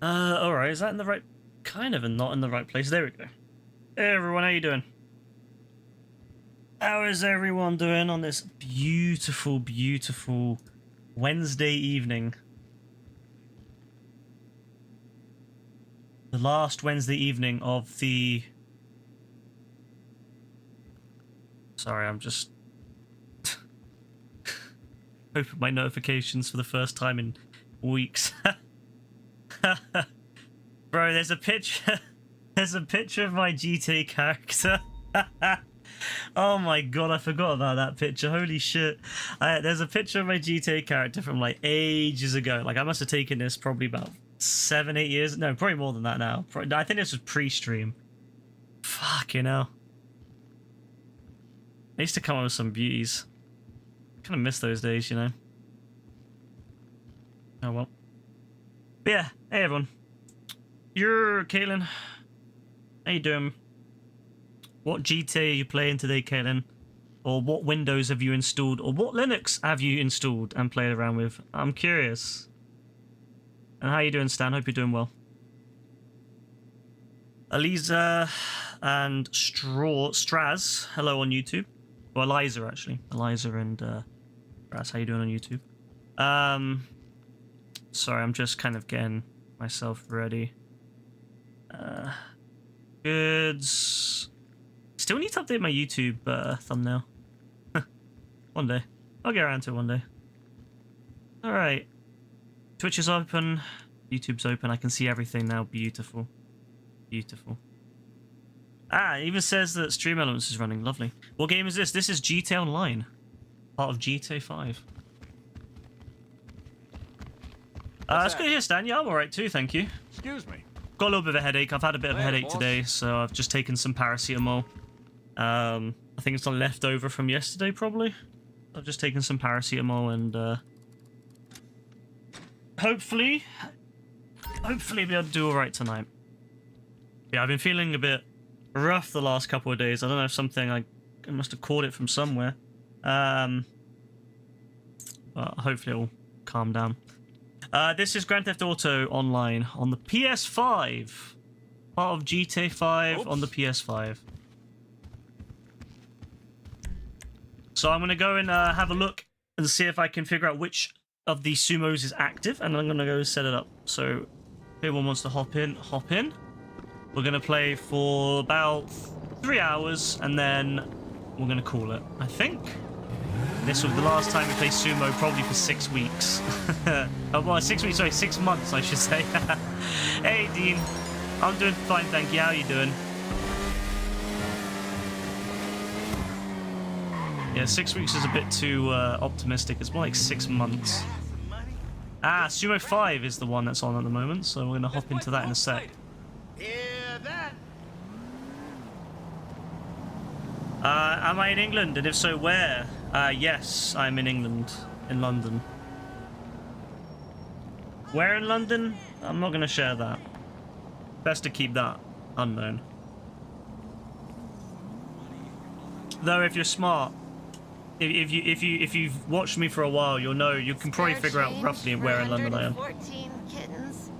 Alright, is that in the right... kind of and not in the right place? There we go. Hey everyone, how you doing? How is everyone doing on this beautiful, beautiful Wednesday evening? The last Wednesday evening of the... Sorry, I'm just... open my notifications for the first time in weeks. Bro, there's a picture. There's a picture of my GTA character. Oh my god, I forgot about that picture. Holy shit. There's a picture of my GTA character from like ages ago. Like I must have taken this probably about 7-8 years. No, probably more than that now. I think this was pre-stream. Fucking hell. I used to come up with some beauties. Kind of miss those days, you know. Oh well. But yeah, hey everyone. You're Caitlin. How you doing? What GTA are you playing today, Caitlin? Or what Windows have you installed? Or what Linux have you installed and played around with? I'm curious. And how you doing, Stan? Hope you're doing well. Eliza and Straz, hello on YouTube. Well, Eliza, actually. Eliza and Straz, how you doing on YouTube? Sorry, I'm just kind of getting myself ready. Goods. Still need to update my YouTube thumbnail. One day. I'll get around to it one day. Alright. Twitch is open. YouTube's open. I can see everything now. Beautiful. Beautiful. Ah, it even says that Stream Elements is running. Lovely. What game is this? This is GTA Online. Part of GTA 5. It's good to hear, Stan. Yeah, I'm alright too, thank you. Excuse me. Got a little bit of a headache. I've had a bit of a headache today, so I've just taken some paracetamol. I think it's left over from yesterday, probably. I've just taken some paracetamol and hopefully I'll be able to do alright tonight. Yeah, I've been feeling a bit rough the last couple of days. I don't know if something I must have caught it from somewhere. But hopefully it'll calm down. This is Grand Theft Auto Online on the PS5. Part of GTA 5 on the PS5. So I'm going to go and have a look and see if I can figure out which of these sumos is active, and I'm going to go set it up. So if anyone wants to hop in, hop in. We're going to play for about 3 hours, and then we're going to call it, I think. This was the last time we played Sumo, probably for 6 weeks. Oh, well, 6 weeks, sorry, 6 months, I should say. Hey, Dean. I'm doing fine, thank you. How are you doing? Yeah, 6 weeks is a bit too optimistic. It's more like 6 months. Ah, Sumo 5 is the one that's on at the moment, so we're going to hop into that in a sec. Am I in England? And if so, where? Yes, I'm in England. In London. Where in London? I'm not going to share that. Best to keep that unknown. Though, if you're smart, if you've watched me for a while, you'll know. You can probably figure out roughly where in London I am. Kittens.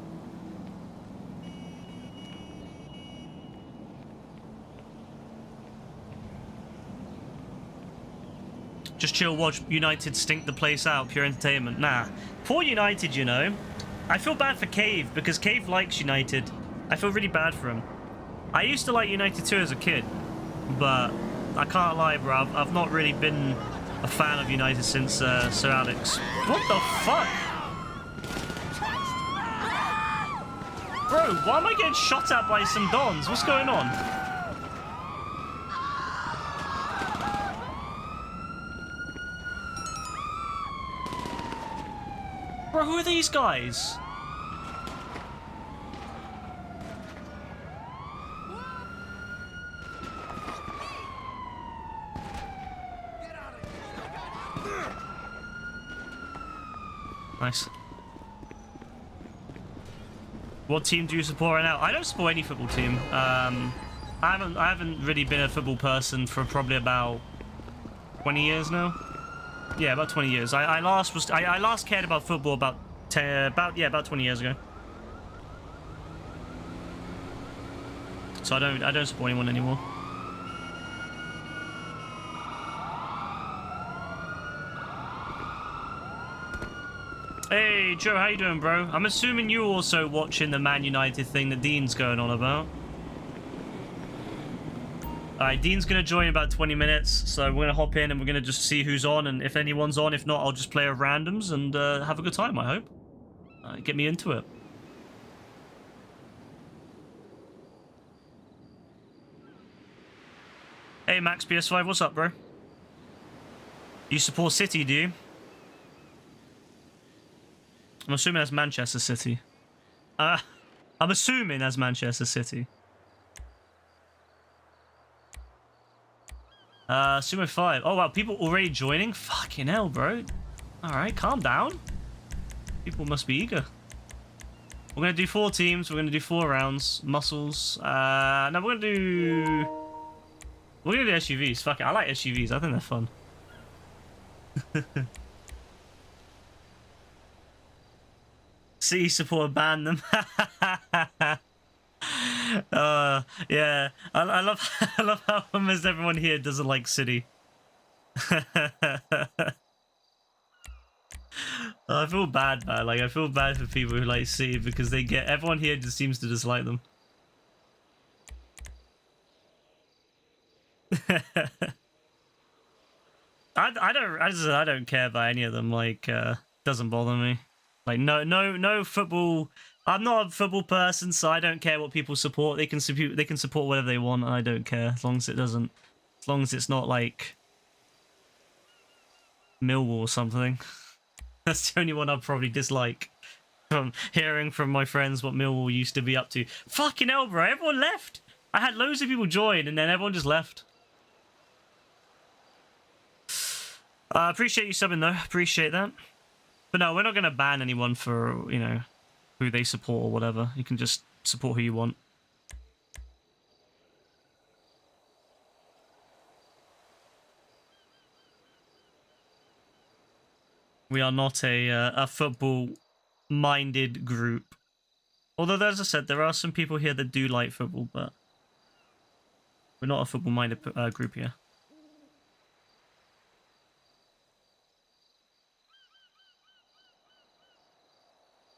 Just chill, watch United stink the place out, pure entertainment. Nah. Poor United, you know. I feel bad for Cave, because Cave likes United. I feel really bad for him. I used to like United too as a kid, but I can't lie, bro. I've not really been a fan of United since Sir Alex. What the fuck? Bro, why am I getting shot at by some dons? What's going on? Bro, who are these guys? Nice. What team do you support right now? I don't support any football team. I haven't really been a football person for probably about 20 years now. Yeah, about 20 years. I last cared about football about 20 years ago. So I don't support anyone anymore. Hey, Joe, how you doing, bro? I'm assuming you're also watching the Man United thing that Dean's going on about. Alright, Dean's going to join in about 20 minutes, so we're going to hop in and we're going to just see who's on, and if anyone's on, if not, I'll just play a randoms and have a good time, I hope. Get me into it. Hey, Max PS5, what's up, bro? You support City, do you? I'm assuming that's Manchester City. I'm assuming that's Manchester City. Sumo 5. Oh, wow, people already joining? Fucking hell, bro. Alright, calm down. People must be eager. We're going to do 4 teams. We're going to do 4 rounds. Muscles. No, we're going to do... We're going to do SUVs. Fuck it, I like SUVs. I think they're fun. City supporter ban them. Yeah, I love I love how almost everyone here doesn't like City. I feel bad, man. Like, I feel bad for people who like City because they get everyone here just seems to dislike them. I don't care about any of them. Like, doesn't bother me. Like, no football. I'm not a football person, so I don't care what people support. They can support whatever they want, and I don't care as long as it doesn't, as long as it's not like Millwall or something. That's the only one I'd probably dislike. From hearing from my friends what Millwall used to be up to. Fucking hell, bro! Everyone left. I had loads of people join, and then everyone just left. I appreciate you subbing though. Appreciate that. But no, we're not gonna ban anyone for, you know, who they support or whatever. You can just support who you want. We are not a football-minded group. Although, as I said, there are some people here that do like football, but we're not a football-minded group here.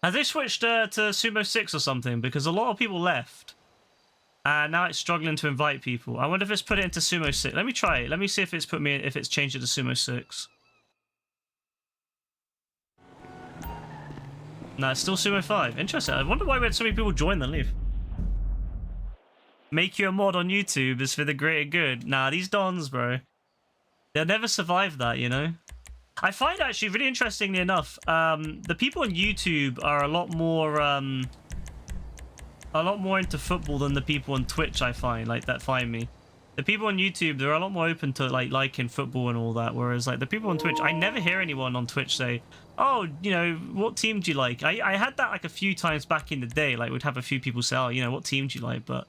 Have they switched to Sumo 6 or something? Because a lot of people left. And now it's struggling to invite people. I wonder if it's put it into Sumo 6. Let me try it. Let me see if it's put me if it's changed it to Sumo 6. No, it's still Sumo 5. Interesting. I wonder why we had so many people join then leave. Make you a mod on YouTube is for the greater good. Nah, these dons, bro. They'll never survive that, you know? I find actually, really interestingly enough, the people on YouTube are a lot more into football than the people on Twitch, I find, like, that find me. The people on YouTube, they're a lot more open to, like, liking football and all that, whereas, like, the people on Twitch, I never hear anyone on Twitch say, oh, you know, what team do you like? I had that, like, a few times back in the day, like, we'd have a few people say, oh, you know, what team do you like? But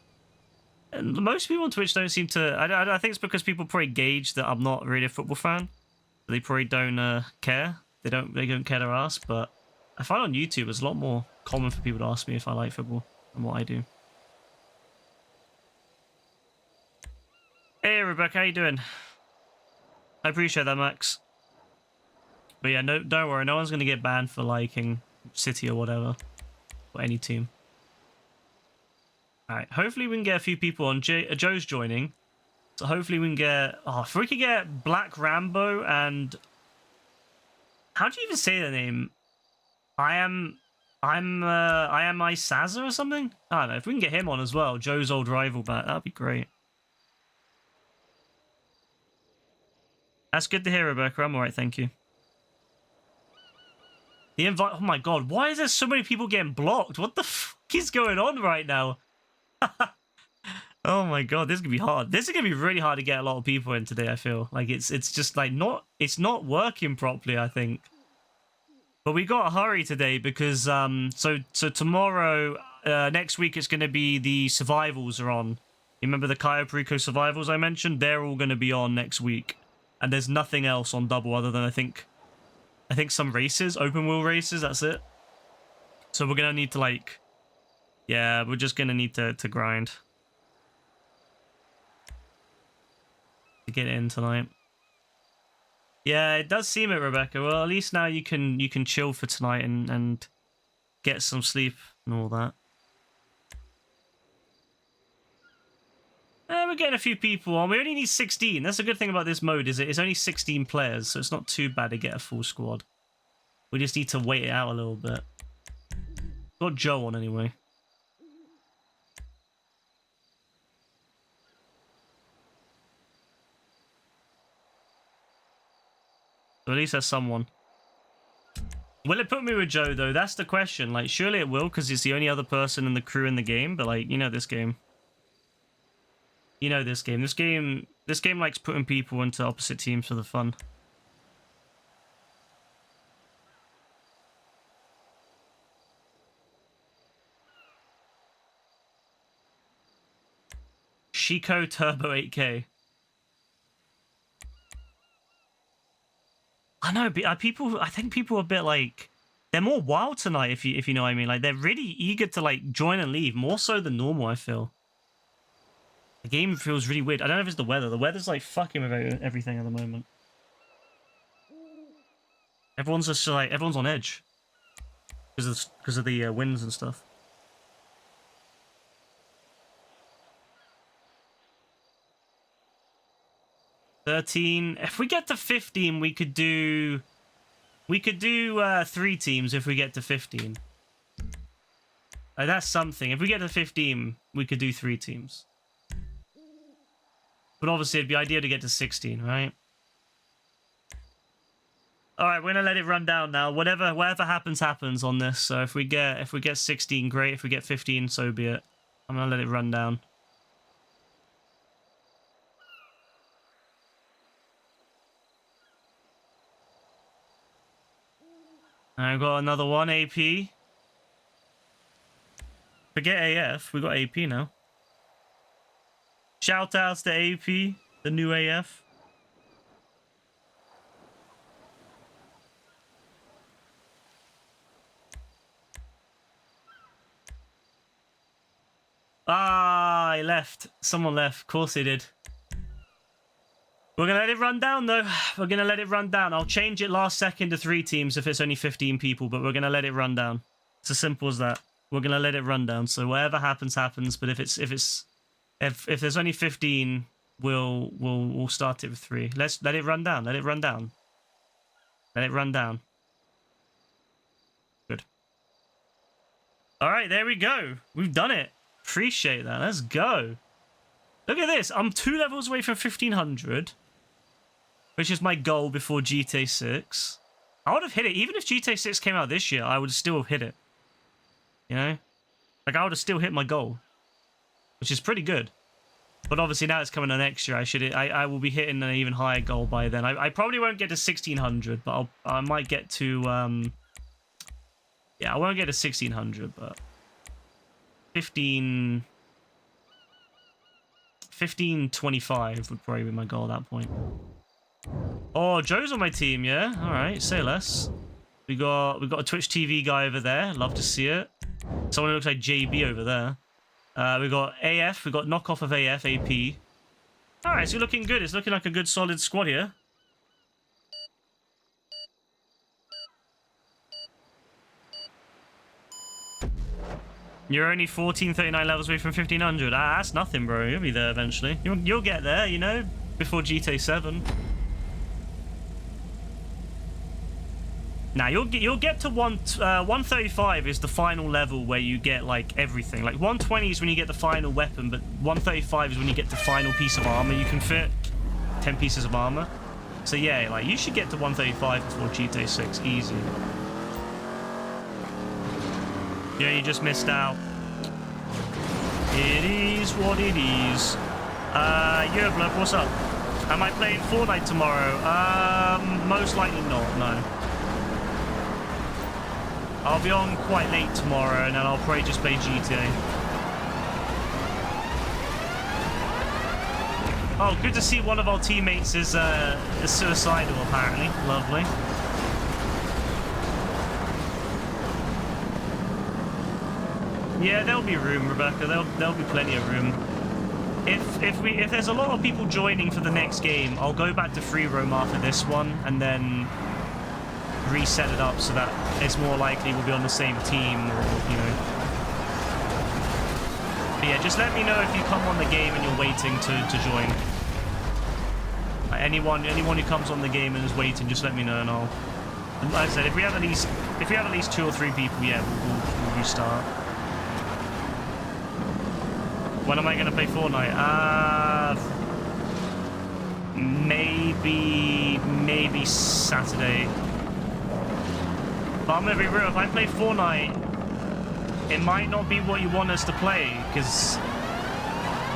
most people on Twitch don't seem to, I think it's because people probably gauge that I'm not really a football fan. They probably don't care. They don't care to ask, but I find on YouTube it's a lot more common for people to ask me if I like football and what I do. Hey Rebecca, how you doing? I appreciate that, Max. But yeah, no, don't worry, no one's gonna get banned for liking City or whatever, or any team. All right, hopefully we can get a few people on. Joe's joining. So hopefully we can get... Oh, if we could get Black Rambo and... How do you even say the name? I am Isaza or something? I don't know. If we can get him on as well, Joe's old rival back, that'd be great. That's good to hear, Rebecca. I'm alright, thank you. The invite... Oh my god, why is there so many people getting blocked? What the fuck is going on right now? Oh my god, this is gonna be hard. This is gonna be really hard to get a lot of people in today, I feel. Like it's just like it's not working properly, I think. But we got to hurry today because so tomorrow next week it's gonna be the survivals are on. You remember the Cayo Perico survivals I mentioned? They're all gonna be on next week. And there's nothing else on double other than I think some races, open wheel races, that's it. So we're gonna need to like, yeah, we're just gonna need to grind. to get it in tonight. Yeah, it does seem it, Rebecca. Well, at least now you can chill for tonight and get some sleep and all that. We're getting a few people on. We only need 16. That's a good thing about this mode, is it's only 16 players, so it's not too bad to get a full squad. We just need to wait it out a little bit. Got Joe on anyway. So at least there's someone. Will it put me with Joe, though? That's the question. Like, surely it will, because he's the only other person in the crew in the game. But, like, you know this game. You know this game. This game likes putting people into opposite teams for the fun. Chico Turbo 8K. I know, but I think people are a bit like, they're more wild tonight, if you know what I mean. Like, they're really eager to like join and leave, more so than normal, I feel. The game feels really weird. I don't know if it's the weather. The weather's like fucking with everything at the moment. Everyone's just like, everyone's on edge because of the winds and stuff. If we get to 15, we could do 3 teams if we get to 15. That's something. If we get to 15, we could do 3 teams. But obviously, it'd be ideal to get to 16, right? All right, we're gonna let it run down now. Whatever happens, happens on this. So if we get 16, great. If we get 15, so be it. I'm gonna let it run down. I got another one, AP. Forget AF, we got AP now. Shout outs to AP, the new AF. Ah, he left. Someone left. Of course he did. We're going to let it run down, though. We're going to let it run down. I'll change it last second to 3 teams if it's only 15 people, but we're going to let it run down. It's as simple as that. We're going to let it run down. So whatever happens, happens. But if there's only 15, we'll start it with 3. Let's let it run down. Let it run down. Let it run down. Good. All right, there we go. We've done it. Appreciate that. Let's go. Look at this. I'm 2 levels away from 1500. Which is my goal before GTA 6. I would have hit it. Even if GTA 6 came out this year, I would still have hit it. You know? Like, I would have still hit my goal. Which is pretty good. But obviously now it's coming out next year. I will be hitting an even higher goal by then. I probably won't get to 1600, but I might get to... Yeah, I won't get to 1600, but... 1525 would probably be my goal at that point. Oh, Joe's on my team, yeah? Alright, say less. We got a Twitch TV guy over there. Love to see it. Someone who looks like JB over there. We got AF. We got knockoff of AF, AP. Alright, so looking good. It's looking like a good solid squad here. You're only 1439 levels away from 1500. Ah, that's nothing, bro. You'll be there eventually. You'll get there, you know, before GTA 7. Now you'll get to 135 is the final level where you get like everything. Like 120 is when you get the final weapon, but 135 is when you get the final piece of armor. You can fit 10 pieces of armor. So yeah, like you should get to 135 before GTA 6, easy. Yeah, you just missed out. It is what it is. Yo, blood, what's up? Am I playing Fortnite tomorrow? Most likely not, no. I'll be on quite late tomorrow, and then I'll probably just play GTA. Oh, good to see one of our teammates is suicidal, apparently. Lovely. Yeah, there'll be room, Rebecca. There'll be plenty of room. if there's a lot of people joining for the next game, I'll go back to free roam after this one and then reset it up so that it's more likely we'll be on the same team, or you know. But yeah, just let me know if you come on the game and you're waiting to join. Anyone who comes on the game and is waiting, just let me know, and I'll. And like I said, if we have at least 2 or 3 people, yeah, we'll restart. When am I gonna play Fortnite? Maybe Saturday. But I'm gonna be real. If I play Fortnite, it might not be what you want us to play, because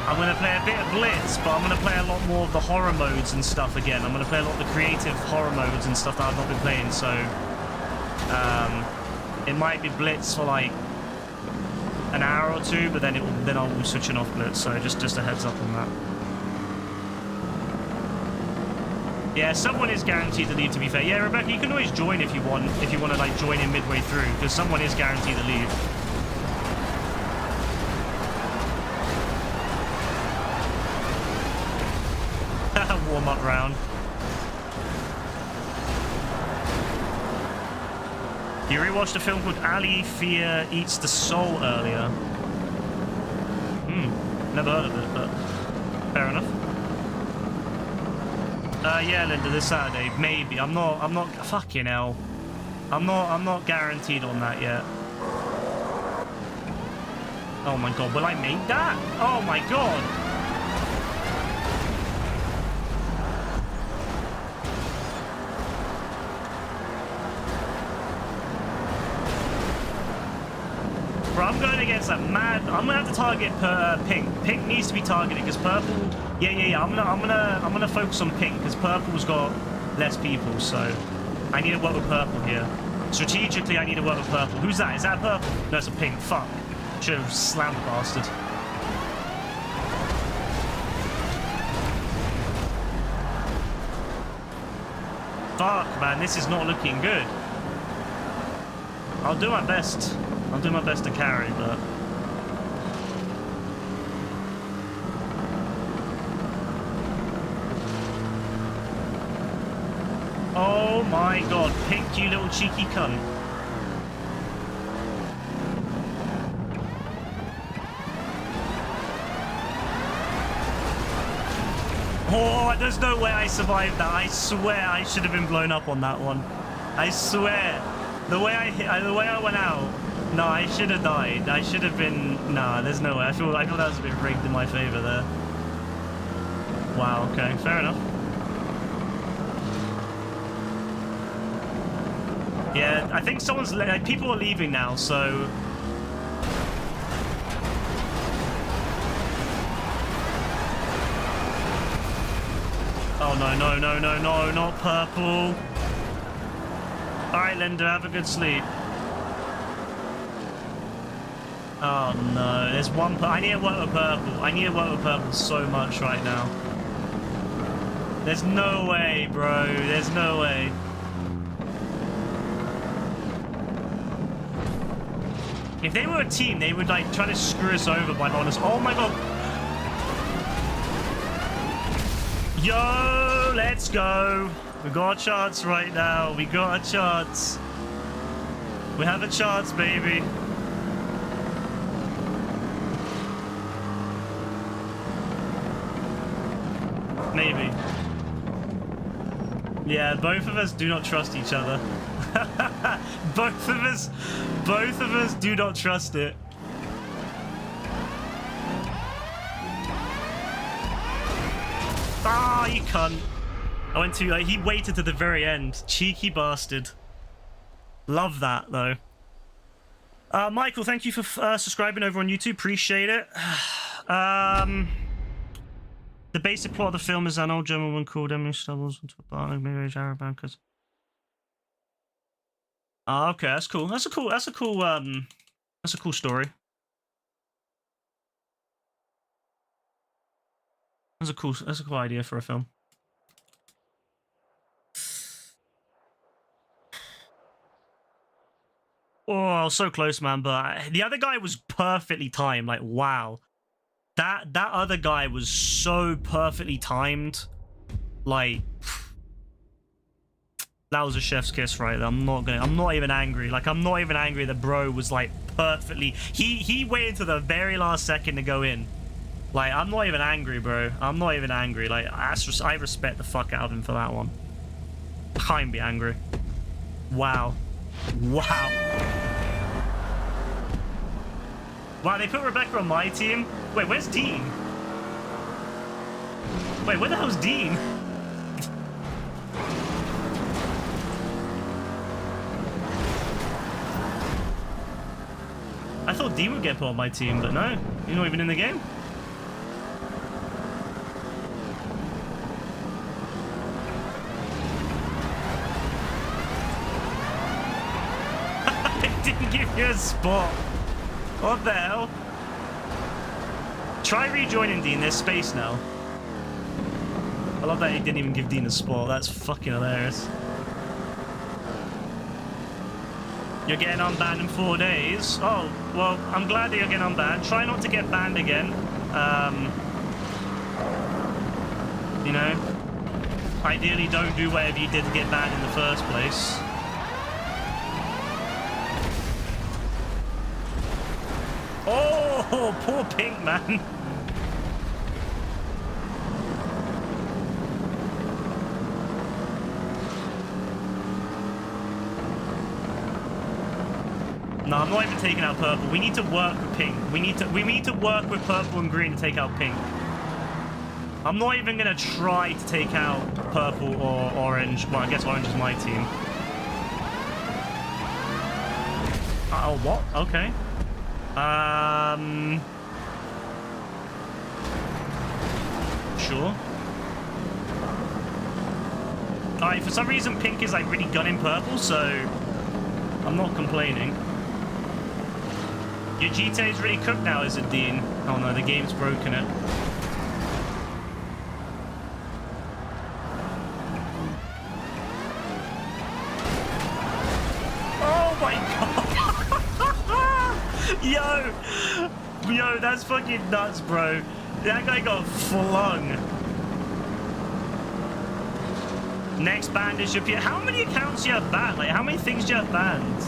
I'm going to play a bit of Blitz, but I'm going to play a lot more of the horror modes and stuff again. I'm going to play a lot of the creative horror modes and stuff that I've not been playing, so it might be Blitz for like an hour or 2, but then I'll be switching off Blitz, so just a heads up on that. Yeah, someone is guaranteed to leave, to be fair. Yeah, Rebecca, you can always join if you want to like join in midway through, because someone is guaranteed to leave. Warm-up round. You rewatched a film called Ali Fear Eats the Soul earlier. Never heard of it, but fair enough. Yeah, Linda, this Saturday, maybe. I'm not fucking hell. I'm not guaranteed on that yet. Oh my god, will I make that? Oh my god. Bro, I'm going against that mad. I'm gonna have to target pink. Pink needs to be targeted because purple. Yeah. I'm gonna focus on pink because purple's got less people. So I need to work with purple here. Strategically, I need to work with purple. Who's that? Is that purple? No, it's a pink. Fuck. Should have slammed the bastard. Fuck, man. This is not looking good. I'll do my best. I'll do my best to carry, but... Oh my god, Pink, you little cheeky cunt. Oh, there's no way I survived that. I swear I should have been blown up on that one. I swear. The way I went out... No, I should have died. I should have been... Nah, there's no way. I feel that was a bit rigged in my favor there. Wow, okay. Fair enough. Yeah, I think someone's... Like, people are leaving now, so... Oh, no, not purple. Alright, Linda, have a good sleep. Oh no, there's one. I need to work with purple. I need to work with purple so much right now. There's no way, bro. There's no way. If they were a team, they would like try to screw us over by honest. Oh my god. Yo, let's go. We got a chance right now. We got a chance. We have a chance, baby. Maybe. Yeah, both of us do not trust each other. both of us do not trust it. Ah, you cunt. I went to, he waited to the very end. Cheeky bastard. Love that, though. Michael, thank you for subscribing over on YouTube. Appreciate it. The basic plot of the film is an old German woman called Emily stumbles into a bar and marries Arab bankers. Oh, okay, that's cool. That's a cool story. That's a cool idea for a film. Oh, so close, man. But the other guy was perfectly timed. Like, wow. That other guy was so perfectly timed. Like, that was a chef's kiss right there. I'm not even angry. Like, I'm not even angry that bro was like perfectly. He waited to the very last second to go in. Like, I'm not even angry, bro. I'm not even angry. Like, I respect the fuck out of him for that one. I can't be angry. Wow. Wow. Wow, they put Rebecca on my team? Wait, where's Dean? Wait, where the hell's Dean? I thought Dean would get put on my team, but no. You're not even in the game? I didn't give you a spot. What the hell? Try rejoining Dean. There's space now. I love that he didn't even give Dean a spot. That's fucking hilarious. You're getting unbanned in 4 days. Oh, well, I'm glad that you're getting unbanned. Try not to get banned again. You know, ideally don't do whatever you did to get banned in the first place. Oh, poor Pink, man. No, I'm not even taking out purple. We need to work with pink. We need to work with purple and green to take out pink. I'm not even gonna try to take out purple or orange. Well, I guess orange is my team. Oh, what? Okay. Sure. Alright, for some reason pink is like really gunning purple, so I'm not complaining. Your GTA is really cooked now, is it, Dean? Oh no, the game's broken it. Oh my god! Yo, that's fucking nuts, bro. That guy got flung. Next banned is your P. How many accounts do you have banned? Like, how many things do you have banned?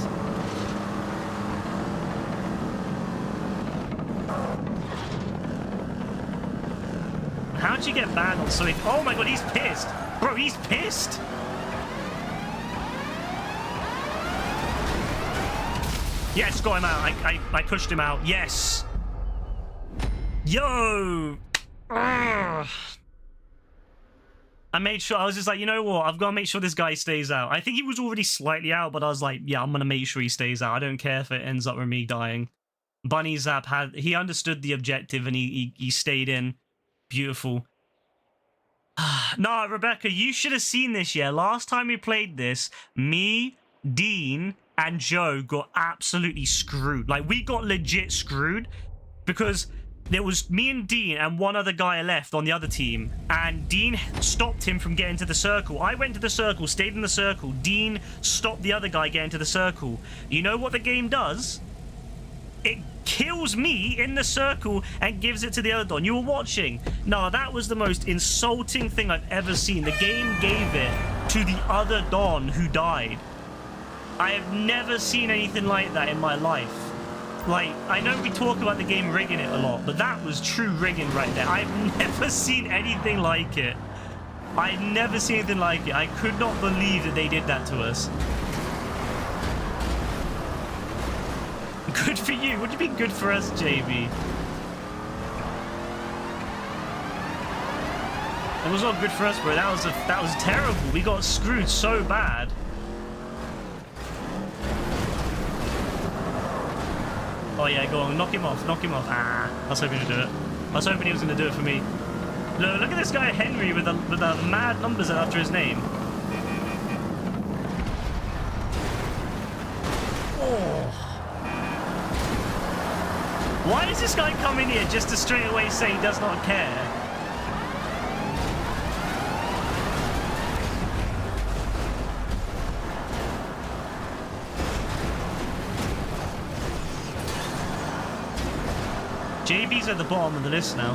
How'd you get banned on something? Oh my god, he's pissed. Bro, he's pissed. Yes, got him out. I pushed him out. Yes. Yo. I made sure. I was just like, you know what? I've got to make sure this guy stays out. I think he was already slightly out, but I was like, yeah, I'm going to make sure he stays out. I don't care if it ends up with me dying. Bunny Zap he understood the objective and he stayed in. Beautiful. No, Rebecca, you should have seen this, yeah. Last time we played this, me, Dean, and Joe got absolutely screwed. Like, we got legit screwed because there was me and Dean and one other guy left on the other team, and Dean stopped him from getting to the circle. I went to the circle, stayed in the circle. Dean stopped the other guy getting to the circle. You know what the game does? It kills me in the circle and gives it to the other Don. You were watching. No, that was the most insulting thing I've ever seen. The game gave it to the other Don who died. I have never seen anything like that in my life. Like, I know we talk about the game rigging it a lot, but that was true rigging right there. I've never seen anything like it. I've never seen anything like it. I could not believe that they did that to us. Good for you. What do you mean good for us, JB? It was not good for us, bro. That was terrible. We got screwed so bad. Oh yeah, go on, knock him off, knock him off. Ah, I was hoping to do it. I was hoping he was going to do it for me. Look at this guy Henry with the mad numbers after his name. Oh. Why does this guy come in here just to straight away say he does not care? JB's at the bottom of the list now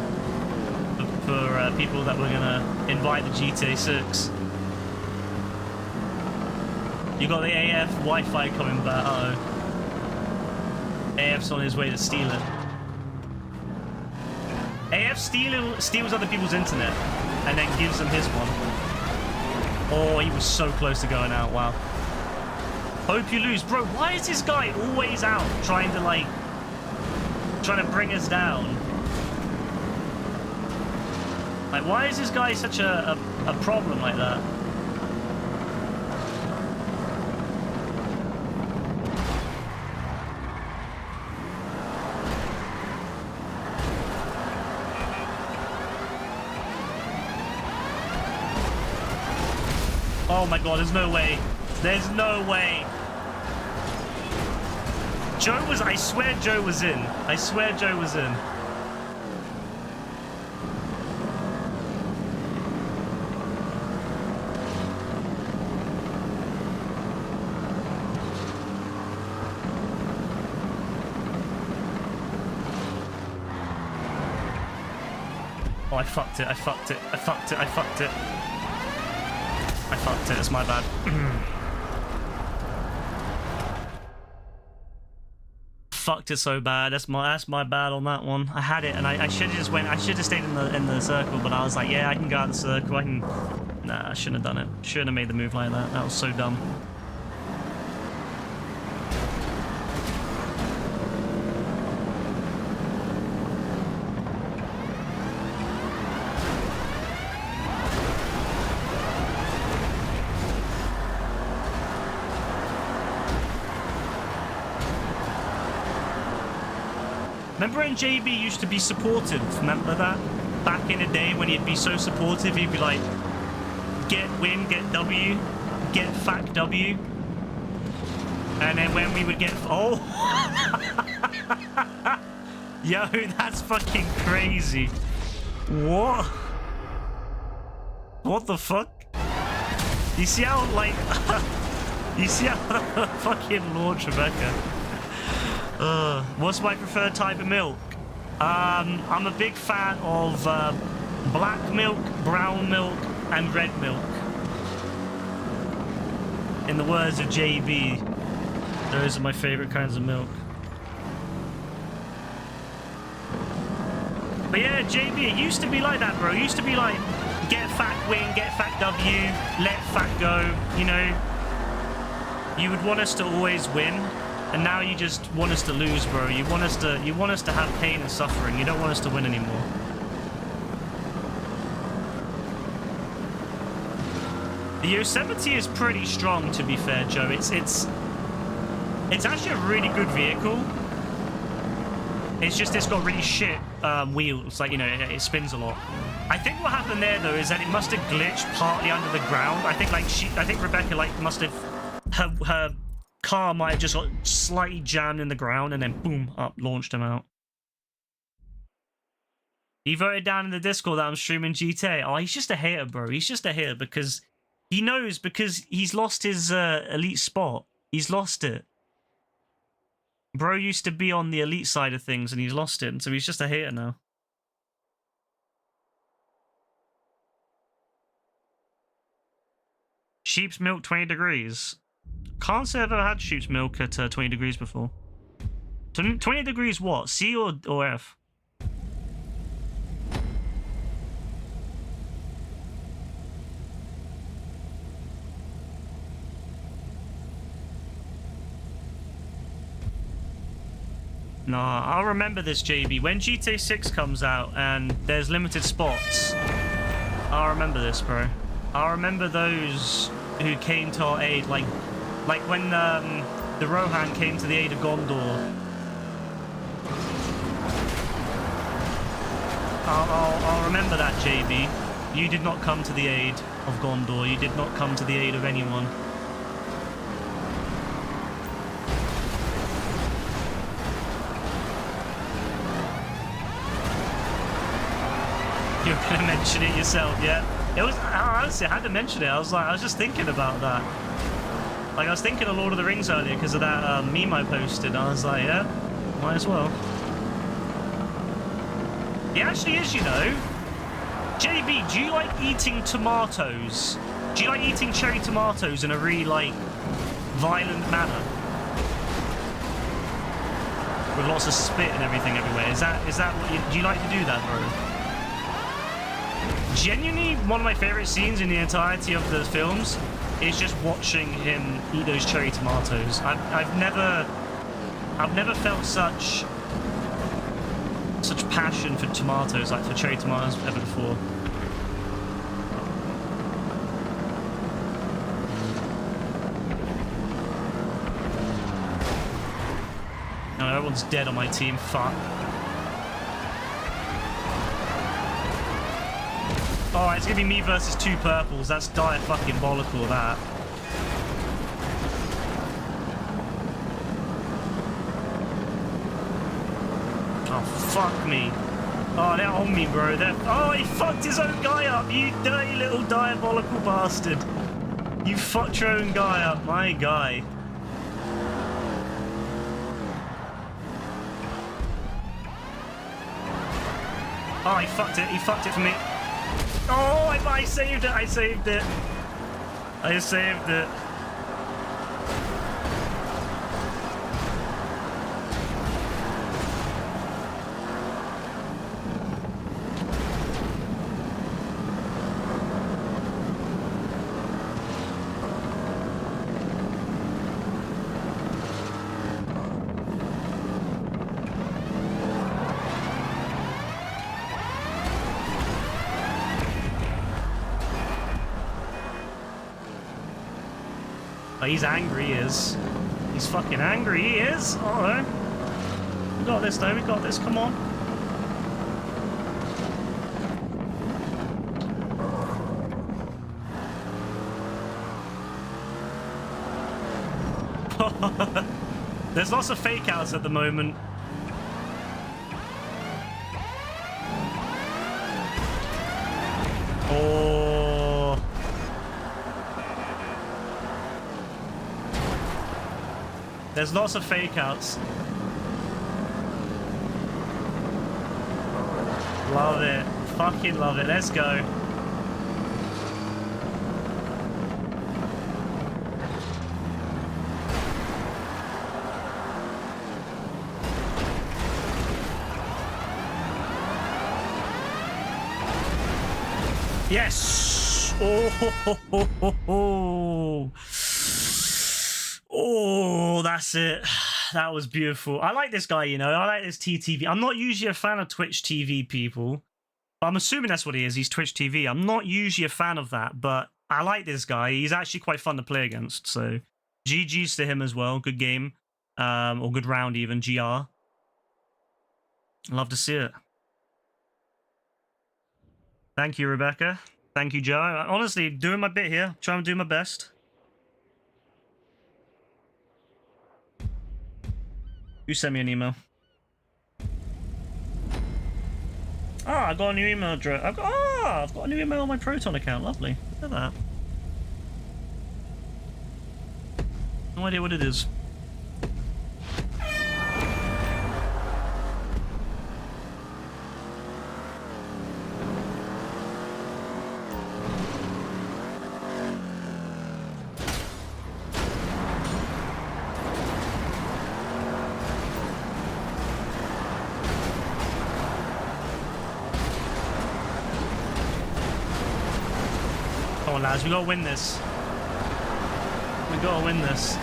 for people that we're gonna invite the GTA 6. You got the AF Wi-Fi coming back. Uh-oh. AF's on his way to steal it. AF steals other people's internet and then gives them his one. Oh, he was so close to going out. Wow. Hope you lose. Bro, why is this guy always out trying to bring us down? Like, why is this guy such a problem like that? Oh my god, there's no way. There's no way. I swear Joe was in. I swear Joe was in. Oh, I fucked it. I fucked it. I fucked it. I fucked it. I fucked it. It's my bad. Fucked it so bad. That's my bad on that one. I had it, and I should have just went. I should have stayed in the circle, but I was like, yeah, I can go out the circle. I can. Nah, I shouldn't have done it. Shouldn't have made the move like that. That was so dumb. Remember when JB used to be supportive? Remember that? Back in the day when he'd be so supportive, he'd be like, get win, get W, get fact W. And then when we would get... Oh! Yo, that's fucking crazy. What? What the fuck? You see how, like... you see how fucking launch Rebecca? What's my preferred type of milk? I'm a big fan of black milk, brown milk, and red milk. In the words of JB, those are my favorite kinds of milk. But yeah, JB, it used to be like that, bro. It used to be like, get fact win, get fact W, let fact go, you know. You would want us to always win. And now you just want us to lose, bro. You want us to have pain and suffering. You don't want us to win anymore. The Yosemite is pretty strong, to be fair, Joe. It's actually a really good vehicle. It's just it's got really shit wheels. Like, you know, it spins a lot. I think what happened there though is that it must have glitched partly under the ground. I think Rebecca must have her car might have just got slightly jammed in the ground and then boom, up, launched him out. He voted down in the Discord that I'm streaming GTA. Oh, he's just a hater, bro. He's just a hater because he knows, because he's lost his elite spot. He's lost it. Bro used to be on the elite side of things and he's lost it, so he's just a hater now. Sheep's milk 20 degrees. Can't say I've ever had sheep's milk at 20 degrees before. 20 degrees what? C or F? No, I'll remember this, JB. When GTA 6 comes out and there's limited spots, I'll remember this, bro. I'll remember those who came to our aid, like when the Rohan came to the aid of Gondor. I'll remember that, JB. You did not come to the aid of Gondor. You did not come to the aid of anyone. You're gonna mention it yourself, yeah? It was, honestly, I had to mention it. I was just thinking about that. Like, I was thinking of Lord of the Rings earlier because of that meme I posted. I was like, yeah, might as well. He actually is, you know. JB, do you like eating tomatoes? Do you like eating cherry tomatoes in a really, like, violent manner? With lots of spit and everything everywhere. Is that what you... Do you like to do that, bro? Genuinely, one of my favorite scenes in the entirety of the films is just watching him eat those cherry tomatoes. I've never felt such passion for tomatoes, like for cherry tomatoes, ever before. No, everyone's dead on my team. Fuck. Alright, it's gonna be me versus 2 purples. That's dire fucking bollical, that. Oh, fuck me. Oh, they're on me, bro. Oh, he fucked his own guy up, you dirty little diabolical bastard. You fucked your own guy up, my guy. Oh, he fucked it. He fucked it for me. Oh, I saved it. I saved it. I saved it. Oh, he's angry, he is. He's fucking angry, he is. Alright. We got this, though. We got this. Come on. There's lots of fake outs at the moment. Oh. There's lots of fake outs. Love it. Fucking love it. Let's go. Yes. Oh, that's it. That was beautiful. I like this guy, you know. I like this TTV. I'm not usually a fan of Twitch TV people, but I'm assuming that's what he is. He's Twitch TV. I'm not usually a fan of that, but I like this guy. He's actually quite fun to play against. So GG's to him as well. Good game. Or good round even. GR. Love to see it. Thank you, Rebecca. Thank you, Joe. Honestly, doing my bit here. Trying to do my best. You send me an email. Ah, I got a new email address. I've got a new email on my Proton account. Lovely. Look at that. No idea what it is. Come on, lads, we gotta win this. We gotta win this.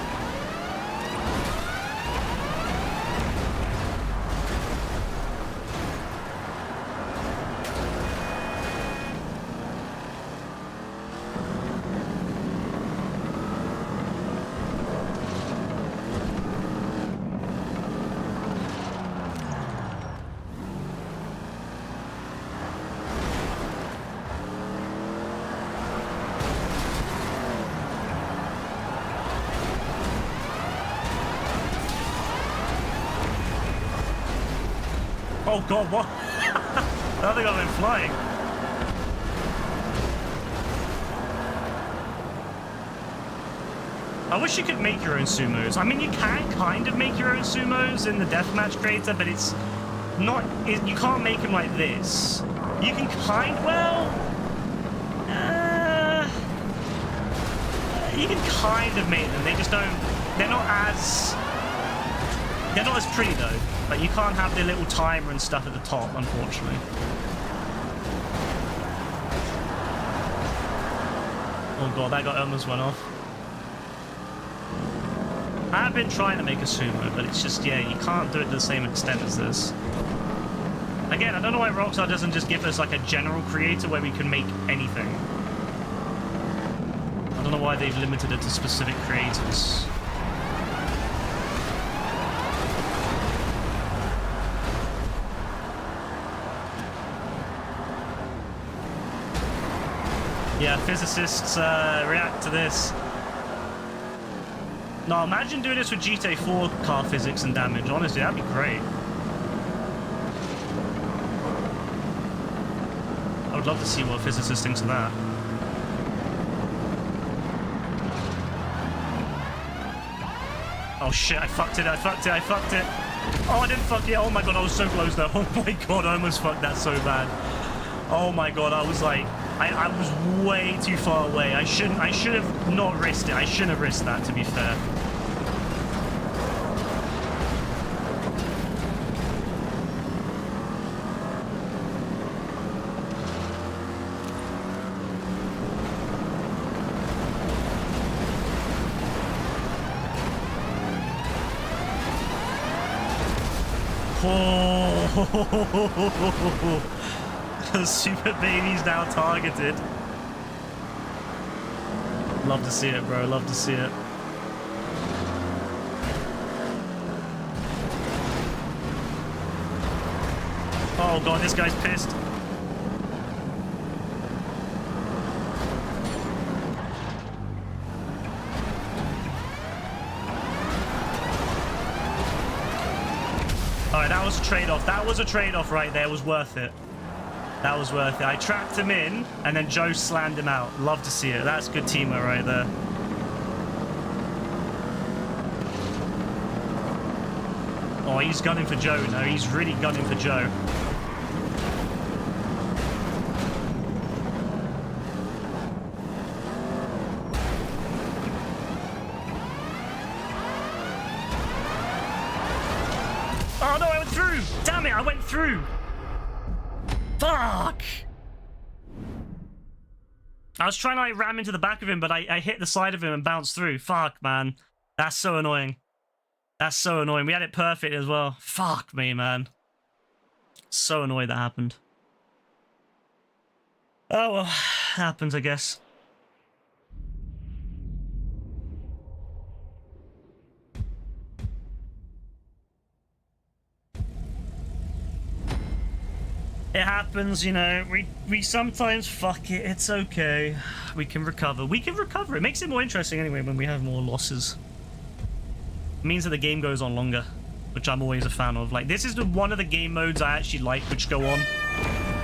Oh god, what? I think I've been flying. I wish you could make your own sumos. I mean, you can kind of make your own sumos in the deathmatch creator, but it's not, you can't make them like this. You can you can kind of make them. They just don't. They're not as pretty though. Like you can't have the little timer and stuff at the top, unfortunately. Oh god, that guy almost went off. I have been trying to make a sumo, but it's just, yeah, you can't do it to the same extent as this. Again, I don't know why Rockstar doesn't just give us like a general creator where we can make anything. I don't know why they've limited it to specific creators. Yeah, physicists react to this. No, imagine doing this with GTA 4 car physics and damage. Honestly, that'd be great. I would love to see what a physicist thinks of that. Oh shit, I fucked it. Oh, I didn't fuck it. Oh my god, I was so close though. Oh my god, I almost fucked that so bad. Oh my god, I was like... I was way too far away. I should have not risked it. I shouldn't have risked that, to be fair. Oh, the super baby's now targeted. Love to see it, bro. Love to see it. Oh god, this guy's pissed. Alright, that was a trade-off. That was a trade-off right there. It was worth it. That was worth it. I trapped him in, and then Joe slammed him out. Love to see it. That's good teamwork right there. Oh, he's gunning for Joe. No, he's really gunning for Joe. Oh, no, I went through. Damn it, I went through. Fuck! I was trying to like ram into the back of him, but I hit the side of him and bounced through. Fuck, man. That's so annoying. That's so annoying. We had it perfect as well. Fuck me, man. So annoyed that happened. Oh, well. Happens, I guess. It happens, you know, we sometimes fuck it, it's okay. We can recover. We can recover. It makes it more interesting anyway when we have more losses. It means that the game goes on longer, which I'm always a fan of. Like, this is one of the game modes I actually like, which go on.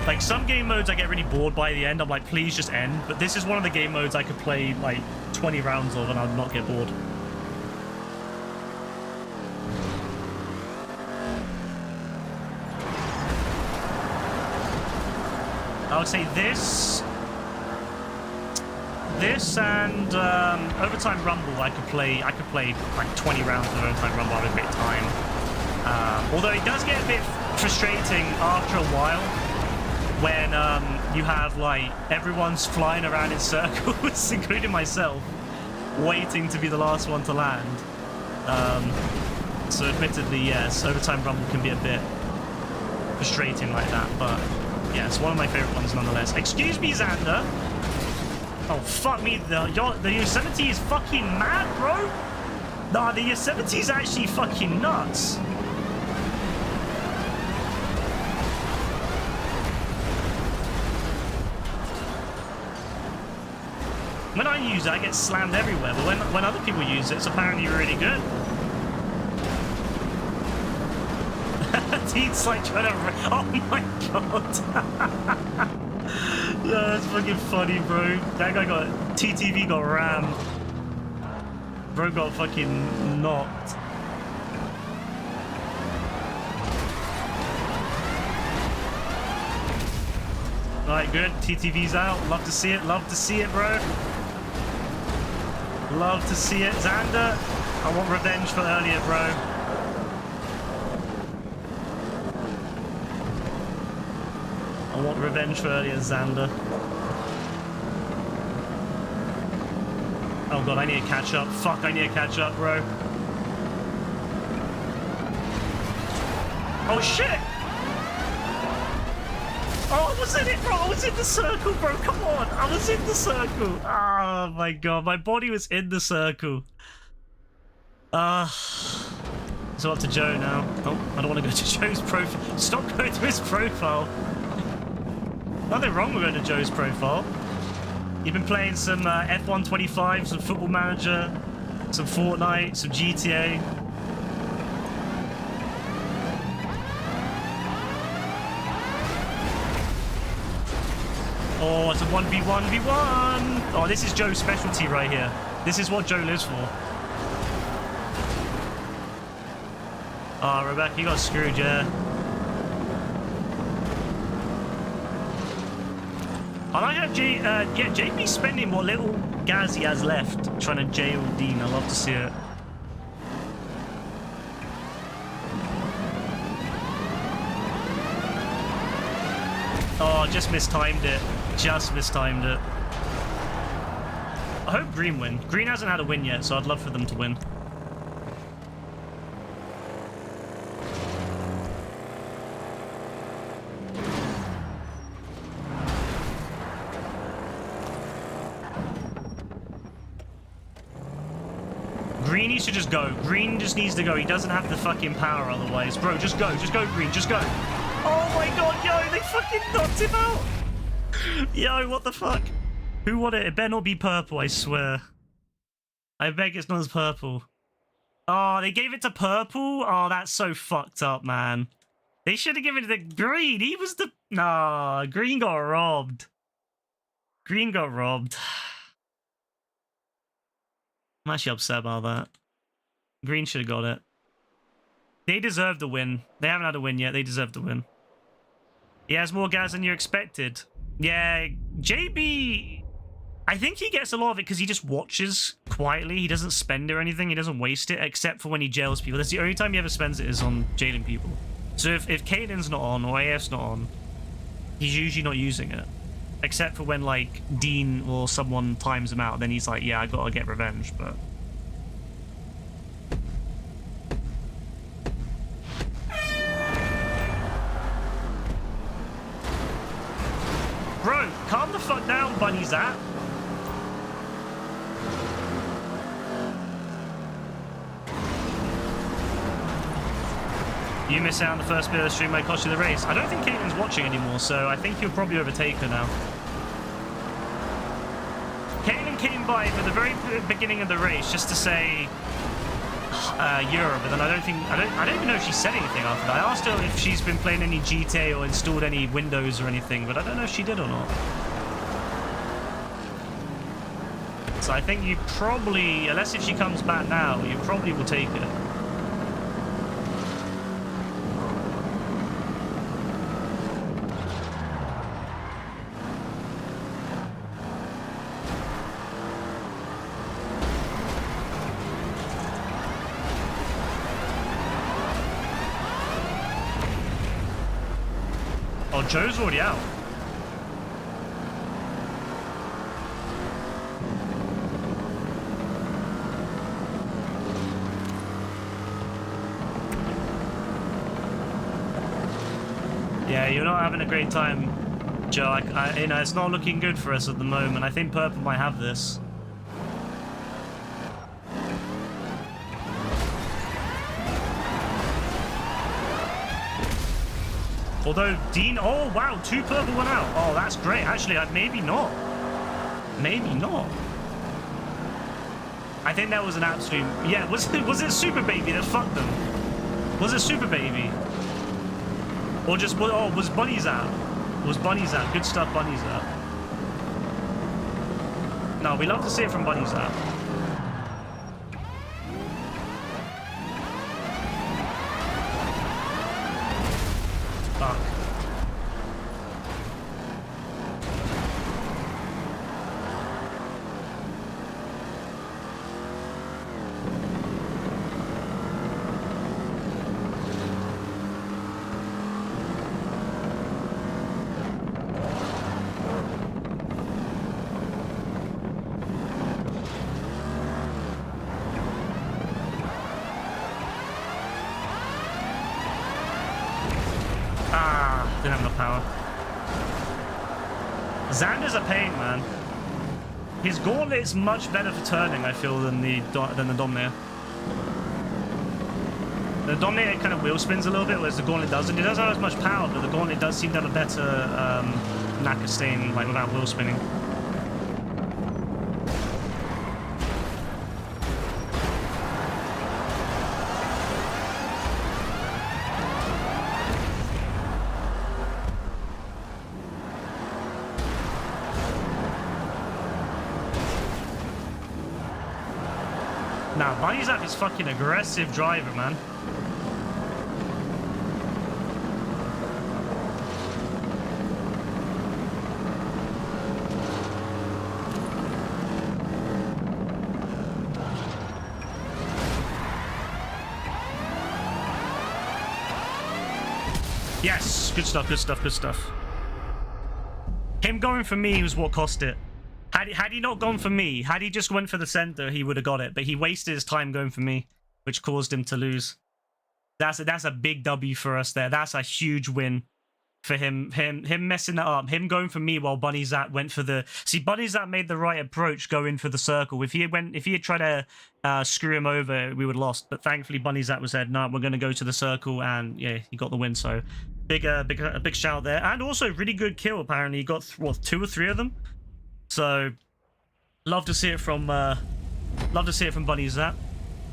Like, some game modes I get really bored by the end. I'm like, please just end. But this is one of the game modes I could play, like, 20 rounds of and I'd not get bored. I would say this and Overtime Rumble. I could play like 20 rounds of Overtime Rumble at a bit of time. Although it does get a bit frustrating after a while when you have like everyone's flying around in circles, including myself, waiting to be the last one to land. So admittedly, yes, Overtime Rumble can be a bit frustrating like that, but yeah, it's one of my favorite ones nonetheless. Excuse me, Xander. Oh, fuck me. The Yosemite is fucking mad, bro. Nah, the Yosemite is actually fucking nuts. When I use it, I get slammed everywhere, but when other people use it, it's apparently really good. He's like trying to... Oh my god. No, that's fucking funny, bro. That guy got... TTV got rammed. Bro got fucking knocked. Right, good. TTV's out. Love to see it. Love to see it, bro. Love to see it. Xander, I want revenge for earlier, bro. I want revenge for earlier, Xander. Oh god, I need to catch up. Fuck, I need to catch up, bro. Oh shit! Oh, I was in it, bro! I was in the circle, bro! Come on! I was in the circle! Oh my god, my body was in the circle. So up to Joe now. Oh, I don't want to go to Joe's profile. Stop going to his profile. Nothing wrong with going to Joe's profile. You've been playing some F1 25, some Football Manager, some Fortnite, some GTA. Oh, it's a 1v1v1! Oh, this is Joe's specialty right here. This is what Joe lives for. Oh, Rebecca, you got screwed, yeah. I like how JB's spending what little gas he has left trying to jail Dean. I love to see it. Oh, just mistimed it. Just mistimed it. I hope Green win. Green hasn't had a win yet, so I'd love for them to win. Green needs to just go. Green just needs to go. He doesn't have the fucking power otherwise. Bro, just go. Just go, Green. Just go. Oh my god, yo, they fucking knocked him out. Yo, what the fuck? Who won it? It better not be purple, I swear. I beg it's not as purple. Oh, they gave it to purple? Oh, that's so fucked up, man. They should have given it to green. He was the... Nah, green got robbed. Green got robbed. I'm actually upset about that. Green should have got it. They deserve the win. They haven't had a win yet. They deserve the win. He has more gas than you expected. Yeah, JB... I think he gets a lot of it because he just watches quietly. He doesn't spend it or anything. He doesn't waste it, except for when he jails people. That's the only time he ever spends it is on jailing people. So if Caden's not on or AF's not on, he's usually not using it. Except for when, like, Dean or someone times him out, then he's like, yeah, I gotta get revenge, but... Bro, calm the fuck down, Bunny Zap. You miss out on the first bit of the stream might cost you the race. I don't think Caitlin's watching anymore, so I think you'll probably overtake her now. Caitlin came by for the very beginning of the race just to say Europe, but then I don't even know if she said anything after that. I asked her if she's been playing any GTA or installed any Windows or anything, but I don't know if she did or not. So I think you probably, unless if she comes back now, you probably will take it. Oh, Joe's already out. Yeah, you're not having a great time, Joe. You know, it's not looking good for us at the moment. I think Purple might have this. Although Dean, oh wow, 2 purple went out. Oh, that's great. Actually, maybe not. Maybe not. I think that was an absolute. Yeah, was it Super Baby that fucked them? Was it Super Baby? Or just was Bunny's out? Was Bunny's out? Good stuff, Bunny's out. No, we love to see it from Bunny's out. Fuck. have enough power. Xander's a pain, man. His gauntlet is much better for turning, I feel, than the Dominator. The Dominator kind of wheel spins a little bit, whereas the gauntlet doesn't. It doesn't have as much power, but the gauntlet does seem to have a better knack of staying like without wheel spinning. Nah, Bunny Zap is fucking aggressive driver, man. Yes, good stuff, good stuff, good stuff. Him going for me was what cost it. Had he not gone for me, had he just went for the center, he would have got it. But he wasted his time going for me, which caused him to lose. That's a big W for us there. That's a huge win for him. Him messing that up. Him going for me while Bunny Zap went for the. See, Bunny Zap made the right approach, going for the circle. If he had tried to screw him over, we would have lost. But thankfully, Bunny Zap was said, "No, we're going to go to the circle," and yeah, he got the win. So a big shout there, and also really good kill. Apparently, he got what, 2 or 3 of them. So, love to see it from Bunny Zap.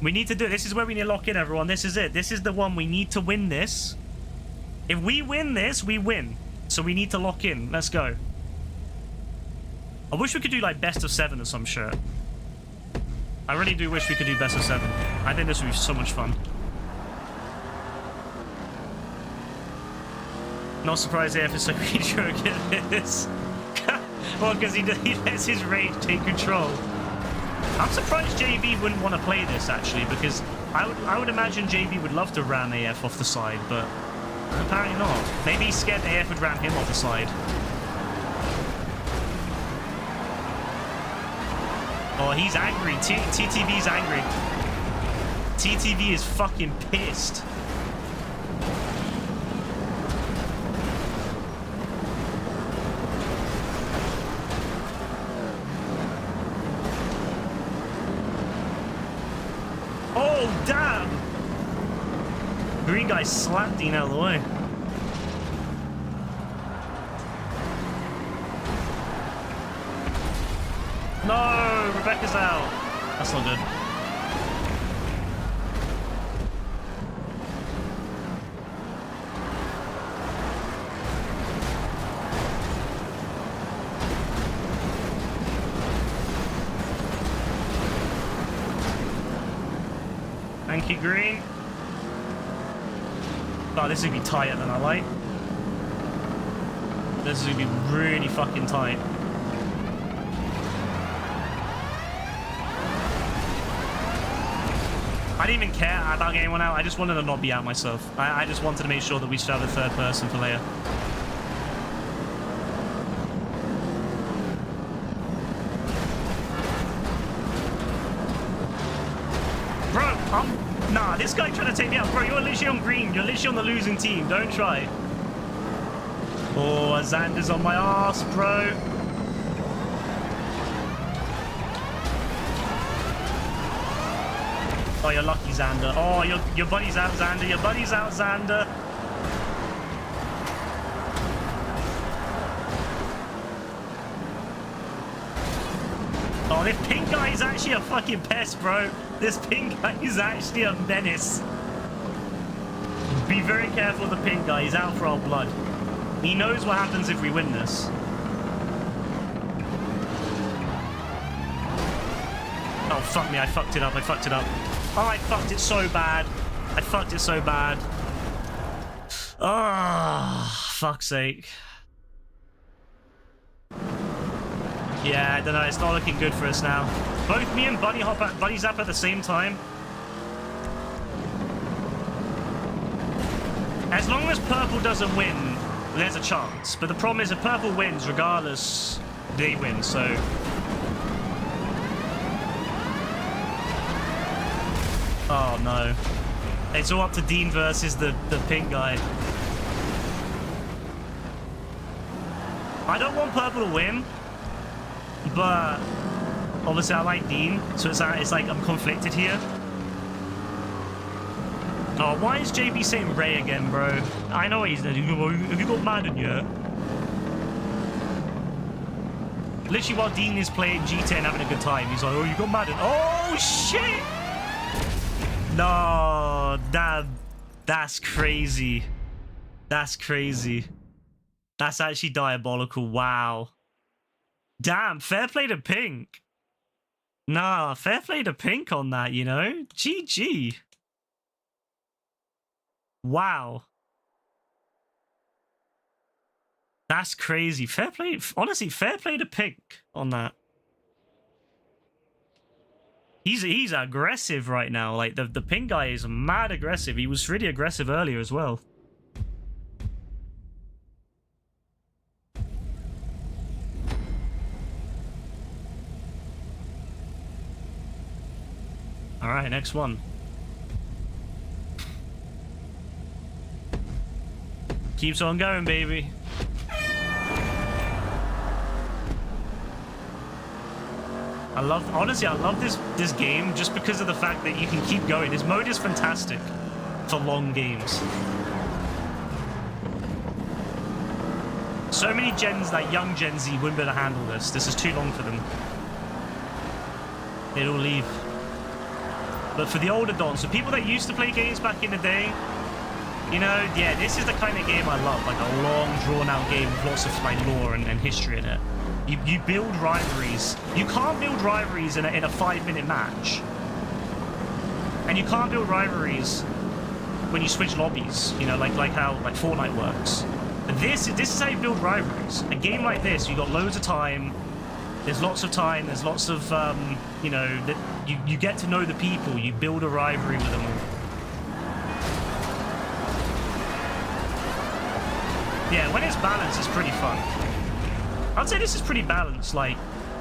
We need to do it. This is where we need to lock in, everyone. This is it. This is the one. We need to win this. If we win this, we win. So we need to lock in. Let's go. I wish we could do like best of 7 or some shit. I really do wish we could do best of 7. I think this would be so much fun. Not surprised AF is so mediocre at this. Well, because he lets his rage take control. I'm surprised JB wouldn't want to play this, actually, because I would imagine JB would love to ram AF off the side, but apparently not. Maybe he's scared AF would ram him off the side. Oh, he's angry. TTV's angry. TTV is fucking pissed. Oh, damn! Green guy slapped Dean out of the way. No! Rebecca's out. That's not good. Thank you, Green. Oh, this is gonna be tighter than I like. This is gonna be really fucking tight. I didn't even care about getting one out. I just wanted to not be out myself. I just wanted to make sure that we still have a third person for later. Nah, this guy trying to take me out. Bro, you're literally on green. You're literally on the losing team. Don't try. Oh, Xander's on my ass, bro. Oh, you're lucky, Xander. Oh, your buddy's out, Xander. Your buddy's out, Xander. Oh, this pink guy is actually a fucking pest, bro. This pink guy is actually a menace. Be very careful of the pink guy. He's out for our blood. He knows what happens if we win this. Oh, fuck me. I fucked it up. I fucked it up. Oh, I fucked it so bad. I fucked it so bad. Oh, fuck's sake. Yeah, I don't know. It's not looking good for us now. Both me and Bunny Zap at the same time. As long as purple doesn't win, there's a chance. But the problem is if purple wins, regardless, they win, so... Oh, no. It's all up to Dean versus the pink guy. I don't want purple to win, but obviously I like Dean, so it's like I'm conflicted here. Oh, why is JB saying Ray again, bro? I know he's there. Have you got Madden yet? Literally while Dean is playing GTA and having a good time, he's like, oh, you got Madden. Oh, shit! No, that's crazy. That's crazy. That's actually diabolical. Wow. Damn, fair play to Pink. Nah, fair play to Pink on that, you know? GG. Wow. That's crazy. Fair play. Honestly, fair play to Pink on that. He's aggressive right now. Like, the Pink guy is mad aggressive. He was really aggressive earlier as well. All right, next one. Keeps on going, baby. Honestly, I love this game just because of the fact that you can keep going. This mode is fantastic for long games. So many gens, like young Gen Z, wouldn't be able to handle this. This is too long for them. They'd all leave. But for the older dons, so people that used to play games back in the day, you know, yeah, this is the kind of game I love. Like a long, drawn-out game with lots of like lore and history in it. You build rivalries. You can't build rivalries in a 5-minute match. And you can't build rivalries when you switch lobbies, you know, like how like Fortnite works. But this is how you build rivalries. A game like this, you got loads of time. There's lots of time. There's lots of you know, that you get to know the people. You build a rivalry with them all. Yeah, when it's balanced, it's pretty fun. I'd say this is pretty balanced. Like,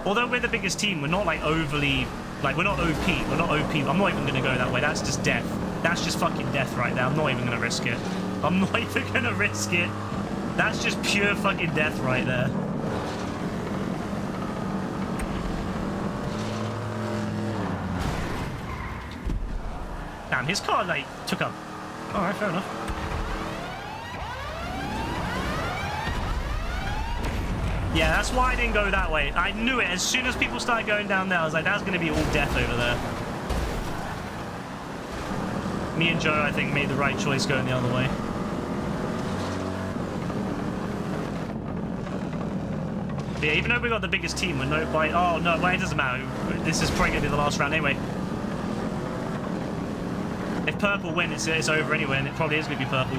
although we're the biggest team, we're not like overly, like we're not OP. We're not OP. I'm not even gonna go that way. That's just death. That's just fucking death right there. I'm not even gonna risk it. I'm not even gonna risk it. That's just pure fucking death right there. Damn, his car like took up. All right, fair enough. Yeah, that's why I didn't go that way. I knew it. As soon as people started going down there, I was like, that's going to be all death over there. Me and Joe, I think, made the right choice going the other way. But yeah, even though we got the biggest team, we're no by... Oh, no, well, it doesn't matter. This is probably going to be the last round anyway. If purple win, it's over anyway, and it probably is going to be purple.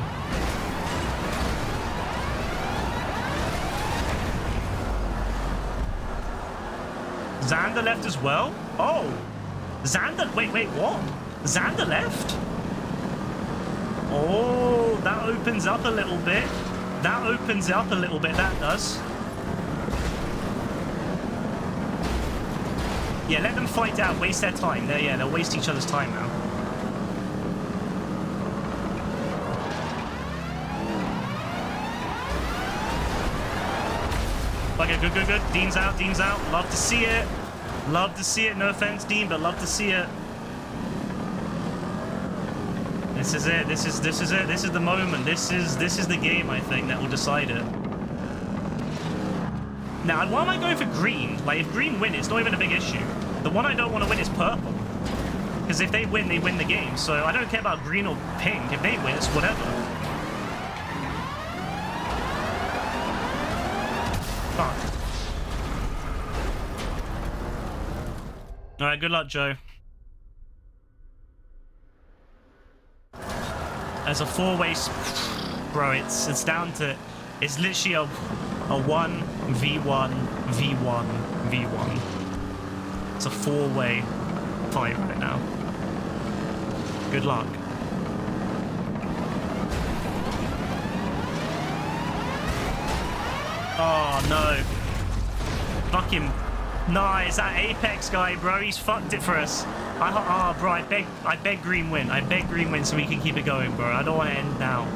Xander left as well? Oh! Xander... Wait, what? Xander left? Oh, that opens up a little bit. That opens up a little bit, that does. Yeah, let them fight out, waste their time. They'll waste each other's time now. Okay, good. Dean's out. Love to see it. Love to see it. No offense, Dean, but love to see it. This is it. This is it. This is the moment. This is the game, I think, that will decide it. Now, why am I going for green? Like, if green win, it's not even a big issue. The one I don't want to win is purple. Because if they win the game. So I don't care about green or pink. If they win, it's whatever. Fuck. Alright, good luck, Joe. As a four-way... Bro, it's down to... It's literally a 1v1, v1, v1. It's a four-way fight right now. Good luck. Oh, no. Fuck him. No, it's that Apex guy, bro. He's fucked it for us. Bro, I beg green win. I beg green win so we can keep it going, bro. I don't want to end now.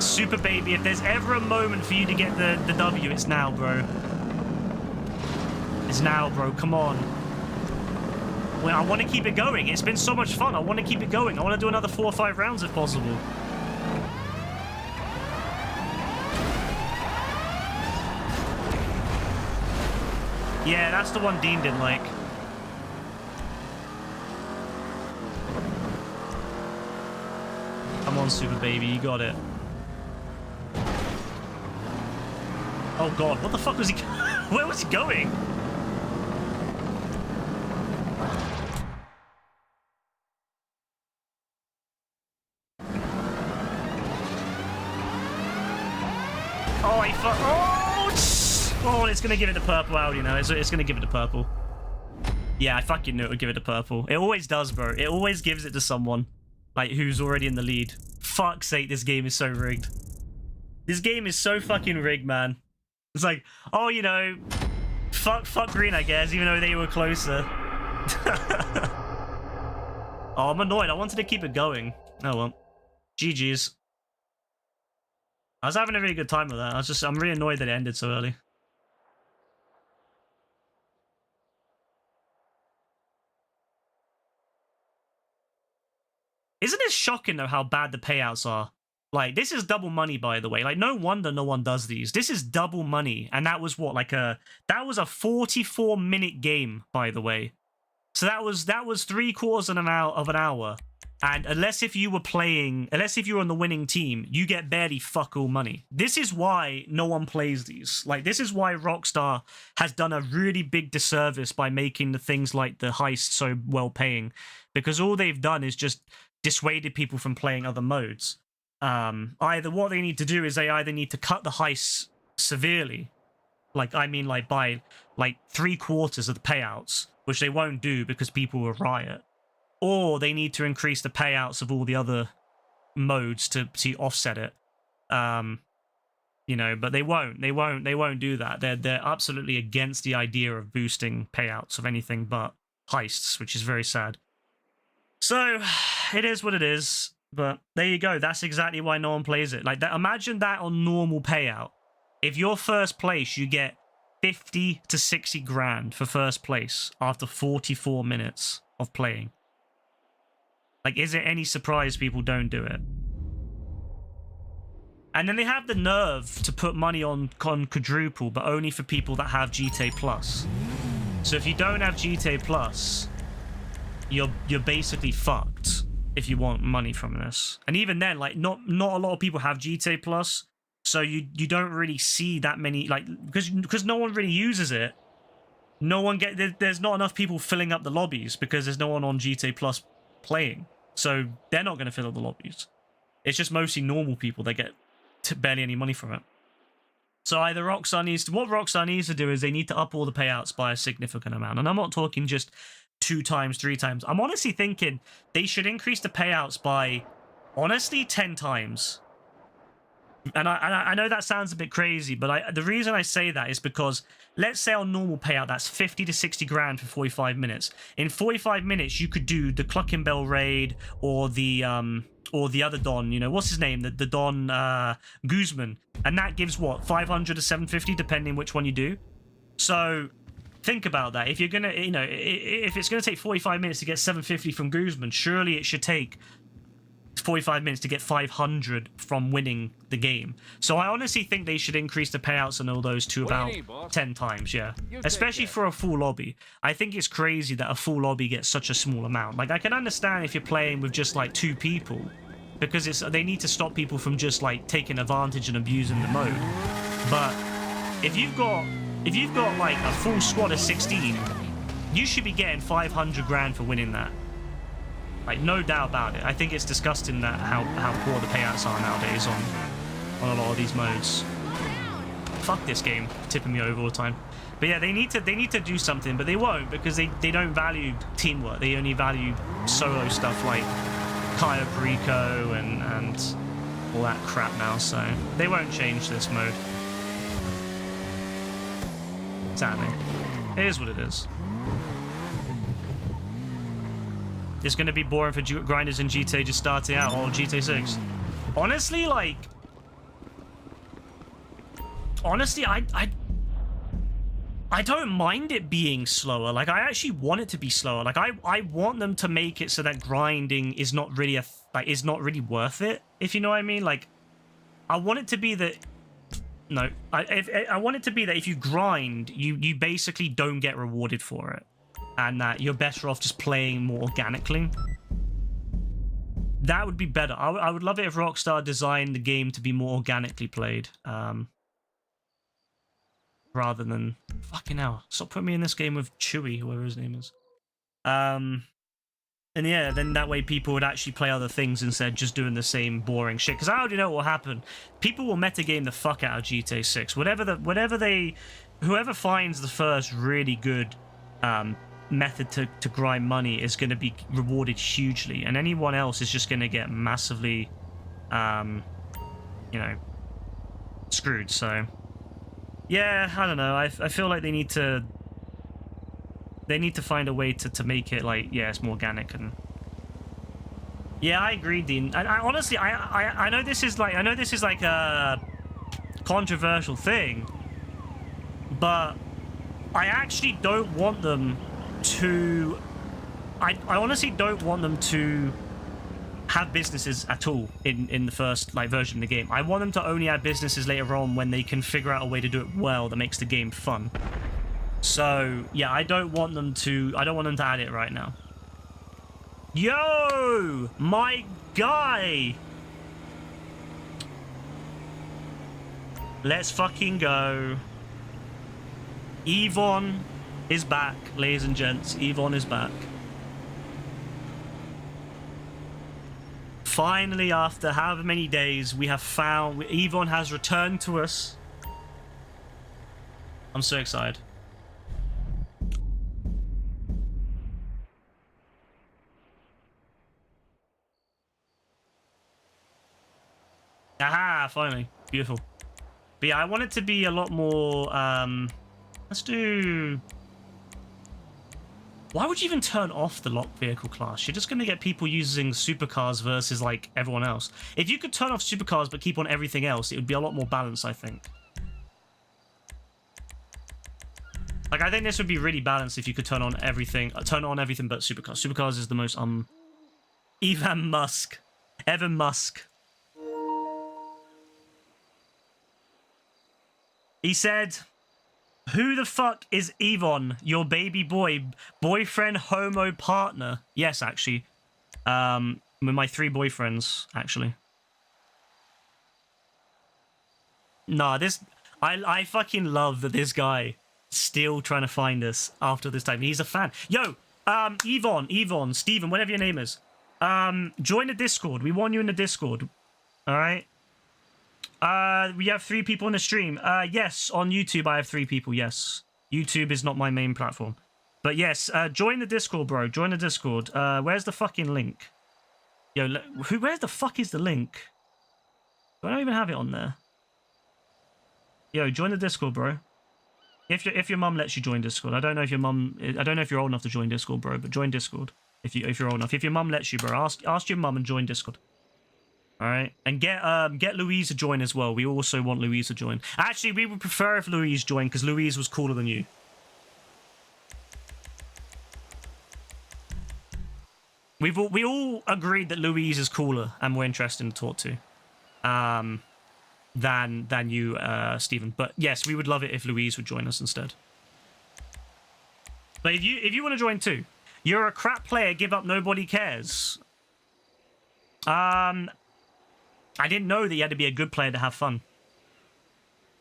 Super baby, if there's ever a moment for you to get the W, it's now, bro. It's now, bro. Come on. Well, I want to keep it going. It's been so much fun. I want to keep it going. I want to do another 4 or 5 rounds if possible. Yeah, that's the one Dean didn't like. Come on, Super Baby. You got it. Oh, God. What the fuck was he... Where was he going? Oh, he fuck... Oh, it's going to give it the purple out, you know. It's going to give it the purple. Yeah, I fucking knew it would give it the purple. It always does, bro. It always gives it to someone, like, who's already in the lead. Fuck's sake, this game is so rigged. This game is so fucking rigged, man. It's like, oh, you know, fuck green, I guess, even though they were closer. Oh, I'm annoyed. I wanted to keep it going. Oh, well. GG's. I was having a really good time with that. I'm really annoyed that it ended so early. Isn't it shocking, though, how bad the payouts are? Like, this is double money, by the way. Like, no wonder no one does these. This is double money. And that was what? Like that was a 44-minute game, by the way. So that was 3/4 of an hour. And unless if you were on the winning team, you get barely fuck all money. This is why no one plays these. Like, this is why Rockstar has done a really big disservice by making the things like the heist so well paying. Because all they've done is just dissuaded people from playing other modes. Either what they need to do is they either need to cut the heists severely, like I mean like by like 3/4 of the payouts, which they won't do because people will riot, or they need to increase the payouts of all the other modes to offset it. You know, but they won't do that. They're absolutely against the idea of boosting payouts of anything but heists, which is very sad. So it is what it is. But there you go. That's exactly why no one plays it. Like that. Imagine that on normal payout. If you're first place, you get 50 to 60 grand for first place after 44 minutes of playing. Like, is it any surprise people don't do it? And then they have the nerve to put money on quadruple, but only for people that have GTA Plus. So if you don't have GTA Plus, you're basically fucked. If you want money from this. And even then, like, not a lot of people have GTA Plus, so you don't really see that many, like, because no one really uses it. There's not enough people filling up the lobbies because there's no one on GTA Plus playing, so they're not going to fill up the lobbies. It's just mostly normal people that get barely any money from it. So either what Rockstar needs to do is they need to up all the payouts by a significant amount, and I'm not talking just 2 times, 3 times. I'm honestly thinking they should increase the payouts by, honestly, 10 times. And I know that sounds a bit crazy, but the reason I say that is because, let's say on normal payout, that's 50 to 60 grand for 45 minutes. In 45 minutes, you could do the Cluckenbell raid or the other Don, you know, what's his name? The Don Guzman. And that gives, what, 500 to 750, depending which one you do. So think about that. If you're gonna, you know, if it's gonna take 45 minutes to get 750 from Guzman, surely it should take 45 minutes to get 500 from winning the game. So I honestly think they should increase the payouts on all those to about 10 times, yeah. Especially for a full lobby. I think it's crazy that a full lobby gets such a small amount. Like, I can understand if you're playing with just like 2 people, because they need to stop people from just like taking advantage and abusing the mode. But if you've got like a full squad of 16, you should be getting 500 grand for winning that. Like, no doubt about it. I think it's disgusting that how poor the payouts are nowadays on a lot of these modes. Fuck this game, tipping me over all the time. But yeah, they need to do something, but they won't, because they don't value teamwork. They only value solo stuff like Cayo Perico and all that crap now. So they won't change this mode. Sadly, it is what it is. It's going to be boring for grinders in GTA just starting out, or GTA 6. Honestly, like, honestly, I don't mind it being slower. Like, I actually want it to be slower. Like, I want them to make it so that grinding is not really is not really worth it, if you know what I mean. Like, I want it to be that... No, I want it to be that if you grind, you basically don't get rewarded for it. And that you're better off just playing more organically. That would be better. I would love it if Rockstar designed the game to be more organically played. Rather than... Fucking hell. Stop putting me in this game with Chewy, whoever his name is. And yeah, then that way people would actually play other things instead of just doing the same boring shit. Because I already know what will happen. People will metagame the fuck out of GTA 6. Whoever finds the first really good method to grind money is going to be rewarded hugely. And anyone else is just going to get massively, you know, screwed. So, yeah, I don't know. I feel like they need to... They need to find a way to make it like, yeah, it's more organic. And yeah, I agree, Dean. I honestly, I know this is like a controversial thing, but I actually don't want them to... I honestly don't want them to have businesses at all in the first like version of the game. I want them to only add businesses later on when they can figure out a way to do it well that makes the game fun. So, yeah, I don't want them to add it right now. Yo! My guy! Let's fucking go. Yvonne is back, ladies and gents. Yvonne is back. Finally, after however many days, we have found... Yvonne has returned to us. I'm so excited. Aha, finally. Beautiful. But yeah, I want it to be a lot more, let's do... Why would you even turn off the locked vehicle class? You're just going to get people using supercars versus, like, everyone else. If you could turn off supercars but keep on everything else, it would be a lot more balanced, I think. Like, I think this would be really balanced if you could turn on everything but supercars. Supercars is the most, Evan Musk. He said, who the fuck is Yvonne, your baby boy, boyfriend, homo, partner? Yes, actually. With my 3 boyfriends, actually. Nah, I fucking love that this guy still trying to find us after this time. He's a fan. Yo, Yvonne, Steven, whatever your name is. Join the Discord. We want you in the Discord. All right? We have 3 people in the stream. Yes, on YouTube I have 3 people, yes. YouTube is not my main platform. But yes, join the Discord, bro. Join the Discord. Where's the fucking link? Yo, where the fuck is the link? I don't even have it on there. Yo, join the Discord, bro. If your mum lets you join Discord. I don't know if you're old enough to join Discord, bro, but join Discord. If you're old enough. If your mum lets you, bro, ask your mum and join Discord. All right, and get Louise to join as well. We also want Louise to join. Actually, we would prefer if Louise joined because Louise was cooler than you. We all agreed that Louise is cooler and more interesting to talk to, than you, Stephen. But yes, we would love it if Louise would join us instead. But if you want to join too, you're a crap player. Give up. Nobody cares. I didn't know that you had to be a good player to have fun.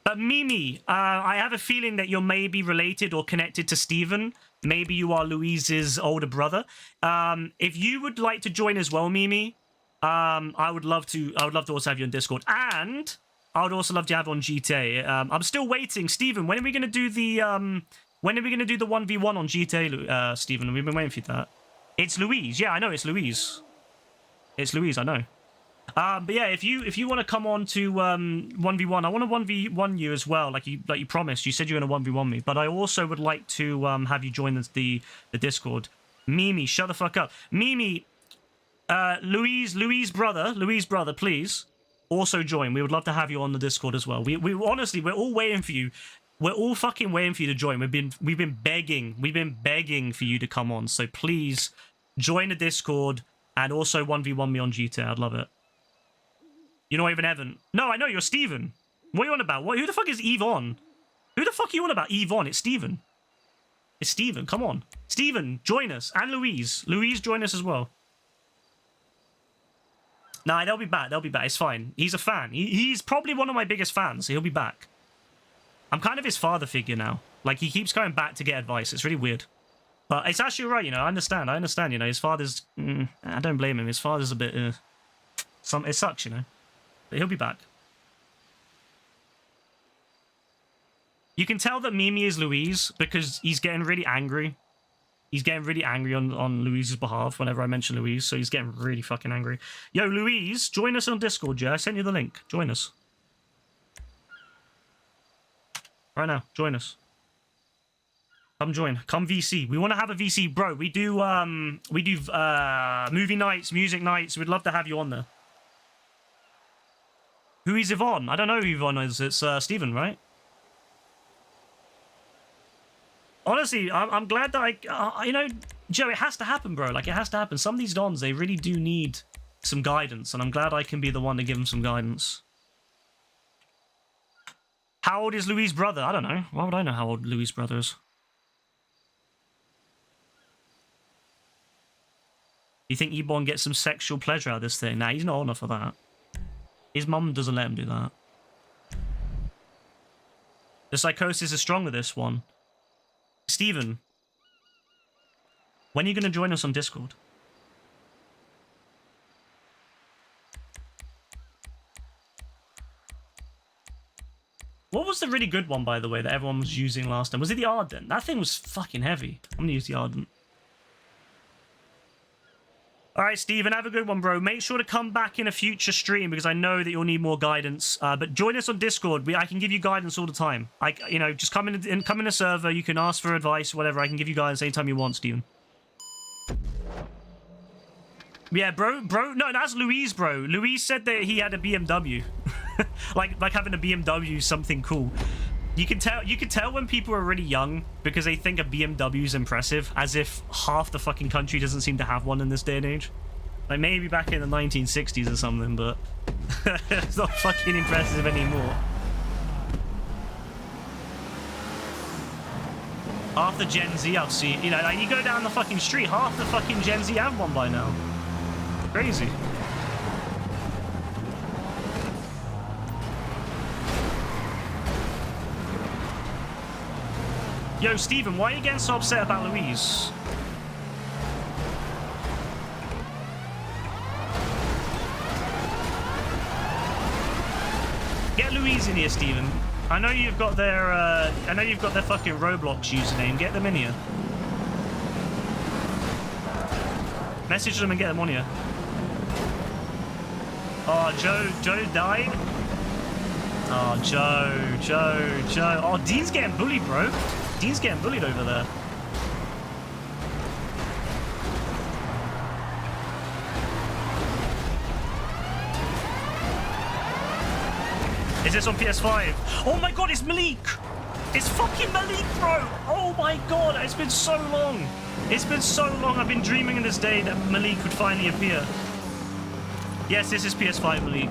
But Mimi, I have a feeling that you're maybe related or connected to Steven. Maybe you are Louise's older brother. If you would like to join as well, Mimi, I would love to also have you on Discord. And I would also love to have you on GTA. I'm still waiting. Steven, when are we going to do the 1v1 on GTA, Steven? We've been waiting for that. It's Louise. Yeah, I know it's Louise. It's Louise, I know. But yeah, if you want to come on to 1v1, I want to 1v1 you as well, like you promised. You said you're going to 1v1 me, but I also would like to have you join the Discord. Mimi, shut the fuck up. Mimi, Louise brother, please. also join. We would love to have you on the Discord as well. We honestly, we're all waiting for you. We're all fucking waiting for you to join. We've been begging for you to come on. So please join the Discord and also 1v1 me on GTA. I'd love it. You're not even Evan. No, I know you're Steven. What are you on about? Who the fuck is Yvonne? Who the fuck are you on about? Yvonne, it's Steven. It's Steven, come on. Steven, join us. And Louise. Louise, join us as well. Nah, they'll be back. They'll be back. It's fine. He's a fan. He's probably one of my biggest fans, so he'll be back. I'm kind of his father figure now. Like, he keeps going back to get advice. It's really weird. But it's actually right, you know. I understand, you know. His father's... I don't blame him. His father's a bit... it sucks, you know. But he'll be back. You can tell that Mimi is Louise because he's getting really angry. He's getting really angry on Louise's behalf whenever I mention Louise, so he's getting really fucking angry. Yo, Louise, join us on Discord, yeah? I sent you the link. Join us. Right now, join us. Come join. Come VC. We want to have a VC, bro. We do movie nights, music nights. We'd love to have you on there. Who is Yvonne? I don't know who Yvonne is. It's Steven, right? Honestly, I'm glad that you know, Joe, it has to happen, bro. Like, it has to happen. Some of these dons, they really do need some guidance, and I'm glad I can be the one to give them some guidance. How old is Louis' brother? I don't know. Why would I know how old Louis' brother is? You think Ebon gets some sexual pleasure out of this thing? Nah, he's not old enough for that. His mum doesn't let him do that. The psychosis is strong with this one. Steven, when are you going to join us on Discord? What was the really good one, by the way, that everyone was using last time? Was it the Ardent? That thing was fucking heavy. I'm going to use the Ardent. Alright, Steven, have a good one, bro. Make sure to come back in a future stream because I know that you'll need more guidance. But join us on Discord. I can give you guidance all the time. You know, just come in a server. You can ask for advice, whatever. I can give you guidance anytime you want, Steven. Yeah, bro. No, that's Louise, bro. Louise said that he had a BMW. like having a BMW is something cool. You can tell when people are really young because they think a BMW is impressive, as if half the fucking country doesn't seem to have one in this day and age. Like, maybe back in the 1960s or something, but it's not fucking impressive anymore. Half the Gen Z I've seen, you know, like, you go down the fucking street, half the fucking Gen Z have one by now. Crazy. Yo, Steven, why are you getting so upset about Louise? Get Louise in here, Steven. I know you've got their fucking Roblox username. Get them in here. Message them and get them on here. Oh, Joe died? Oh, Joe. Oh, Dean's getting bullied, bro. Dean's getting bullied over there. Is this on PS5? Oh my god, it's Malik! It's fucking Malik, bro! Oh my god, it's been so long! It's been so long, I've been dreaming of this day that Malik would finally appear. Yes, this is PS5 Malik.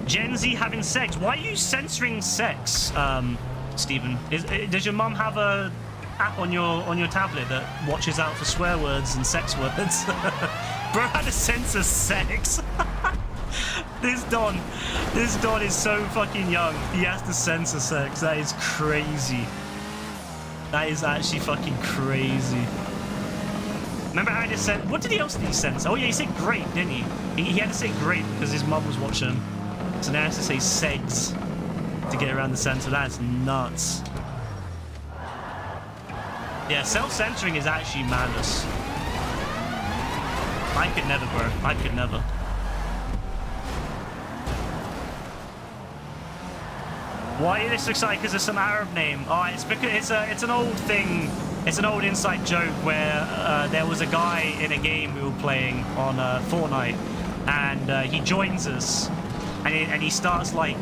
Gen Z having sex. Why are you censoring sex, Steven? Does your mum have a app on your tablet that watches out for swear words and sex words? Bro had to censor sex. This Don is so fucking young. He has to censor sex. That is crazy. That is actually fucking crazy. Remember how he just said, what did he else censor? Oh yeah, he said great, didn't he? He had to say great because his mum was watching. So now he has to say segs to get around the censor. That's nuts. Yeah, self-censoring is actually madness. I could never, bro. I could never. Why are you this excited? Because it's some Arab name. Oh, it's because it's an old thing It's an old inside joke where there was a guy in a game we were playing on Fortnite, and he joins us, and he starts like,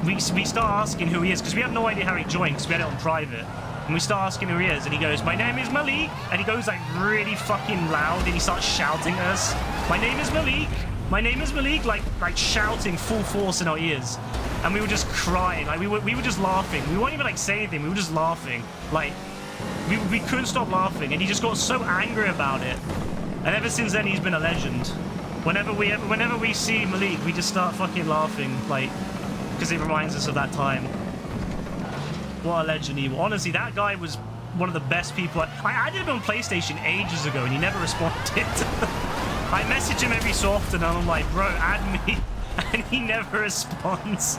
we start asking who he is, because we have no idea how he joined, because we had it on private. And we start asking who he is, and he goes, "My name is Malik," and he goes like really fucking loud, and he starts shouting at us, "My name is Malik, my name is Malik," like shouting full force in our ears. And we were just crying, like we were just laughing. We weren't even like saying anything, we were just laughing. Like, we couldn't stop laughing, and he just got so angry about it. And ever since then, he's been a legend. Whenever we see Malik, we just start fucking laughing, like, because it reminds us of that time. What a legend he was. Honestly, that guy was one of the best people. I added him on PlayStation ages ago, and he never responded. I message him every so often, and I'm like, "Bro, add me," and he never responds.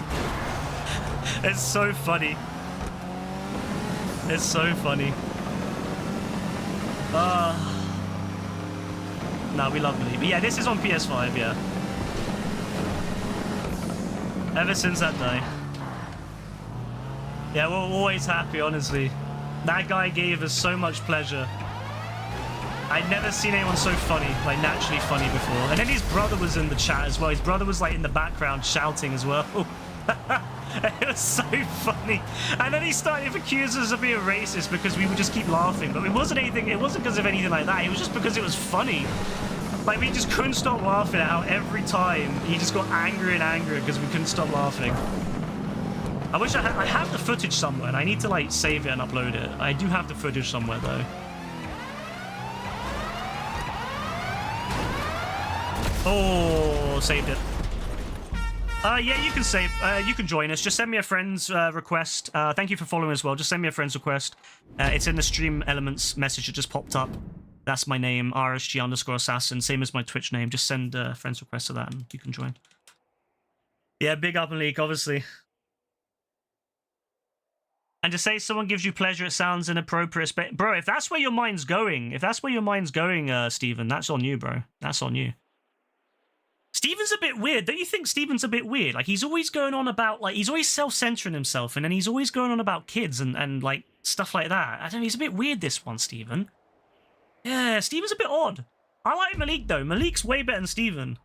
It's so funny. It's so funny. No, we love Malik. But yeah, this is on PS5, yeah. Ever since that day. Yeah, we're always happy, honestly. That guy gave us so much pleasure. I'd never seen anyone so funny, like naturally funny before. And then his brother was in the chat as well. His brother was like in the background shouting as well. It was so funny. And then he started to accuse us of being racist because we would just keep laughing. But it wasn't anything, it wasn't because of anything like that. It was just because it was funny. Like, we just couldn't stop laughing at how every time he just got angrier and angrier because we couldn't stop laughing. I wish I have the footage somewhere, and I need to like save it and upload it. I do have the footage somewhere though. Oh, saved it. Yeah, you can save. You can join us. Just send me a friend's request. Thank you for following as well. Just send me a friend's request. It's in the stream elements message that just popped up. That's my name, RSG_assassin. Same as my Twitch name. Just send a friend's request to that, and you can join. Yeah, big up and leak, obviously. And to say someone gives you pleasure, it sounds inappropriate. Bro, if that's where your mind's going, Steven, that's on you, bro. That's on you. Steven's a bit weird. Don't you think Steven's a bit weird? Like, he's always going on about, like, he's always self-censoring himself, and then he's always going on about kids and like, stuff like that. I don't know, he's a bit weird, this one, Steven. Yeah, Steven's a bit odd. I like Malik, though. Malik's way better than Steven.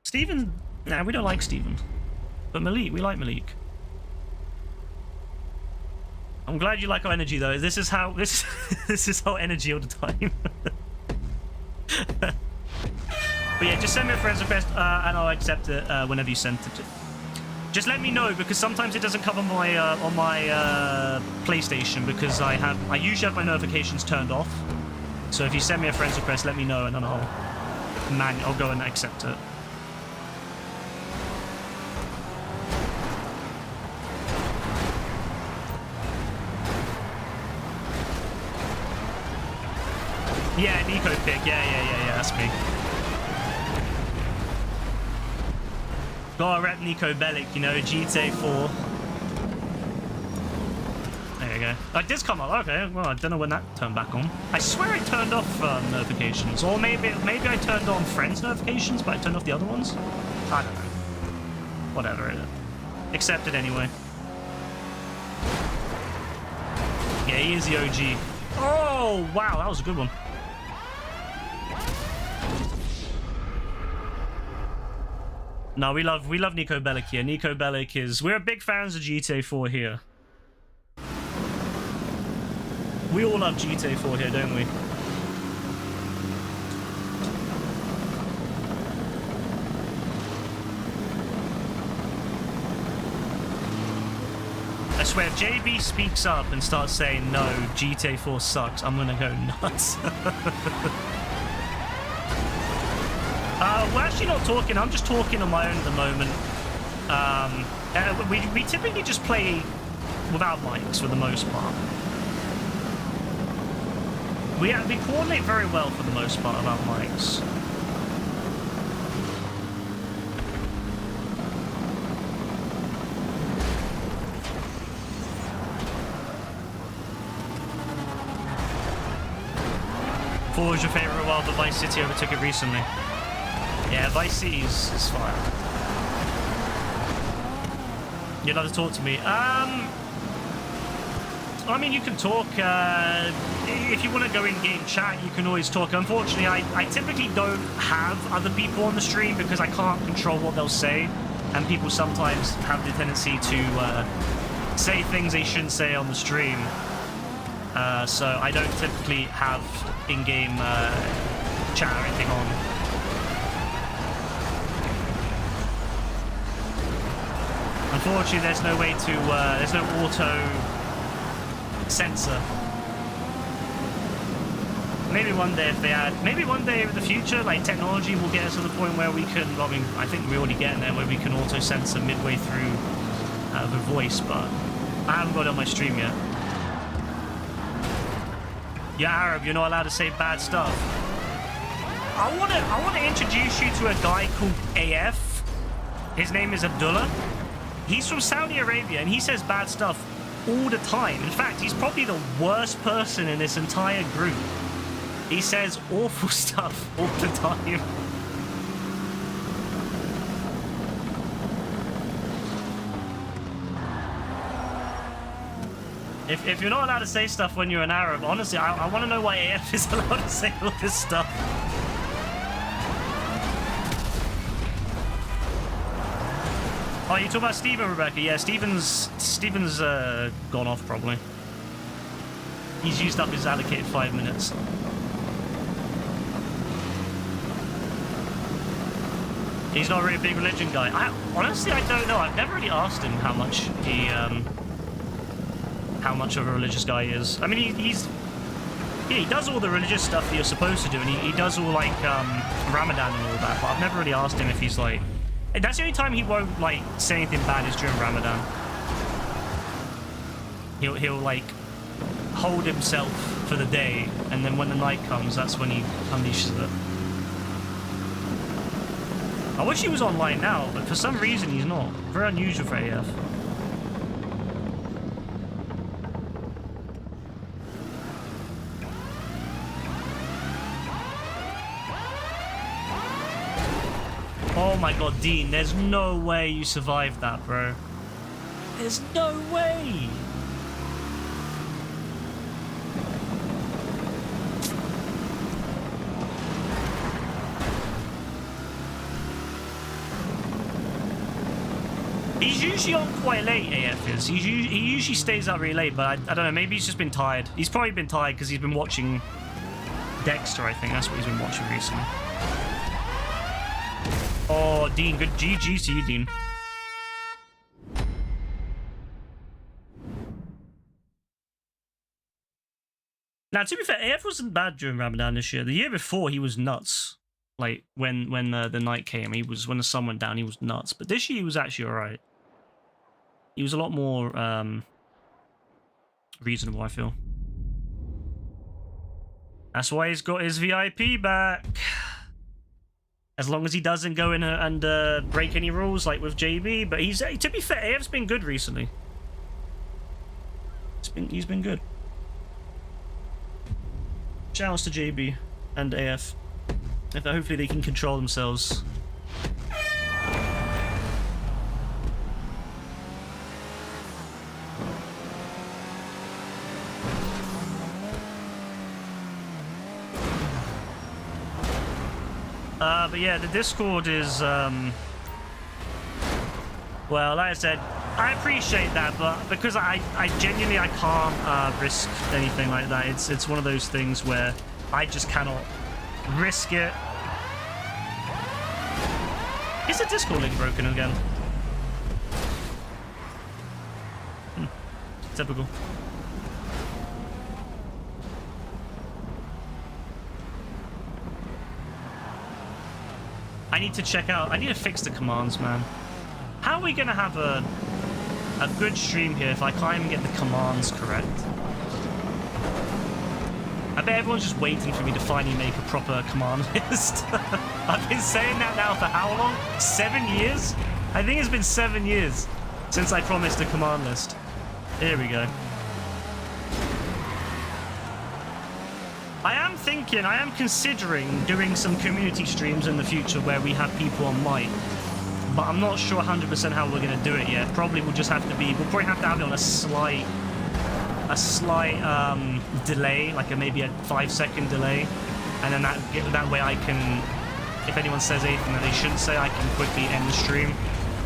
Steven... Nah, we don't like Steven. But Malik, we like Malik. I'm glad you like our energy, though. This is how... This is our energy all the time. But yeah, just send me a friend's request, and I'll accept it whenever you send it. Just let me know, because sometimes it doesn't come on my PlayStation, because I usually have my notifications turned off. So if you send me a friend's request, let me know, and then I'll go and accept it. Yeah, Nico pick. Yeah, that's me. Gotta rep Nico Bellic, you know, GTA 4. There you go. It does come up. Okay, well, I don't know when that turned back on. I swear I turned off notifications. Or maybe I turned on friends' notifications, but I turned off the other ones. I don't know. Whatever. Accepted anyway. Yeah, he is the OG. Oh, wow, that was a good one. No, we love Nico Bellic here. Nico Bellic is... We're big fans of GTA 4 here. We all love GTA 4 here, don't we? I swear, if JB speaks up and starts saying, no, GTA 4 sucks, I'm gonna go nuts. We're actually not talking. I'm just talking on my own at the moment. We typically just play without mics for the most part. We coordinate very well for the most part without mics. What was your favourite while the Vice City overtook it recently? Yeah, Vice City is fine. You'd love to talk to me. I mean, you can talk. If you want to go in-game chat, you can always talk. Unfortunately, I typically don't have other people on the stream because I can't control what they'll say. And people sometimes have the tendency to say things they shouldn't say on the stream. So I don't typically have in-game chat or anything on. Unfortunately, there's no way to, there's no auto censor. Maybe one day if they add, maybe one day in the future, like technology will get us to the point where we can, I mean, I think we're already getting there, where we can auto censor midway through the voice, but I haven't got it on my stream yet. You're Arab, you're not allowed to say bad stuff. I want to introduce you to a guy called AF. His name is Abdullah. He's from Saudi Arabia, and he says bad stuff all the time. In fact, he's probably the worst person in this entire group. He says awful stuff all the time. If you're not allowed to say stuff when you're an Arab, honestly, I want to know why AF is allowed to say all this stuff. Oh, you talk about Steven, Rebecca? Yeah, Steven's gone off probably. He's used up his allocated 5 minutes. He's not really a big religion guy. Honestly, I don't know. I've never really asked him how much he how much of a religious guy he is. I mean, he does all the religious stuff that you're supposed to do, and he does all like Ramadan and all that. But I've never really asked him if he's like. That's the only time he won't like say anything bad is during Ramadan. He'll like hold himself for the day, and then when the night comes, that's when he unleashes it. I wish he was online now, but for some reason he's not. Very unusual for AF. Oh my god, Dean, there's no way you survived that, bro. There's no way! He's usually on quite late, AF is. He usually stays up really late, but I don't know, maybe he's just been tired. He's probably been tired because he's been watching Dexter, I think. That's what he's been watching recently. Oh, Dean, good GG to you, Dean. Now, to be fair, AF wasn't bad during Ramadan this year. The year before, he was nuts. Like, when the night came, when the sun went down, he was nuts. But this year, he was actually alright. He was a lot more reasonable, I feel. That's why he's got his VIP back. As long as he doesn't go in and break any rules like with JB. But to be fair, AF's been good recently. He's been good. Shoutouts to JB and AF. Hopefully they can control themselves. But yeah, the Discord is, well, like I said, I appreciate that, but because I genuinely, I can't risk anything like that. It's one of those things where I just cannot risk it. Is the Discord link broken again? Typical. I need to check out. I need to fix the commands, man. How are we gonna have a good stream here if I can't even get the commands correct? I bet everyone's just waiting for me to finally make a proper command list. I've been saying that now for how long? 7 years? I think it's been 7 years since I promised a command list. Here we go. I am considering doing some community streams in the future where we have people on mic. But I'm not sure 100% how we're going to do it yet. We'll probably have to have it on a slight a slight delay, like maybe a 5-second delay, and then that way I can, if anyone says anything that they shouldn't say, I can quickly end the stream,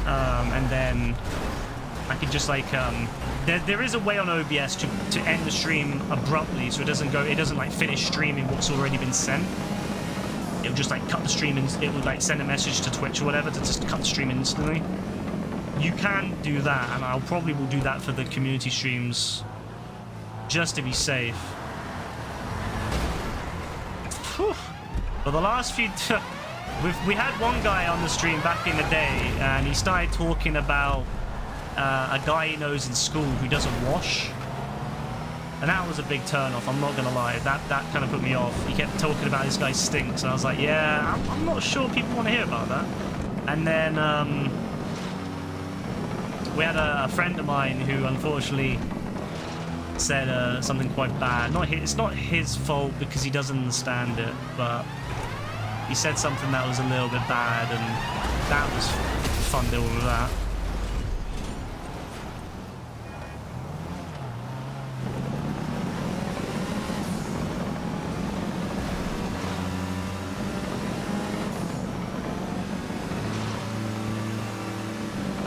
and then I can just like there is a way on OBS to end the stream abruptly, so it doesn't like finish streaming what's already been sent. It would just like cut the stream, and it would like send a message to Twitch or whatever to just cut the stream instantly. You can do that, and I'll probably will do that for the community streams just to be safe. Whew. But the last few we had one guy on the stream back in the day, and he started talking about a guy he knows in school who doesn't wash, and that was a big turn off. I'm not gonna lie, that kind of put me off. He kept talking about this guy stinks, and I was like, yeah, I'm not sure people want to hear about that. And then we had a friend of mine who unfortunately said something quite bad. It's not his fault because he doesn't understand it, but he said something that was a little bit bad, and that was fun dealing with that.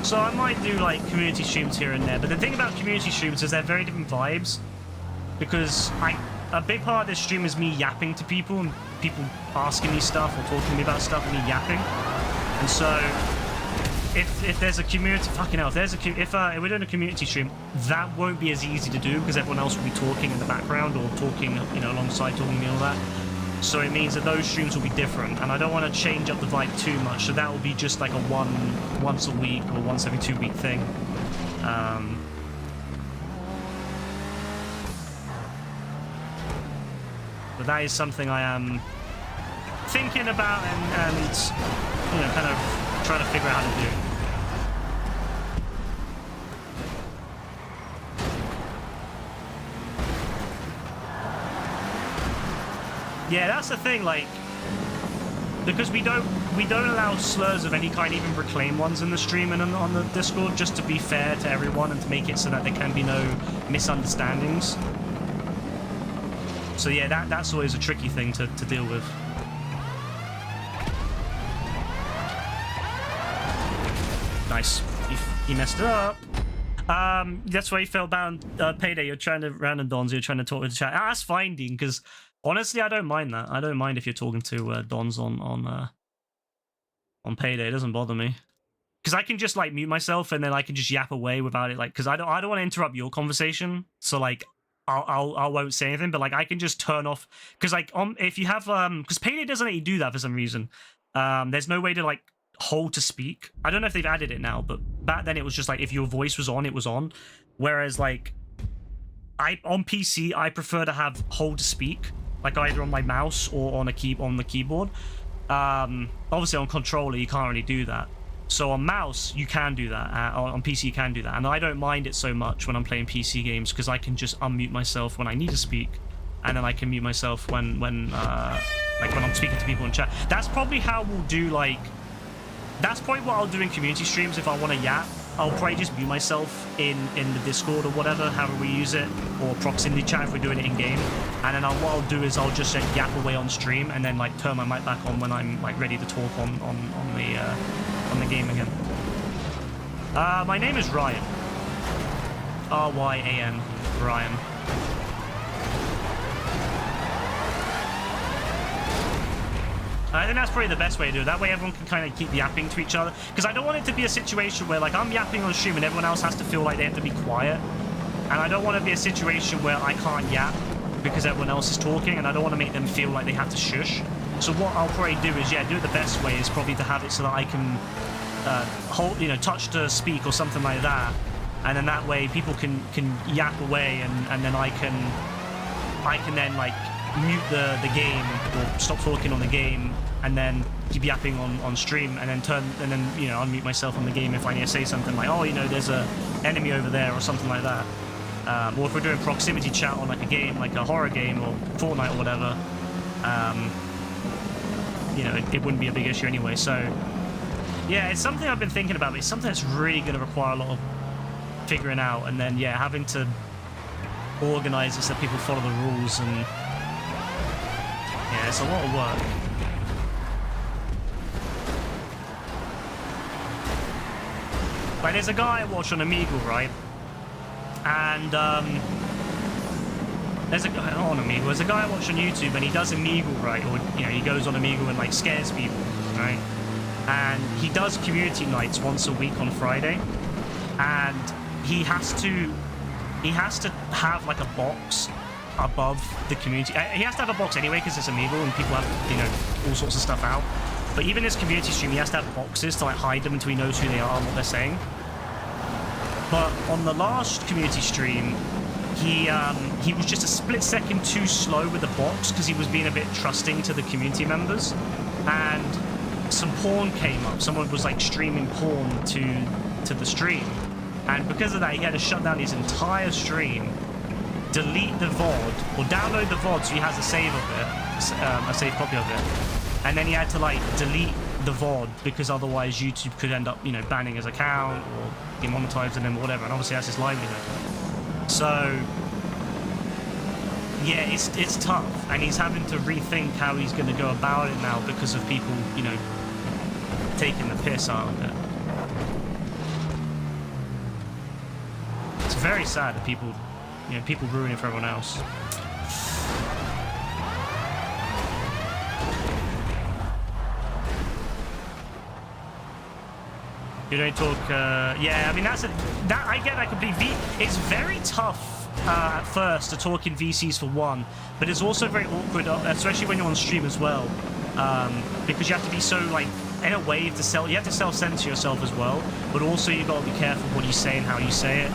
So I might do like community streams here and there, but the thing about community streams is they're very different vibes, because a big part of this stream is me yapping to people, and people asking me stuff or talking to me about stuff and me yapping. And so if there's a community, fucking hell, if we're doing a community stream, that won't be as easy to do because everyone else will be talking in the background or talking, you know, alongside talking to me, all that. So it means that those streams will be different, and I don't want to change up the vibe too much, so that will be just like a once a week or once every 2 week thing. But that is something I am thinking about and you know, kind of trying to figure out how to do. Yeah, that's the thing, like, because we don't allow slurs of any kind, even reclaim ones in the stream and on the Discord, just to be fair to everyone and to make it so that there can be no misunderstandings. So yeah, that's always a tricky thing to deal with. Nice. He messed it up. That's why you felt bound. Payday, you're trying to random dons, you're trying to talk to the chat. That's fine, Dean, because honestly, I don't mind that. I don't mind if you're talking to dons on Payday. It doesn't bother me, because I can just like mute myself and then I can just yap away without it. Like, because I don't want to interrupt your conversation. So like, I won't say anything, but like I can just turn off, because like if you have because Payday doesn't let you do that for some reason. There's no way to like hold to speak. I don't know if they've added it now, but back then it was just like if your voice was on, it was on. Whereas like on PC, I prefer to have hold to speak, like either on my mouse or on the keyboard. Obviously on controller you can't really do that. So on mouse you can do that. On PC you can do that, and I don't mind it so much when I'm playing PC games, because I can just unmute myself when I need to speak, and then I can mute myself when like when I'm speaking to people in chat. That's probably how we'll do, like, that's probably what I'll do in community streams if I want to yap. I'll probably just mute myself in the Discord or whatever, however we use it, or proximity chat if we're doing it in game. And then what I'll do is I'll just yap away on stream and then like turn my mic back on when I'm like ready to talk on the game again. My name is Ryan. R-Y-A-N. Ryan. I think that's probably the best way to do it. That way everyone can kind of keep yapping to each other. Because I don't want it to be a situation where like I'm yapping on stream and everyone else has to feel like they have to be quiet. And I don't want to be a situation where I can't yap because everyone else is talking, and I don't want to make them feel like they have to shush. So what I'll probably do is, yeah, do it the best way is probably to have it so that I can hold, you know, touch to speak or something like that. And then that way people can yap away, and then I can then like mute the game or stop talking on the game and then keep yapping on stream, and then you know, unmute myself on the game if I need to say something like, oh, you know, there's a enemy over there or something like that. Or if we're doing proximity chat on like a game, like a horror game or Fortnite or whatever, you know, it wouldn't be a big issue anyway. So yeah, it's something I've been thinking about, but it's something that's really going to require a lot of figuring out, and then yeah, having to organize it so that people follow the rules, and yeah, it's a lot of work. Like, there's a guy I watch on Omegle, right? And there's a guy on Omegle. There's a guy I watch on YouTube, and he does Omegle, right? Or he goes on Omegle and like scares people, right? And he does community nights once a week on Friday, and he has to have like a box above the community. He has to have a box anyway because it's Omegle and people have all sorts of stuff out. But even his community stream, he has to have boxes to like hide them until he knows who they are and what they're saying. But on the last community stream, he was just a split second too slow with the box because he was being a bit trusting to the community members, and some porn came up. Someone was like streaming porn to the stream, and because of that, he had to shut down his entire stream, delete the VOD, or download the VOD so he has a save of it, a save copy of it, and then he had to like delete the VOD because otherwise YouTube could end up banning his account or demonetizing him or whatever, and obviously that's his livelihood. So yeah, it's tough, and he's having to rethink how he's going to go about it now because of people taking the piss out of it. It's very sad that people ruin it for everyone else. You don't talk, yeah, I mean, that I get that completely. It's very tough at first to talk in VCs for one, but it's also very awkward, especially when you're on stream as well, because you have to be so, like, in a way, you have to self-censor yourself as well, but also you've got to be careful what you say and how you say it,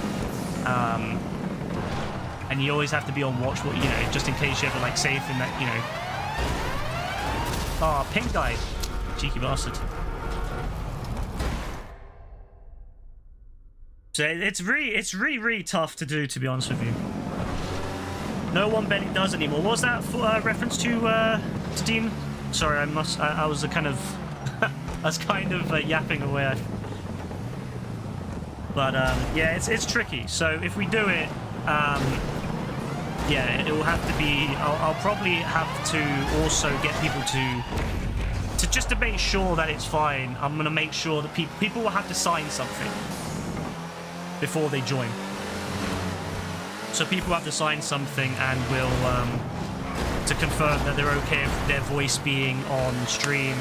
and you always have to be on watch, just in case you ever, like, say anything that, Oh, pink guy. Cheeky bastard. So it's really tough to do, to be honest with you. No one barely does anymore. What was that for, reference to Dean? Sorry, I was kind of yapping away. But yeah, it's tricky. So if we do it, yeah, it will have to be. I'll probably have to also get people to just to make sure that it's fine. I'm gonna make sure that people will have to sign something before they join. So people have to sign something and will to confirm that they're okay with their voice being on stream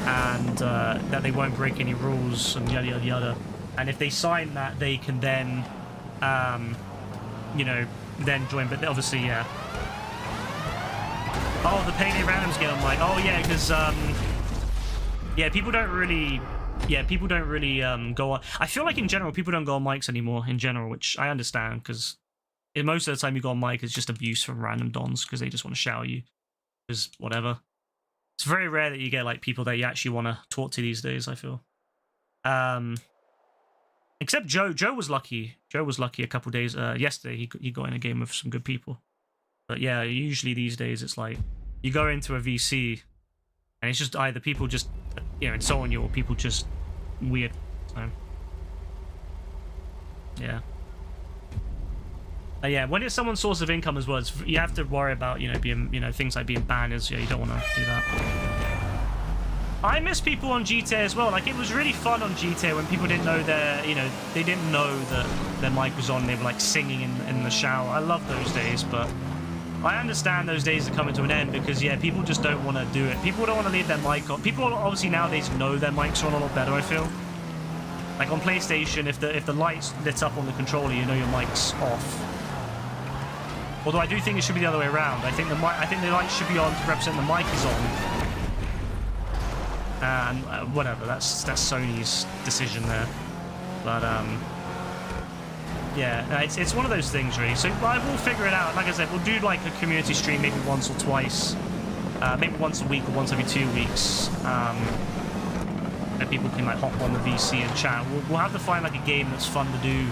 and that they won't break any rules and yada yada yada. And if they sign that, they can then then join. But obviously, yeah. Oh, the Payday Randoms get on mic. Oh yeah, because yeah, people don't really go on. I feel like in general people don't go on mics anymore in general, which I understand, because most of the time you go on mic, it's just abuse from random dons because they just want to shout at you, because whatever. It's very rare that you get like people that you actually want to talk to these days, I feel. Except Joe. Joe was lucky a couple days yesterday. He got in a game with some good people. But yeah, usually these days it's like you go into a VC and it's just either people just insulting you or people just weird. So yeah. Yeah, when it's someone's source of income as well, you have to worry about being things like being banners. Yeah, you don't want to do that. I miss people on GTA as well. Like, it was really fun on GTA when people didn't know they didn't know that their mic was on. They were like singing in the shower. I love those days, but I understand those days are coming to an end because yeah, people just don't want to do it. People don't want to leave their mic on. People obviously nowadays know their mics are on a lot better, I feel. Like on PlayStation, if the light's lit up on the controller, you know your mic's off. Although I do think it should be the other way around. I think the light should be on to represent the mic is on. And whatever, that's Sony's decision there. But yeah, it's one of those things really. So I will figure it out. Like I said, we'll do like a community stream maybe once or twice, maybe once a week or once every 2 weeks. And people can like hop on the VC and chat. We'll have to find like a game that's fun to do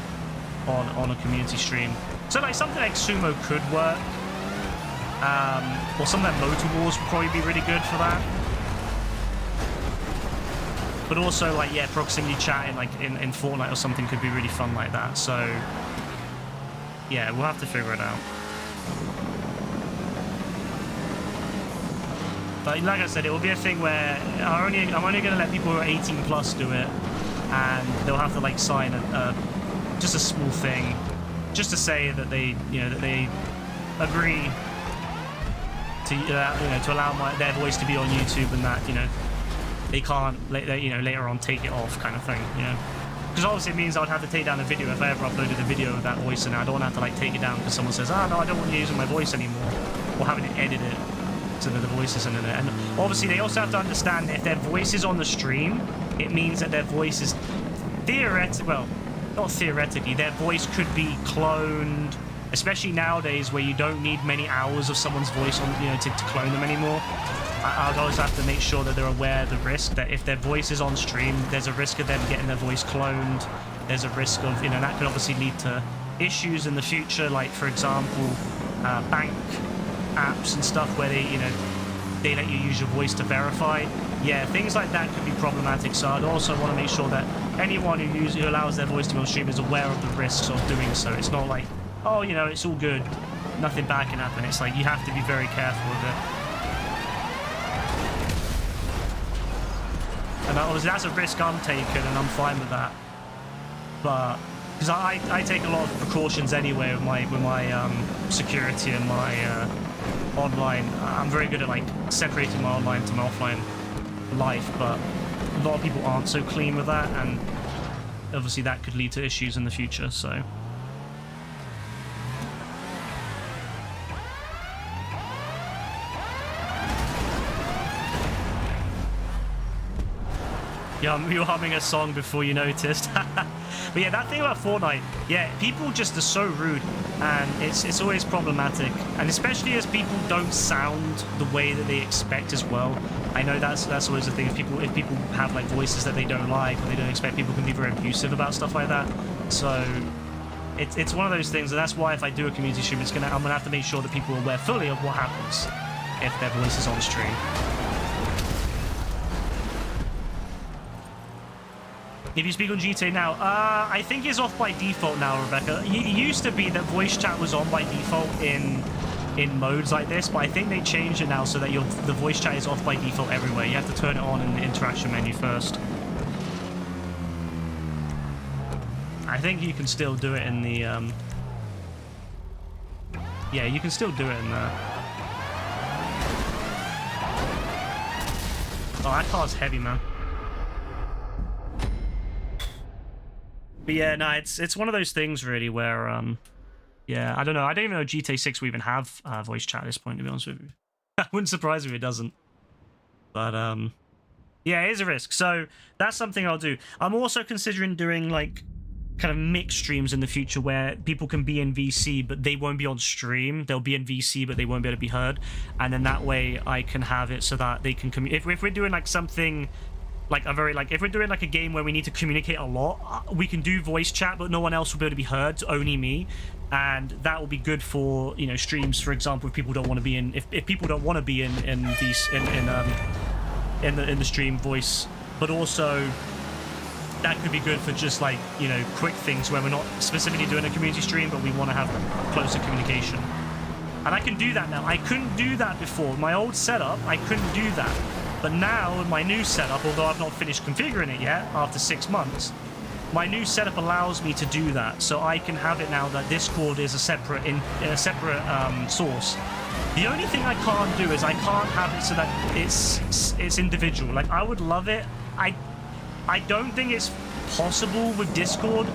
on a community stream. So like something like Sumo could work, or something like Motor Wars would probably be really good for that. But also like yeah, proximity chatting like in Fortnite or something could be really fun like that. So yeah, we'll have to figure it out. But like I said, it will be a thing where I'm only going to let people who are 18 plus do it, and they'll have to like sign just a small thing, just to say that they, that they agree to, to allow their voice to be on YouTube, and that, they can't, later on take it off, kind of thing, Because obviously it means I would have to take down a video if I ever uploaded a video of that voice, and I don't want to have to like take it down because someone says, no, I don't want you using my voice anymore, or having to edit it so that the voice isn't in it. And obviously they also have to understand that if their voice is on the stream, it means that their voice is not theoretically, their voice could be cloned, especially nowadays where you don't need many hours of someone's voice on, to clone them anymore. I'll always have to make sure that they're aware of the risk that if their voice is on stream, there's a risk of them getting their voice cloned. There's a risk of, that could obviously lead to issues in the future, like, for example, bank apps and stuff where they let you use your voice to verify. Yeah, things like that could be problematic. So I'd also want to make sure that anyone who allows their voice to be on stream is aware of the risks of doing so. It's not like, oh, it's all good, nothing bad can happen. It's like you have to be very careful with it. And obviously that's a risk I'm taking, and I'm fine with that. But because I take a lot of precautions anyway with my security and my online. I'm very good at like separating my online to my offline life, but a lot of people aren't so clean with that, and obviously that could lead to issues in the future. So. Yeah, you were humming a song before you noticed. But yeah, that thing about Fortnite, yeah, people just are so rude, and it's always problematic, and especially as people don't sound the way that they expect as well. I know that's always the thing. If people have like voices that they don't like or they don't expect, people can be very abusive about stuff like that. So it's one of those things, and that's why if I do a community stream, I'm gonna have to make sure that people are aware fully of what happens if their voice is on stream. If you speak on GTA now, I think it's off by default now, Rebecca. It used to be that voice chat was on by default in modes like this, but I think they changed it now so that the voice chat is off by default everywhere. You have to turn it on in the interaction menu first. I think you can still do it in the... Yeah, you can still do it in there. Oh, that car's heavy, man. But yeah, no, it's one of those things really where, yeah, I don't know. I don't even know GTA 6 will even have voice chat at this point, to be honest with you. That wouldn't surprise me if it doesn't. But, yeah, it is a risk. So that's something I'll do. I'm also considering doing, like, kind of mixed streams in the future where people can be in VC, but they won't be on stream. They'll be in VC, but they won't be able to be heard. And then that way I can have it so that they can if we're doing, like, something... like a very if we're doing like a game where we need to communicate a lot, we can do voice chat, but no one else will be able to be heard, only me, and that will be good for streams, for example, if people don't want to be in if people don't want to be in the stream voice, but also that could be good for just like quick things where we're not specifically doing a community stream, but we want to have closer communication. And I can do that now. I couldn't do that before. My old setup, I couldn't do that. But now, in my new setup, although I've not finished configuring it yet, after 6 months, my new setup allows me to do that. So I can have it now that Discord is a separate source. The only thing I can't do is I can't have it so that it's individual. Like, I would love it. I don't think it's possible with Discord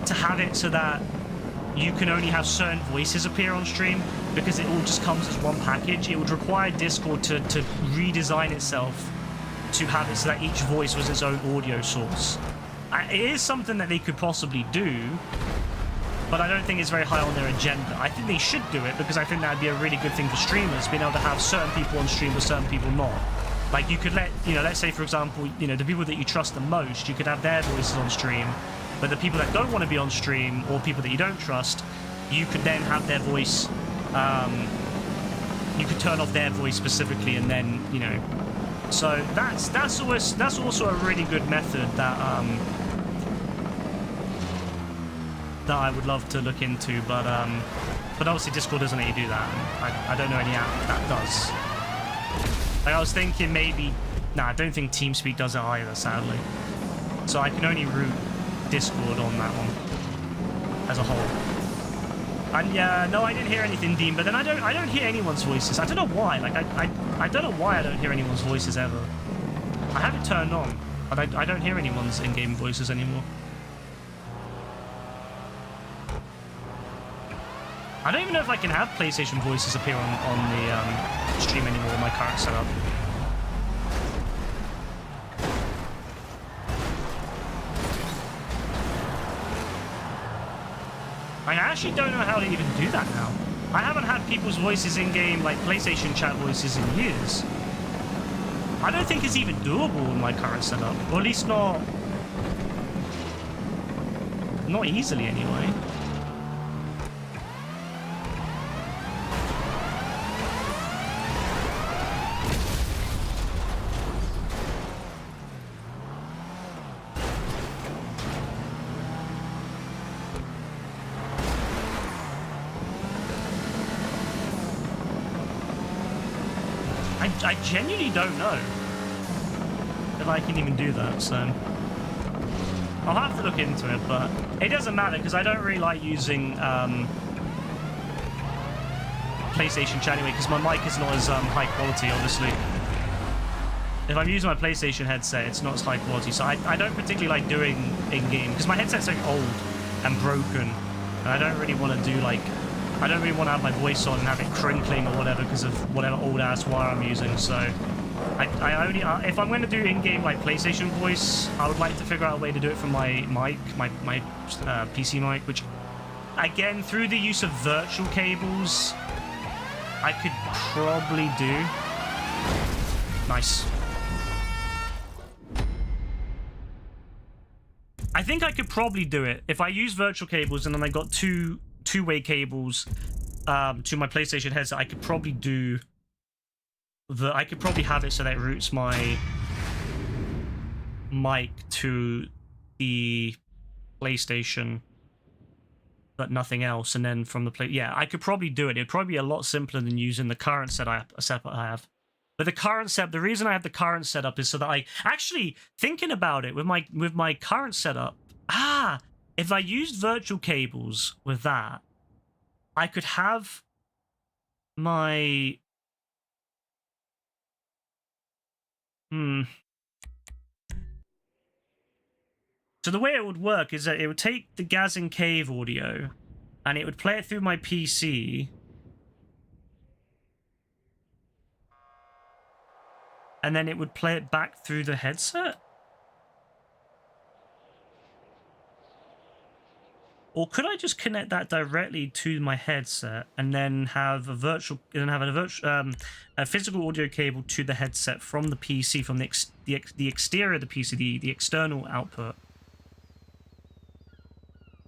to have it so that you can only have certain voices appear on stream, because it all just comes as one package. It would require Discord to redesign itself to have it so that each voice was its own audio source. It is something that they could possibly do, but I don't think it's very high on their agenda. I think they should do it, because I think that would be a really good thing for streamers, being able to have certain people on stream but certain people not. Like, you could let, let's say, for example, the people that you trust the most, you could have their voices on stream, but the people that don't want to be on stream, or people that you don't trust, you could then have their voice, you could turn off their voice specifically, and then, so that's also a really good method that that I would love to look into, but obviously Discord doesn't let you do that. And I don't know any app that does. Like I was thinking maybe, nah, I don't think TeamSpeak does it either, sadly. So I can only route Discord on that one as a whole. And yeah, no, I didn't hear anything, Dean. But then I don't hear anyone's voices. I don't know why. Like I don't know why I don't hear anyone's voices ever. I have it turned on, but I don't hear anyone's in-game voices anymore. I don't even know if I can have PlayStation voices appear on the stream anymore with my current setup. I actually don't know how to even do that now. I haven't had people's voices in-game, like PlayStation chat voices, in years. I don't think it's even doable in my current setup. Or at least not easily anyway. I genuinely don't know if I can even do that, so I'll have to look into it, but it doesn't matter because I don't really like using PlayStation chat anyway because my mic is not as high quality, obviously. If I'm using my PlayStation headset, it's not as high quality, so I don't particularly like doing in-game because my headset's so old and broken, and I don't really want to do like I don't really want to have my voice on and have it crinkling or whatever because of whatever old-ass wire I'm using, so I only... if I'm going to do in-game, like, PlayStation voice, I would like to figure out a way to do it from my mic, my PC mic, which, again, through the use of virtual cables, I could probably do. Nice. I think I could probably do it if I use virtual cables and then I got two-way cables to my PlayStation headset. I could probably do I could probably have it so that it routes my mic to the PlayStation, but nothing else, and then from the yeah, I could probably do it. It'd probably be a lot simpler than using the current setup I have. But the reason I have the current setup is so that I actually thinking about it with my current setup. If I used virtual cables with that, I could have my... So the way it would work is that it would take the Gaz and Cave audio, and it would play it through my PC, and then it would play it back through the headset? Or could I just connect that directly to my headset and then have a physical audio cable to the headset from the PC, from the exterior of the PC, the external output,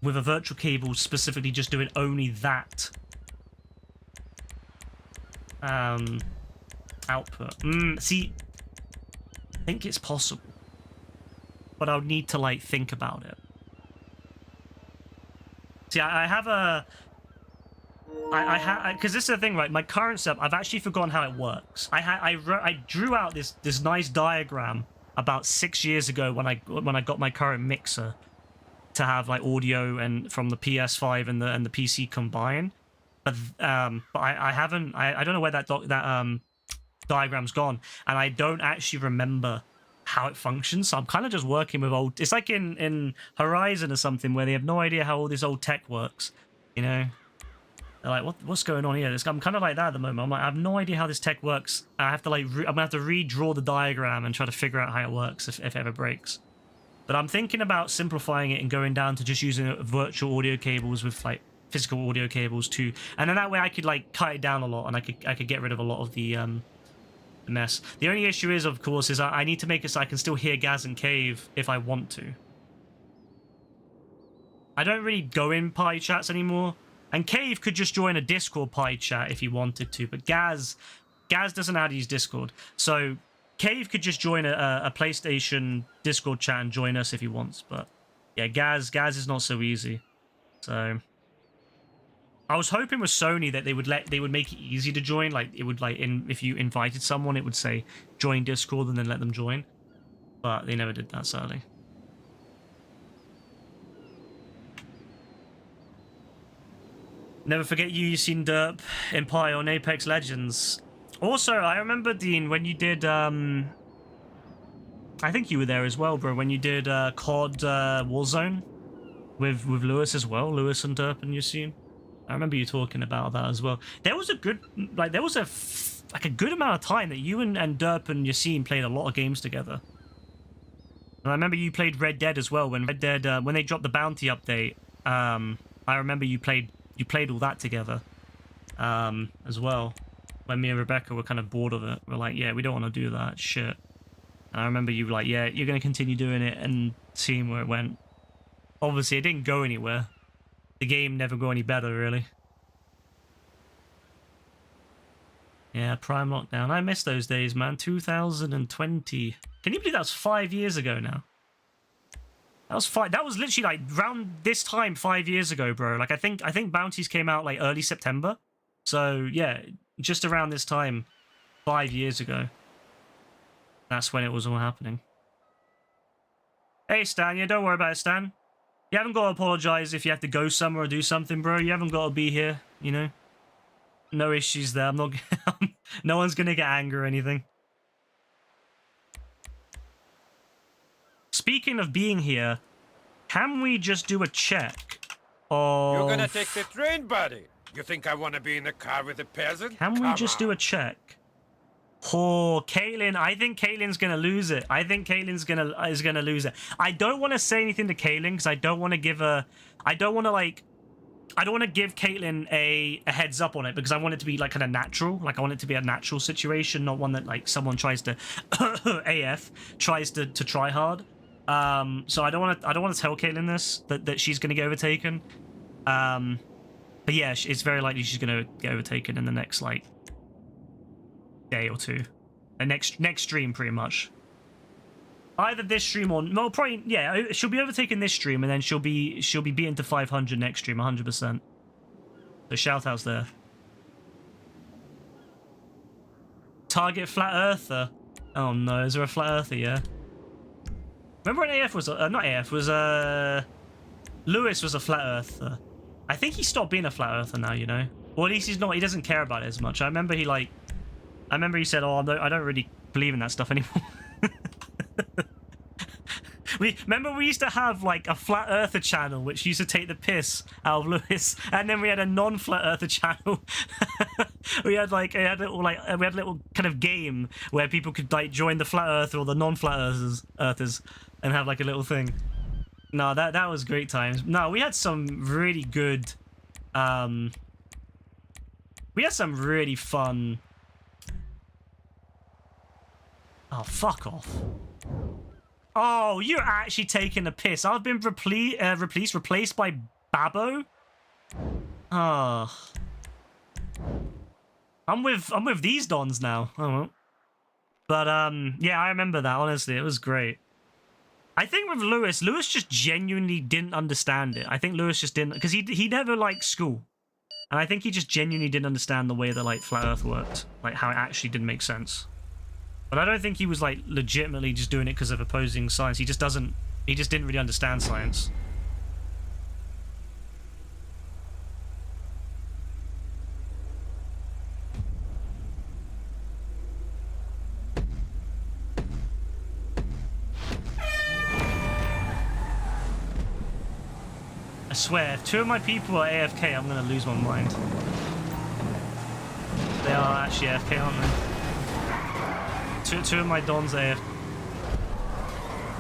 with a virtual cable specifically just doing only that output? See, I think it's possible, but I would need to like think about it. See, I have a... because this is the thing, right? My current setup, I've actually forgotten how it works. I drew out this nice diagram about 6 years ago when I got my current mixer to have like audio and from the PS5 and the PC combined. But I haven't... I don't know where that diagram's gone, and I don't actually remember how it functions, so I'm kind of just working with old... It's like in Horizon or something where they have no idea how all this old tech works, you know? They're like, what's going on here? I'm kind of like that at the moment. I'm like, I have no idea how this tech works. I have to like, I'm gonna have to redraw the diagram and try to figure out how it works if it ever breaks. But I'm thinking about simplifying it and going down to just using virtual audio cables with like physical audio cables too, and then that way I could like cut it down a lot, and I could get rid of a lot of the mess. The only issue is, of course, is I need to make it so I can still hear Gaz and Cave if I want to. I don't really go in party chats anymore, and Cave could just join a Discord party chat if he wanted to, but Gaz doesn't know how to use Discord, so Cave could just join a PlayStation Discord chat and join us if he wants. But yeah, Gaz is not so easy. So I was hoping with Sony that they would make it easy to join. Like it would if you invited someone, it would say join Discord and then let them join. But they never did that, sadly. Never forget you seen Derp, Empire on Apex Legends. Also, I remember, Dean, when you did, I think you were there as well, bro, when you did COD Warzone with Lewis as well, Lewis and Derp and Yassine. I remember you talking about that as well. There was a good, like, there was a good amount of time that you and Derp and Yassine played a lot of games together. And I remember you played Red Dead as well, when Red Dead, when they dropped the bounty update. I remember you played all that together as well. When me and Rebecca were kind of bored of it, we're like, yeah, we don't want to do that shit. And I remember you were like, yeah, you're going to continue doing it, and seeing where it went. Obviously, it didn't go anywhere. The game never got any better, really. Yeah, Prime Lockdown. I miss those days, man. 2020. Can you believe that's 5 years ago now? That was literally like around this time 5 years ago, bro. Like I think bounties came out like early September. So yeah, just around this time 5 years ago. That's when it was all happening. Hey Stan, yeah, don't worry about it, Stan. You haven't got to apologize if you have to go somewhere or do something, bro. You haven't got to be here, you know. No issues there. I'm not no one's gonna get angry or anything. Speaking of being here, can we just do a check of... You're gonna take the train, buddy? You think I want to be in the car with a peasant? Can we just do a check? Oh, Caitlyn, I think Caitlin's gonna lose it. I think Caitlin's gonna lose it. I don't want to say anything to Caitlyn because I don't want to give her... I don't want to give Caitlyn a heads up on it because I want it to be like kind of natural. Like I want it to be a natural situation, not one that like someone tries to AF tries to try hard. So I don't want to tell Caitlyn this that she's going to get overtaken. But yeah, it's very likely she's going to get overtaken in the next like day or two. The next stream, pretty much. Either this stream or no, probably yeah. She'll be overtaken this stream, and then she'll be beaten to 500 next stream, 100%. So shout outs there. Target flat earther. Oh no, is there a flat earther? Yeah. Remember when AF was not AF was Lewis was a flat earther. I think he stopped being a flat earther now. You know, or at least he's not. He doesn't care about it as much. I remember he said, "Oh, I don't really believe in that stuff anymore." Remember we used to have like a flat earther channel which used to take the piss out of Lewis, and then we had a non-flat earther channel. we had a little kind of game where people could like join the flat earther or the non-flat earthers and have like a little thing. No, that was great times. No, we had some really good we had some really fun... Oh, fuck off. Oh, you're actually taking a piss. I've been replaced by Babbo. Oh. I'm with these dons now. Oh well. But yeah, I remember that, honestly. It was great. I think with Lewis just genuinely didn't understand it. I think Lewis just didn't, because he never liked school. And I think he just genuinely didn't understand the way that like Flat Earth worked. Like how it actually didn't make sense. But I don't think he was like legitimately just doing it because of opposing science. He just didn't really understand science. I swear, if 2 of my people are AFK, I'm gonna lose my mind. They are actually AFK, aren't they? Two of my dons are AFK.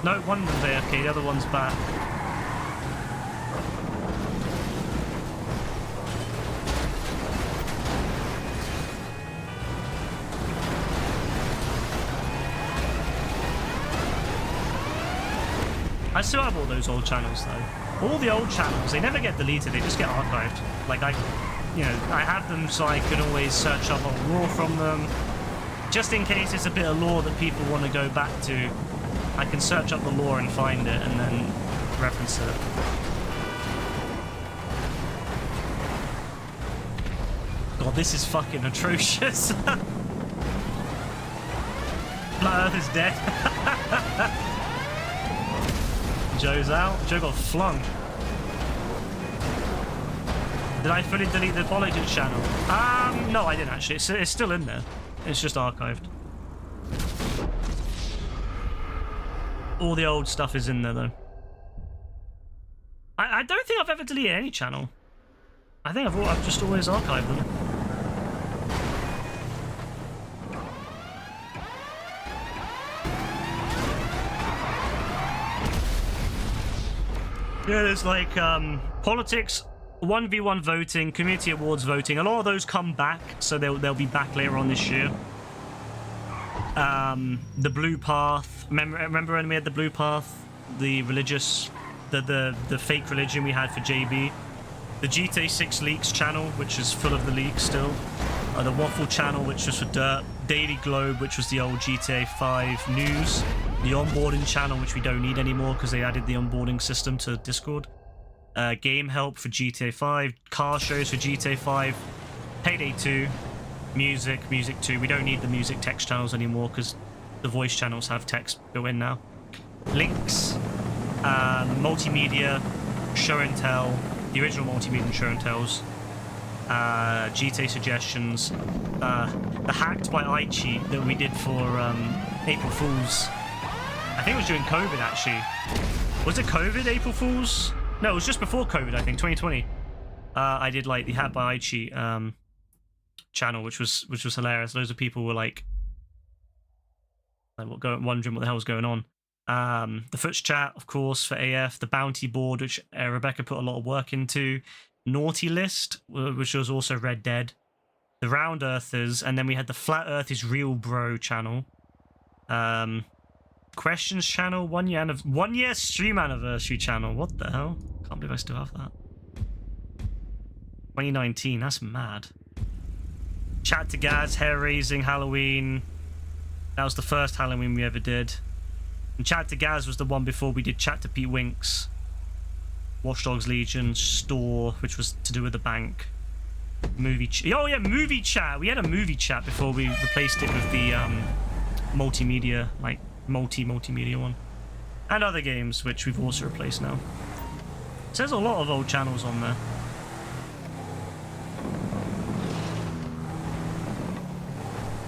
No, one of them's AFK, the other one's back. I still have all those old channels though. All the old channels, they never get deleted, they just get archived. Like I have them so I can always search up on lore from them. Just in case it's a bit of lore that people want to go back to, I can search up the lore and find it and then reference it. Oh, this is fucking atrocious. Flat Earth is dead. Joe's out. Joe got flung. Did I fully delete the politics channel? No, I didn't actually. It's still in there. It's just archived. All the old stuff is in there, though. I don't think I've ever deleted any channel. I think I've just always archived them. Yeah, there's like politics, 1v1 voting, community awards voting. A lot of those come back, so they'll be back later on this year. The blue path. Remember when we had the blue path, the religious, the fake religion we had for JB. The GTA 6 leaks channel, which is full of the leaks still. The Waffle channel, which was for dirt. Daily Globe, which was the old GTA 5 news. The onboarding channel, which we don't need anymore because they added the onboarding system to Discord. Game help for GTA 5. Car shows for GTA 5. Payday 2. Music 2. We don't need the music text channels anymore because the voice channels have text built in now. Links. Multimedia. Show and tell. The original multimedia show and tells. GTA suggestions. The hacked by iCheat that we did for April Fools. I think it was during COVID actually. Was it COVID April Fools? No, it was just before COVID, I think, 2020. I did like the hacked by iCheat channel, which was hilarious. Loads of people were like wondering what the hell was going on. The Foots chat, of course, for AF. The bounty board, which Rebecca put a lot of work into. Naughty list, which was also Red Dead. The Round Earthers, and then we had the Flat Earth is Real Bro channel. Questions channel, 1 year stream anniversary channel. What the hell? Can't believe I still have that. 2019, that's mad. Chat to Gaz, hair raising, Halloween. That was the first Halloween we ever did. And Chat to Gaz was the one before we did Chat to Pete Winks. Watch Dogs Legion, Store, which was to do with the bank. Movie oh yeah, movie chat. We had a movie chat before we replaced it with the multimedia, like multimedia one. And other games, which we've also replaced now. So there's a lot of old channels on there.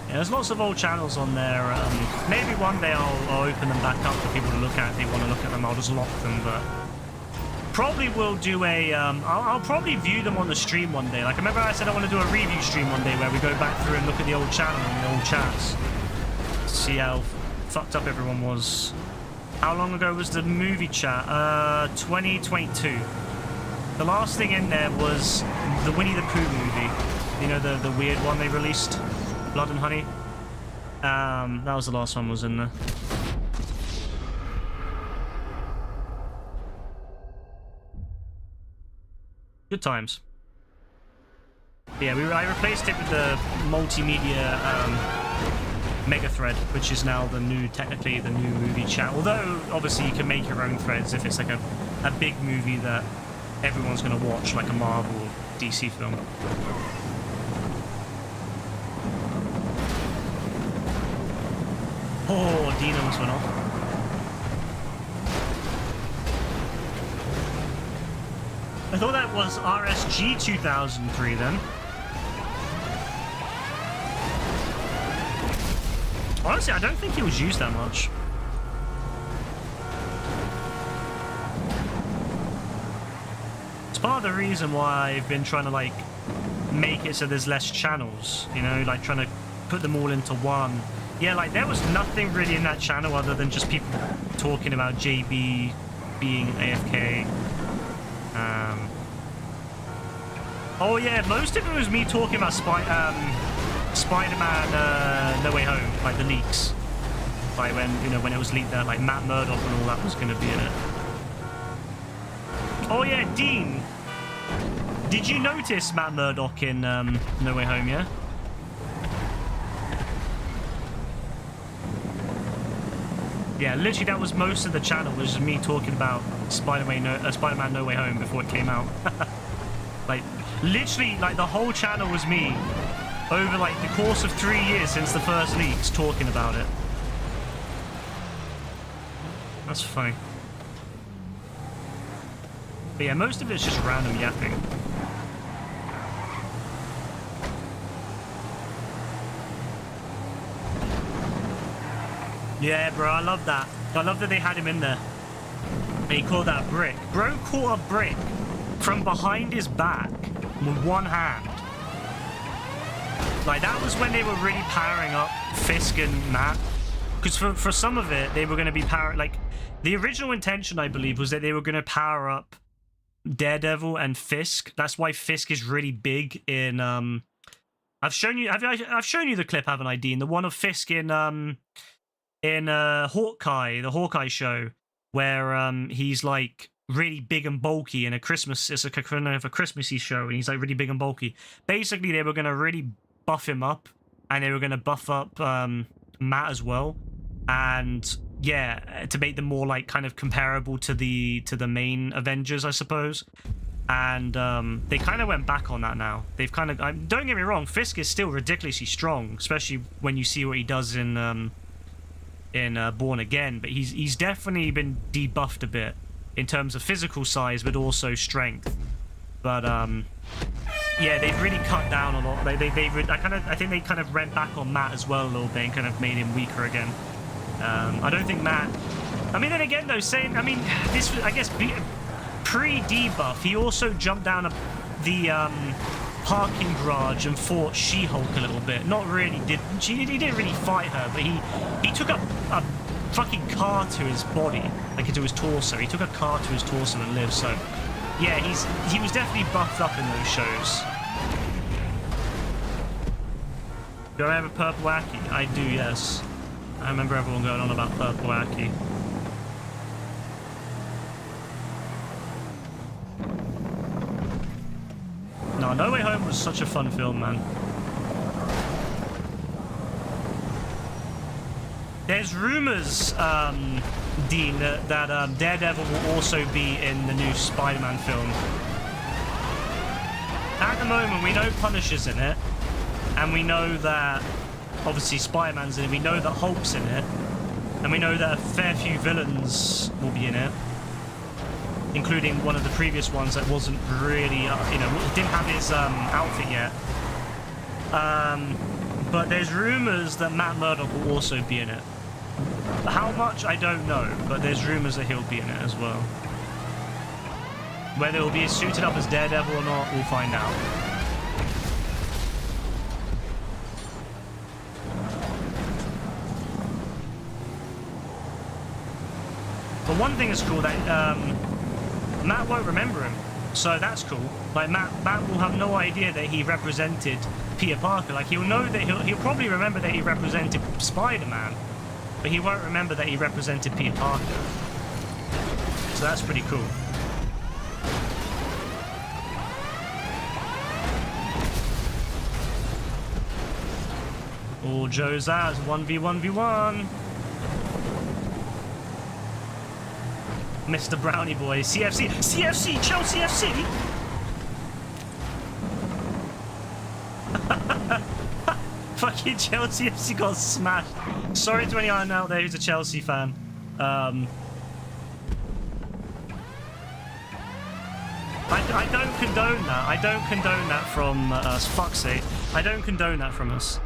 Yeah, there's lots of old channels on there. Maybe one day I'll open them back up for people to look at if they want to look at them. I'll just lock them, but probably will do a I'll probably view them on the stream one day. Like, remember I said I want to do a review stream one day where we go back through and look at the old channel and the old chats, see how fucked up everyone was. How long ago was the movie chat? 2022. The last thing in there was the Winnie the Pooh movie. You know, the weird one they released, Blood and Honey. That was the last one was in there. Good times. Yeah, I replaced it with the multimedia mega thread, which is now technically the new movie chat. Although, obviously, you can make your own threads if it's like a big movie that everyone's going to watch, like a Marvel or DC film. Oh, Dino almost went off. I thought that was RSG 2003 then. Honestly, I don't think it was used that much. It's part of the reason why I've been trying to like make it so there's less channels, you know, like trying to put them all into one. Yeah, like there was nothing really in that channel other than just people talking about JB being AFK. Oh yeah, most of it was me talking about Spider-Man No Way Home, like the leaks. Like when it was leaked that like Matt Murdock and all that was gonna be in it. Oh yeah, Dean. Did you notice Matt Murdock in No Way Home, yeah? Yeah, literally that was most of the channel, was me talking about Spider-Man No Way Home before it came out. Like, literally, like, the whole channel was me over, like, the course of 3 years since the first leaks talking about it. That's funny. But yeah, most of it's just random yapping. Yeah, bro, I love that. I love that they had him in there. And he caught that brick. Bro caught a brick from behind his back with one hand. Like, that was when they were really powering up Fisk and Matt. Because for some of it, they were going to be like, the original intention, I believe, was that they were going to power up Daredevil and Fisk. That's why Fisk is really big in, I've shown you the clip, haven't I, Dean? The one of Fisk in Hawkeye, the Hawkeye show, where he's like really big and bulky in a Christmas, it's a kind of a Christmassy show, and he's like really big and bulky. Basically, they were going to really buff him up, and they were going to buff up Matt as well, and yeah, to make them more like kind of comparable to the main Avengers, I suppose. And they kind of went back on that now. They've kind of, don't get me wrong, Fisk is still ridiculously strong, especially when you see what he does in Born Again, but he's definitely been debuffed a bit in terms of physical size, but also strength. But yeah, they've really cut down a lot. I think they kind of went back on Matt as well a little bit and kind of made him weaker again. I don't think Matt. I mean, then again though, saying, I mean, this was, I guess, pre-debuff, he also jumped down the parking garage and fought She-Hulk a little bit. Not really, he didn't really fight her, but he took a fucking car to his body, like to his torso. He took a car to his torso and lived. So yeah, he was definitely buffed up in those shows. Do I have a purple Aki? I do, yes. I remember everyone going on about purple Aki. No, No Way Home was such a fun film, man. There's rumors, Dean, that Daredevil will also be in the new Spider-Man film. At the moment, we know Punisher's in it, and we know that, obviously, Spider-Man's in it, we know that Hulk's in it, and we know that a fair few villains will be in it, including one of the previous ones that wasn't really, didn't have his outfit yet. But there's rumors that Matt Murdock will also be in it. How much, I don't know, but there's rumors that he'll be in it as well. Whether he'll be suited up as Daredevil or not, we'll find out. But one thing is cool, that Matt won't remember him, so that's cool. Like, Matt will have no idea that he represented Peter Parker. Like, he'll know that he'll probably remember that he represented Spider-Man, but he won't remember that he represented Peter Parker. So that's pretty cool. All Joe's as 1v1v1. Mr. Brownie Boy, CFC, Chelsea FC. Fucking Chelsea FC got smashed. Sorry to anyone out there who's a Chelsea fan. I don't condone that. I don't condone that from us. Fuck's sake. I don't condone that from us.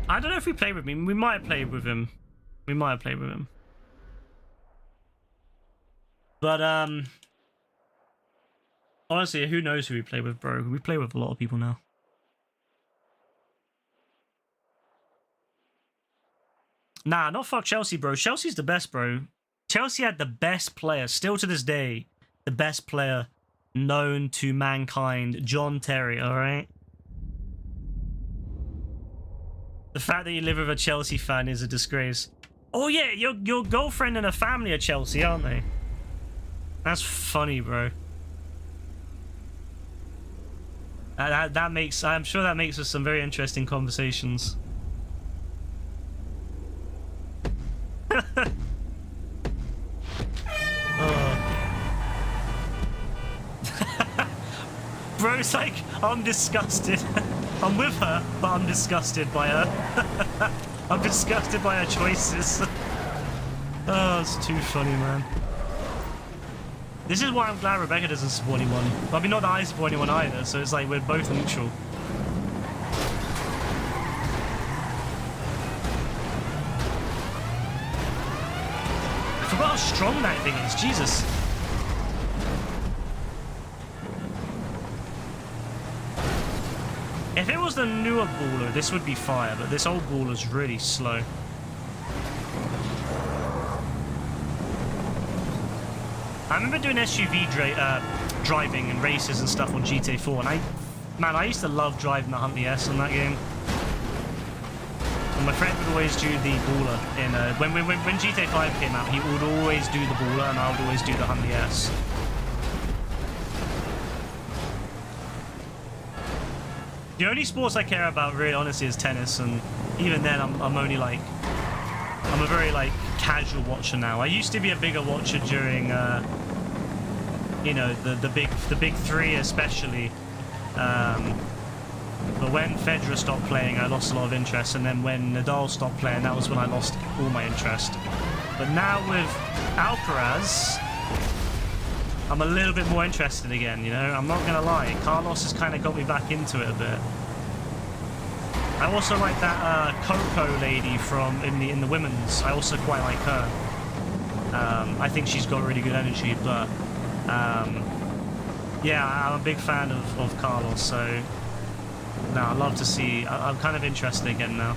I don't know if we played with him. We might have played with him. But, honestly, who knows who we play with, bro? We play with a lot of people now. Nah, not fuck Chelsea, bro. Chelsea's the best, bro. Chelsea had the best player, still to this day, the best player known to mankind, John Terry, alright? The fact that you live with a Chelsea fan is a disgrace. Oh yeah, your girlfriend and her family are Chelsea, aren't they? That's funny, bro. That makes, I'm sure that makes for some very interesting conversations. Oh. Bro, it's like, I'm disgusted. I'm with her, but I'm disgusted by her. I'm disgusted by her choices. Oh, it's too funny, man. This is why I'm glad Rebecca doesn't support anyone. I mean, not that I support anyone either, so it's like we're both neutral. I forgot how strong that thing is, Jesus. If it was the newer baller, this would be fire, but this old baller's really slow. I remember doing SUV driving and races and stuff on GTA 4, and I used to love driving the Huntley S on that game. And my friend would always do the baller in when GTA 5 came out. He would always do the baller, and I would always do the Huntley S. The only sports I care about, really honestly, is tennis, and even then, I'm only like, I'm a very like casual watcher now. I used to be a bigger watcher during, you know, the big three especially. But when Federer stopped playing, I lost a lot of interest, and then when Nadal stopped playing, that was when I lost all my interest. But now with Alcaraz, I'm a little bit more interested again, you know? I'm not gonna lie, Carlos has kind of got me back into it a bit. I also like that Coco lady from in the women's. I also quite like her. I think she's got really good energy, but yeah, I'm a big fan of Carlos, so no, I'd love to see. I'm kind of interested again now.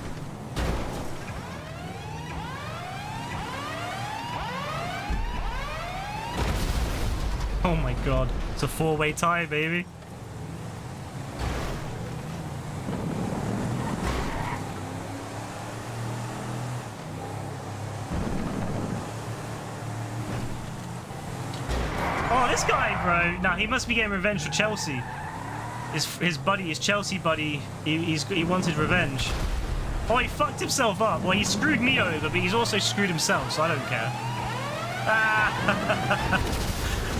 Oh my god, it's a four-way tie, baby. Oh, this guy, bro. Now, he must be getting revenge for Chelsea. His buddy, his Chelsea buddy, he wanted revenge. Oh, he fucked himself up. Well, he screwed me over, but he's also screwed himself, so I don't care. Ah!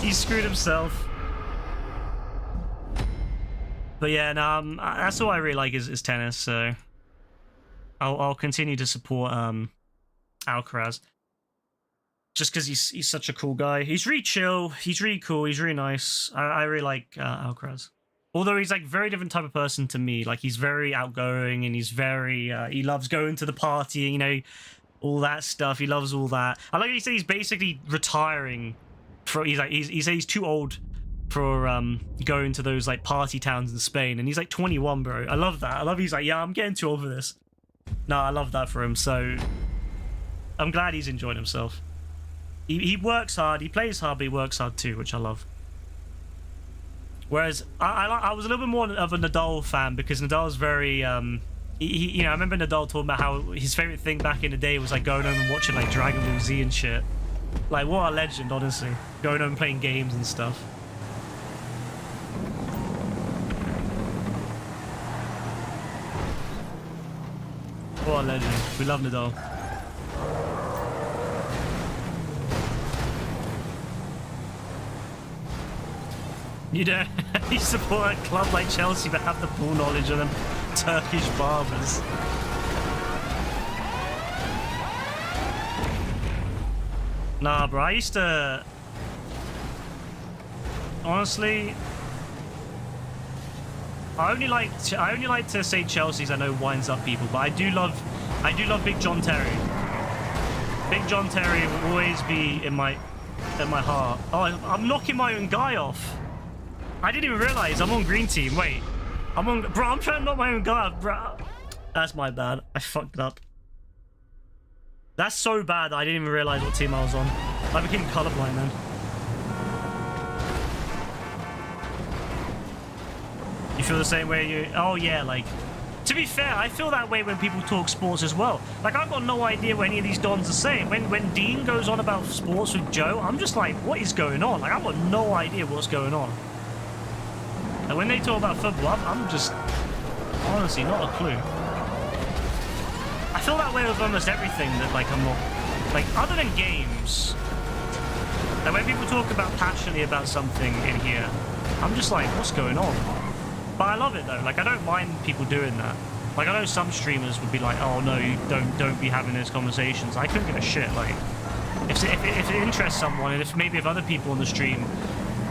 He screwed himself. But yeah, no, that's all I really like is tennis, so I'll continue to support Alcaraz. Just because he's such a cool guy. He's really chill, he's really cool, he's really nice. I really like Alcaraz. Although he's like a very different type of person to me. Like, he's very outgoing, and he's very he loves going to the party, you know, all that stuff. He loves all that. I like how he said he's basically retiring. He said he's too old for going to those like party towns in Spain, and he's like 21, bro. I love that. I love he's like, yeah, I'm getting too old for this. No, I love that for him. So I'm glad he's enjoying himself. He works hard, he plays hard, but he works hard too, which I love. Whereas I was a little bit more of a Nadal fan, because Nadal's very you know, I remember Nadal talking about how his favorite thing back in the day was like going home and watching like Dragon Ball Z and shit. Like, what a legend, honestly. Going home and playing games and stuff. What a legend. We love Nadal. You don't you support a club like Chelsea but have the full knowledge of them Turkish barbers. Nah, bro, I used to... Honestly... I only like to say Chelsea's, I know, winds up people, but I do love Big John Terry. Big John Terry will always be in my heart. Oh, I'm knocking my own guy off. I didn't even realize I'm on green team. Wait, bro, I'm trying to knock my own guy off, bro. That's my bad. I fucked up. That's so bad that I didn't even realize what team I was on. I became colorblind then. You feel the same way? Oh yeah, like, to be fair, I feel that way when people talk sports as well. Like, I've got no idea what any of these dons are saying. When Dean goes on about sports with Joe, I'm just like, what is going on? Like, I've got no idea what's going on. And when they talk about football, I'm just honestly not a clue. I feel that way with almost everything that, like, I'm not... Like, other than games... Like, when people talk about passionately about something in here, I'm just like, what's going on? But I love it though. Like, I don't mind people doing that. Like, I know some streamers would be like, oh no, you don't be having those conversations. I couldn't give a shit. Like, if it interests someone, and if other people on the stream,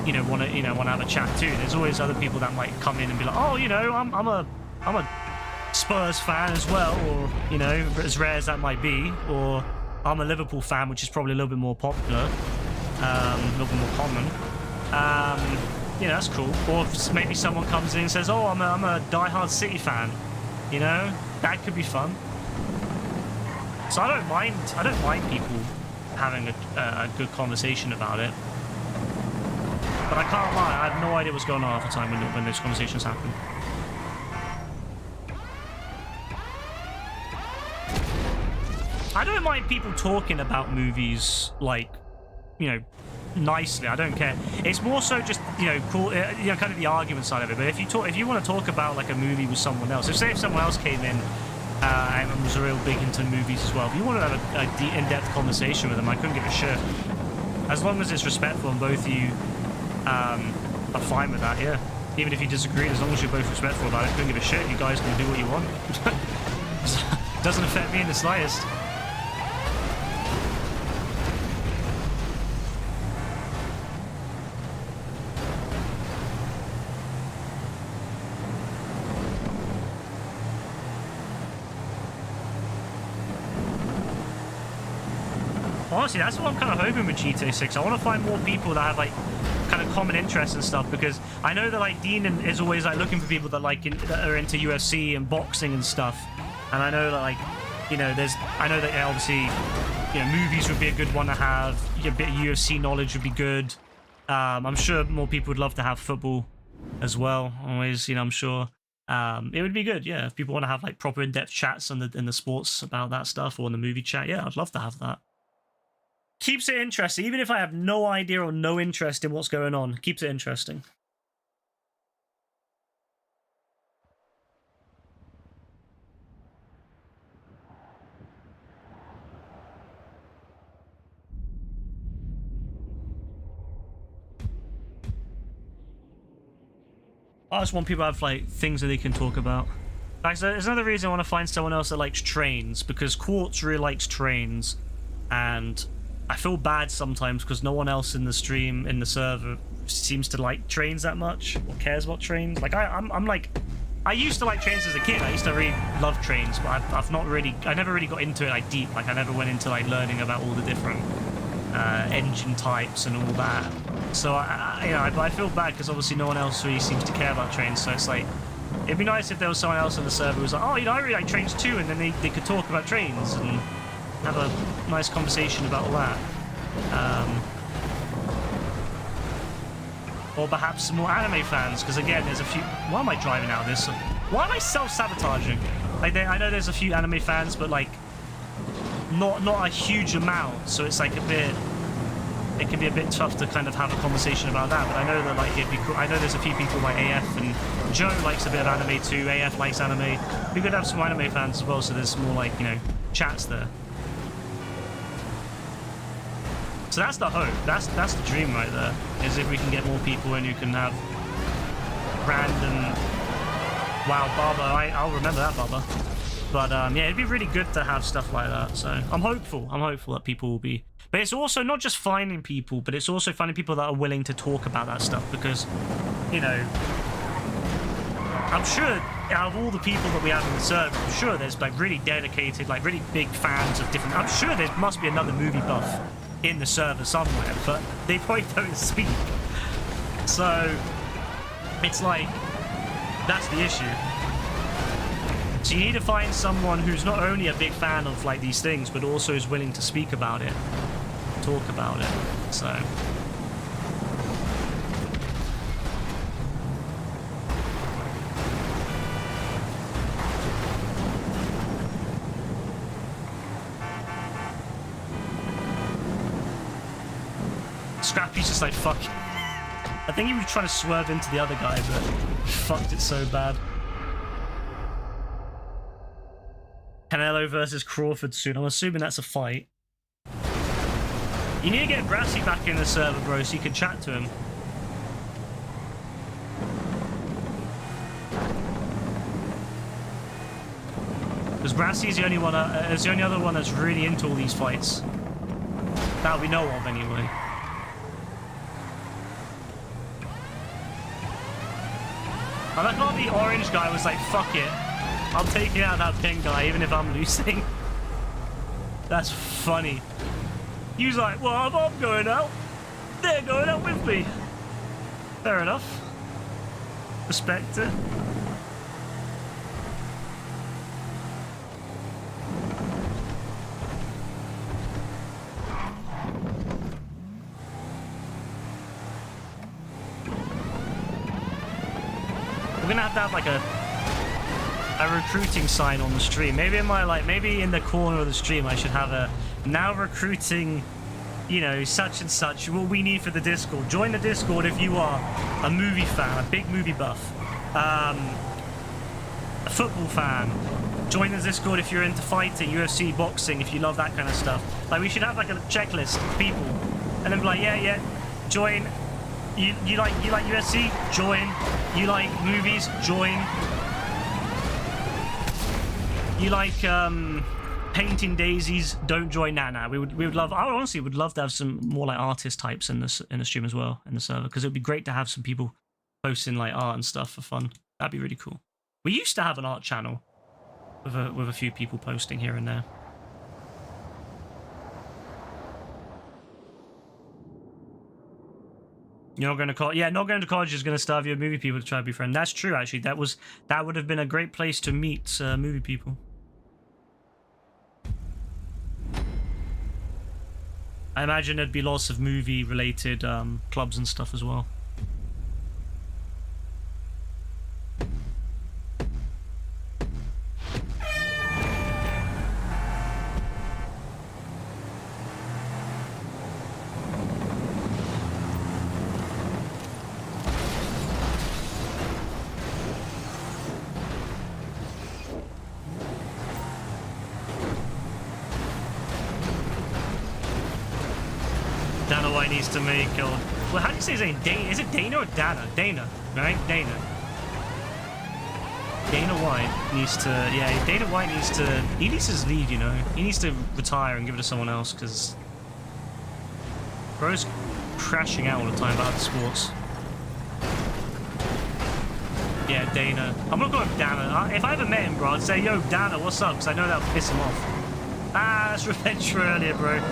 you know, want to have a chat too. There's always other people that might come in and be like, oh, you know, I'm a Spurs fan as well, or, you know, as rare as that might be, or I'm a Liverpool fan, which is probably a little bit more popular, a little bit more common. You know, that's cool. Or if maybe someone comes in and says, oh, I'm a diehard City fan. You know, that could be fun. So I don't mind people having a good conversation about it. But I can't lie, I have no idea what's going on half the time when those conversations happen. I don't mind people talking about movies, like, you know, nicely. I don't care. It's more so just, you know, cool, you know, kind of the argument side of it. But if you want to talk about like a movie with someone else, if someone else came in and was real big into movies as well, if you want to have a in-depth conversation with them, I couldn't give a shit. As long as it's respectful and both of you are fine with that, yeah. Even if you disagree, as long as you're both respectful about it, couldn't give a shit. You guys can do what you want. Doesn't affect me in the slightest. Honestly, that's what I'm kind of hoping with GTA 6. I want to find more people that have like kind of common interests and stuff, because I know that like Dean is always like looking for people that that are into UFC and boxing and stuff. And I know that, like, you know, I know that obviously, you know, movies would be a good one to have. A bit of UFC knowledge would be good. I'm sure more people would love to have football as well. Always, you know, I'm sure it would be good. Yeah, if people want to have like proper in-depth chats in the sports about that stuff, or in the movie chat, yeah, I'd love to have that. Keeps it interesting, even if I have no idea or no interest in what's going on. Keeps it interesting. I just want people to have like things that they can talk about. Like, so there's another reason I want to find someone else that likes trains, because Quartz really likes trains, and I feel bad sometimes because no one else in the stream, in the server, seems to like trains that much or cares about trains. Like, I'm like, I used to like trains as a kid. I used to really love trains, but I never really got into it like deep. Like, I never went into like learning about all the different engine types and all that. So I feel bad because obviously no one else really seems to care about trains. So it's like, it'd be nice if there was someone else in the server who was like, oh, you know, I really like trains too, and then they could talk about trains and have a nice conversation about all that. Or perhaps some more anime fans, because again, there's a few. Why am I driving out of this? Why am I self-sabotaging? Like, I know there's a few anime fans, but like, not a huge amount. So it's like it can be a bit tough to kind of have a conversation about that. But I know that like it'd be cool. I know there's a few people like AF, and Joe likes a bit of anime too. AF likes anime. We could have some anime fans as well, so there's more like, you know, chats there. So that's the hope. That's the dream right there. Is if we can get more people in who can have random. Wow, Baba. I'll remember that, Baba. But yeah, it'd be really good to have stuff like that. So I'm hopeful. I'm hopeful that people will be. But it's also not just finding people, but it's also finding people that are willing to talk about that stuff, because, you know, I'm sure out of all the people that we have in the server, I'm sure there's like really dedicated, like really big fans of different. I'm sure there must be another movie buff in the server somewhere, but they probably don't speak. So it's like, that's the issue. So you need to find someone who's not only a big fan of like these things, but also is willing to speak about it, talk about it. So Scrappy's just like, fuck. I think he was trying to swerve into the other guy, but he fucked it so bad. Canelo versus Crawford soon. I'm assuming that's a fight. You need to get Brassy back in the server, bro, so you can chat to him. Because Brassy's the only one, is the only other one that's really into all these fights. That we know of, anyway. I like how the orange guy was like, fuck it. I'm taking out that pink guy, even if I'm losing. That's funny. He was like, well, if I'm going out, they're going out with me. Fair enough. Respect it. We're gonna have like a recruiting sign on the stream. Maybe in my maybe in the corner of the stream I should have a now recruiting, you know, such and such. What we need for the Discord. Join the Discord if you are a movie fan, a big movie buff, a football fan. Join the Discord if you're into fighting, UFC, boxing, if you love that kind of stuff. Like we should have like a checklist of people, and then be like, yeah, join. You like UFC? Join. You like movies? Join. You like painting daisies? Don't join. Nah. We would love. I honestly would love to have some more like artist types in the stream as well, in the server, because it would be great to have some people posting like art and stuff for fun. That'd be really cool. We used to have an art channel with a few people posting here and there. You're not going to college. Yeah, not going to college is going to starve you movie people to try to be friends. That's true, actually. That would have been a great place to meet movie people. I imagine there'd be lots of movie-related clubs and stuff as well. To make well, how do you say his name? Is it Dana or Dana? Dana, right? Dana White needs to, yeah, Dana White needs to, he needs his lead, you know. He needs to retire and give it to someone else, because bro's crashing out all the time about the sports. Yeah, Dana. I'm not going with Dana. If I ever met him, bro, I'd say, yo, Dana, what's up? Because I know that would piss him off. Ah, that's revenge for earlier, bro.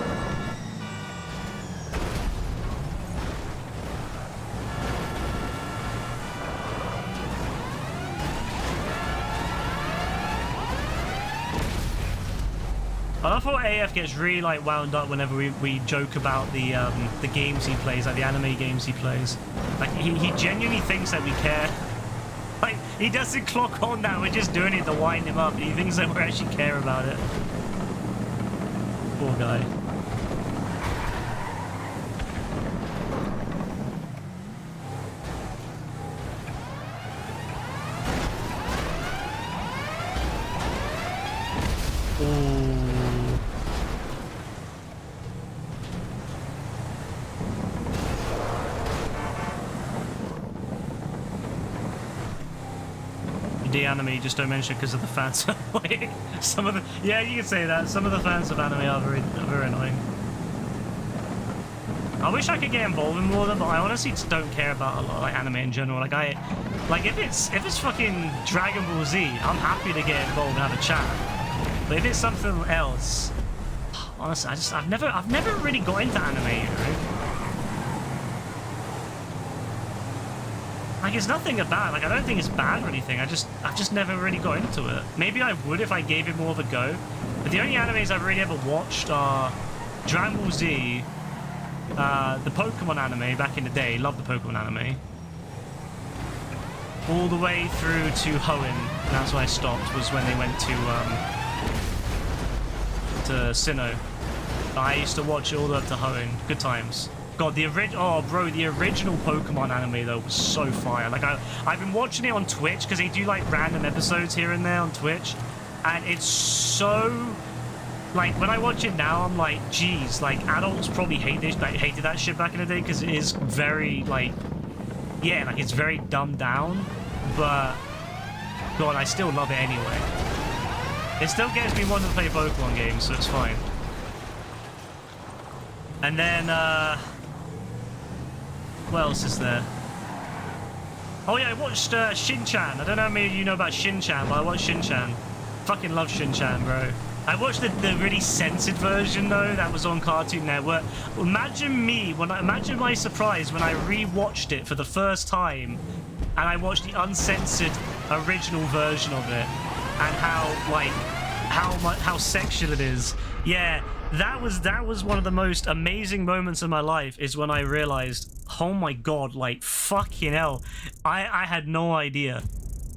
I love how AF gets really like wound up whenever we joke about the games he plays, like the anime games he plays. Like he genuinely thinks that we care. Like he doesn't clock on that we're just doing it to wind him up. He thinks that we actually care about it. Poor guy. Anime, just don't mention it because of the fans. Some of the, yeah, you can say that. Some of the fans of anime are very annoying. I wish I could get involved in more of them, but I honestly just don't care about a lot like anime in general. Like if it's fucking Dragon Ball Z, I'm happy to get involved and have a chat. But if it's something else, honestly, I've never really got into anime, you know? Like, it's nothing about, like, I don't think it's bad or anything. I've just never really got into it. Maybe I would if I gave it more of a go. But the only animes I've really ever watched are Dragon Ball Z, the Pokemon anime back in the day. Love the Pokemon anime. All the way through to Hoenn. And that's when I stopped, was when they went to Sinnoh. I used to watch it all the way up to Hoenn. Good times. God, the original Pokemon anime though was so fire. Like I've been watching it on Twitch because they do like random episodes here and there on Twitch, and it's so like when I watch it now, I'm like, geez, like adults probably hated that shit back in the day because it is very like, yeah, like it's very dumbed down, but God, I still love it anyway. It still gets me wanting to play Pokemon games, so it's fine. And then, what else is there? Oh yeah, I watched Shin-Chan. I don't know how many of you know about Shin-Chan, but I watched Shin-Chan. Fucking love Shin-Chan, bro. I watched the really censored version though that was on Cartoon Network. Imagine imagine my surprise when I rewatched it for the first time, and I watched the uncensored original version of it, and how sexual it is. Yeah, that was one of the most amazing moments of my life. Is when I realized, oh my god, like fucking hell, I had no idea.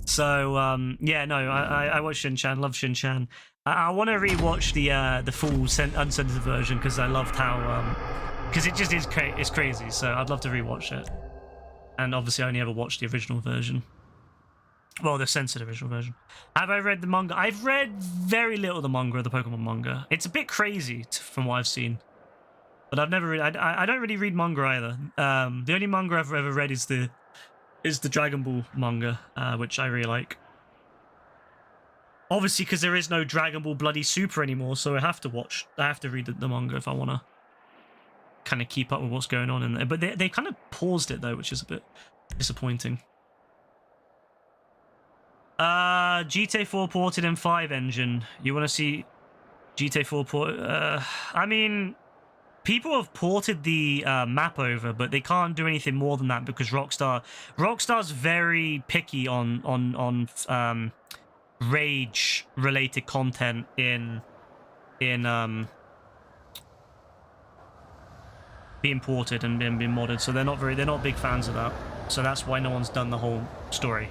So yeah, no, I watched Shin-Chan, love Shin-Chan. I want to rewatch the full uncensored version because I loved how because it just is it's crazy. So I'd love to rewatch it. And obviously, I only ever watched the original version. Well, the censored original version. Have I read the manga? I've read very little of the manga, of the Pokemon manga. It's a bit crazy from what I've seen. But I've never read. I don't really read manga either. The only manga I've ever read is the Dragon Ball manga, which I really like. Obviously, because there is no Dragon Ball Bloody Super anymore, so I have to read the manga if I want to kind of keep up with what's going on in there. But they kind of paused it though, which is a bit disappointing. GTA 4 ported in 5 engine. You want to see GTA 4 port? I mean, people have ported the map over, but they can't do anything more than that because Rockstar's very picky on rage related content in being ported and being modded, so they're not big fans of that. So that's why no one's done the whole story.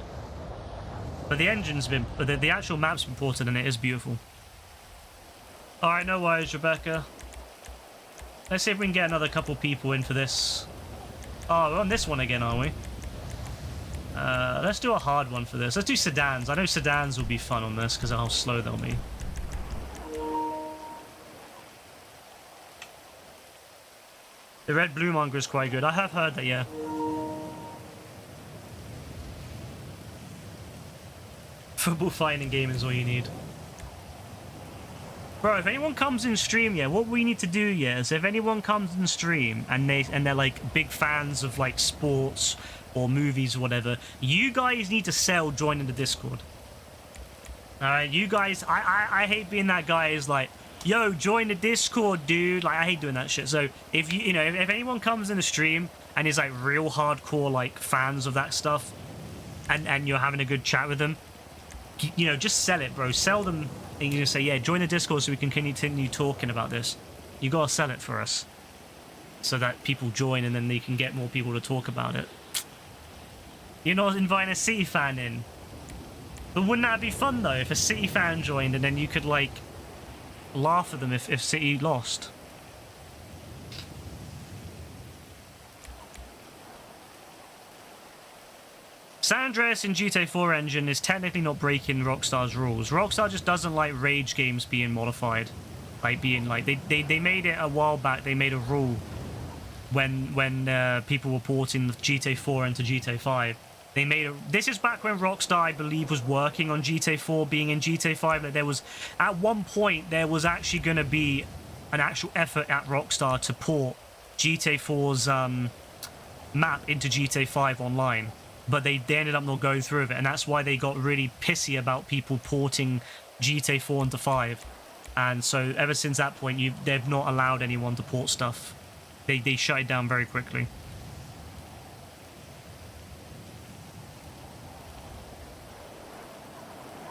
But the engine's been, the actual map's been ported and it is beautiful. All right, no worries, Rebecca. Let's see if we can get another couple people in for this. Oh, we're on this one again, are we? Let's do a hard one for this. Let's do sedans. I know sedans will be fun on this because of how slow they'll be. The red blue manga is quite good. I have heard that, yeah. Football fighting game is all you need. Bro, if anyone comes in stream, yeah, what we need to do, yeah, is if anyone comes in stream and they're like big fans of like sports or movies or whatever, you guys need to sell joining the Discord. Alright, you guys, I hate being that guy who's like, yo, join the Discord, dude. Like, I hate doing that shit. So if you know, if anyone comes in the stream and is like real hardcore like fans of that stuff, and you're having a good chat with them, you know, just sell it, bro. Sell them, and you just say, yeah, join the Discord so we can continue talking about this. You gotta sell it for us, so that people join and then they can get more people to talk about it. You're not inviting a City fan in, but wouldn't that be fun though if a City fan joined and then you could like laugh at them if City lost? San Andreas in GTA 4 engine is technically not breaking Rockstar's rules. Rockstar just doesn't like rage games being modified. Like being like they made it a while back. They made a rule when people were porting GTA 4 into GTA 5. They made this is back when Rockstar, I believe, was working on GTA 4 being in GTA 5. That there was, at one point, there was actually going to be an actual effort at Rockstar to port GTA 4's map into GTA 5 online. But they ended up not going through with it, and that's why they got really pissy about people porting GTA 4 into 5. And so ever since that point, they've not allowed anyone to port stuff. They shut it down very quickly.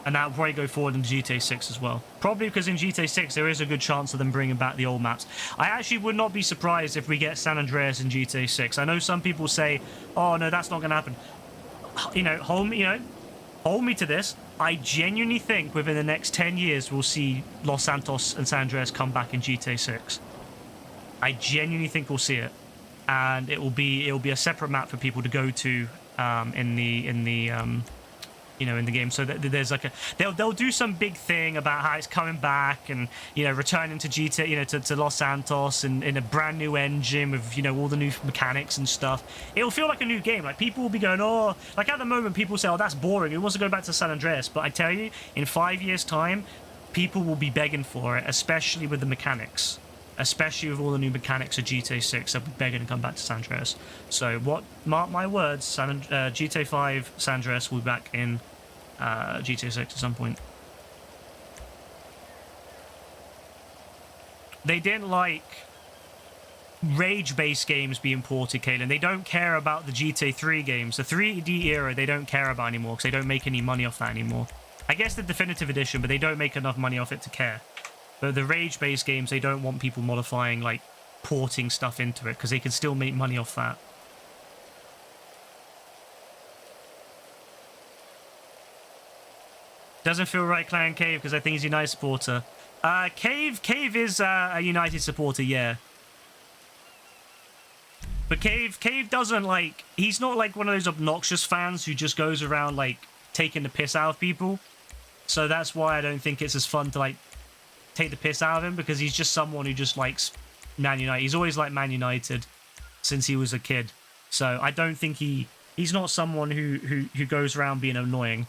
And that will probably go forward in GTA 6 as well. Probably because in GTA 6 there is a good chance of them bringing back the old maps. I actually would not be surprised if we get San Andreas in GTA 6. I know some people say, oh no, that's not going to happen. Hold me to this. I genuinely think within the next 10 years we'll see Los Santos and San Andreas come back in GTA 6. I genuinely think we'll see it. And it'll be a separate map for people to go to in the game, so that there's like they'll do some big thing about how it's coming back and returning to GTA, to Los Santos and in a brand new engine with all the new mechanics and stuff. It'll feel like a new game. Like people will be going, oh, like at the moment people say, oh, that's boring. Who wants to go back to San Andreas? But I tell you, in 5 years' time, people will be begging for it, especially with the mechanics. Especially with all the new mechanics of GTA 6, they'll be begging to come back to San Andreas. So mark my words, GTA 5 San Andreas will be back in GTA 6 at some point. They didn't like rage-based games being ported, Kaylin. They don't care about the GTA 3 games. The 3D era, they don't care about anymore because they don't make any money off that anymore. I guess the Definitive Edition, but they don't make enough money off it to care. But the rage-based games, they don't want people modifying, like, porting stuff into it because they can still make money off that. Doesn't feel right, Clan Cave, because I think he's a United supporter. Cave is a United supporter, yeah. But Cave doesn't, like... He's not, like, one of those obnoxious fans who just goes around, like, taking the piss out of people. So that's why I don't think it's as fun to, like, take the piss out of him, because he's just someone who just likes Man United. He's always liked Man United since he was a kid. So I don't think he's not someone who goes around being annoying.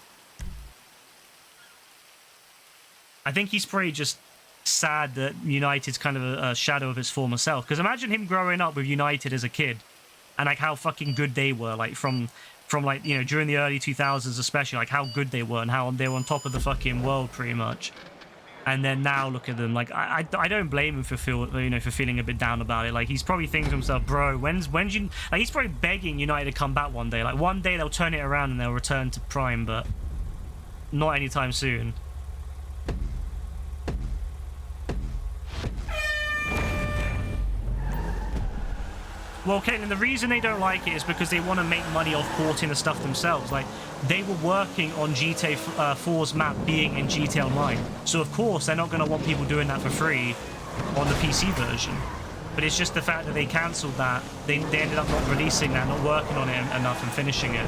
I think he's probably just sad that United's kind of a shadow of its former self. Because imagine him growing up with United as a kid, and like how fucking good they were, like from like, you know, during the early 2000s especially, like how good they were and how they were on top of the fucking world pretty much. And then now look at them. Like I don't blame him for feeling a bit down about it. Like he's probably thinking to himself, bro, when's you, like he's probably begging United to come back one day. Like one day they'll turn it around and they'll return to prime, but not anytime soon. Well, Caitlin, the reason they don't like it is because they want to make money off porting the stuff themselves. Like, they were working on GTA 4's map being in GTA Online. So, of course, they're not going to want people doing that for free on the PC version. But it's just the fact that they cancelled that. They ended up not releasing that, not working on it enough and finishing it.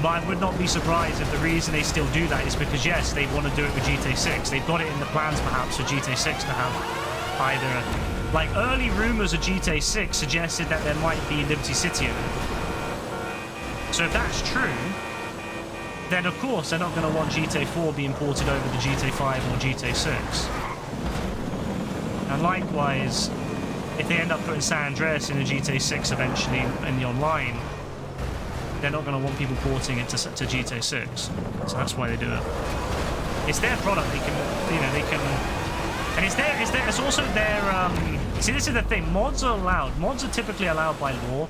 But I would not be surprised if the reason they still do that is because, yes, they want to do it with GTA 6. They've got it in the plans, perhaps, for GTA 6 to have either... Like, early rumours of GTA 6 suggested that there might be Liberty City in it. So if that's true, then of course they're not going to want GTA 4 being ported over to GTA 5 or GTA 6. And likewise, if they end up putting San Andreas in a GTA 6 eventually in the online, they're not going to want people porting it to GTA 6. So that's why they do it. It's their product. They can, you know, they can... And it's also their, see, this is the thing, mods are allowed. Mods are typically allowed by law,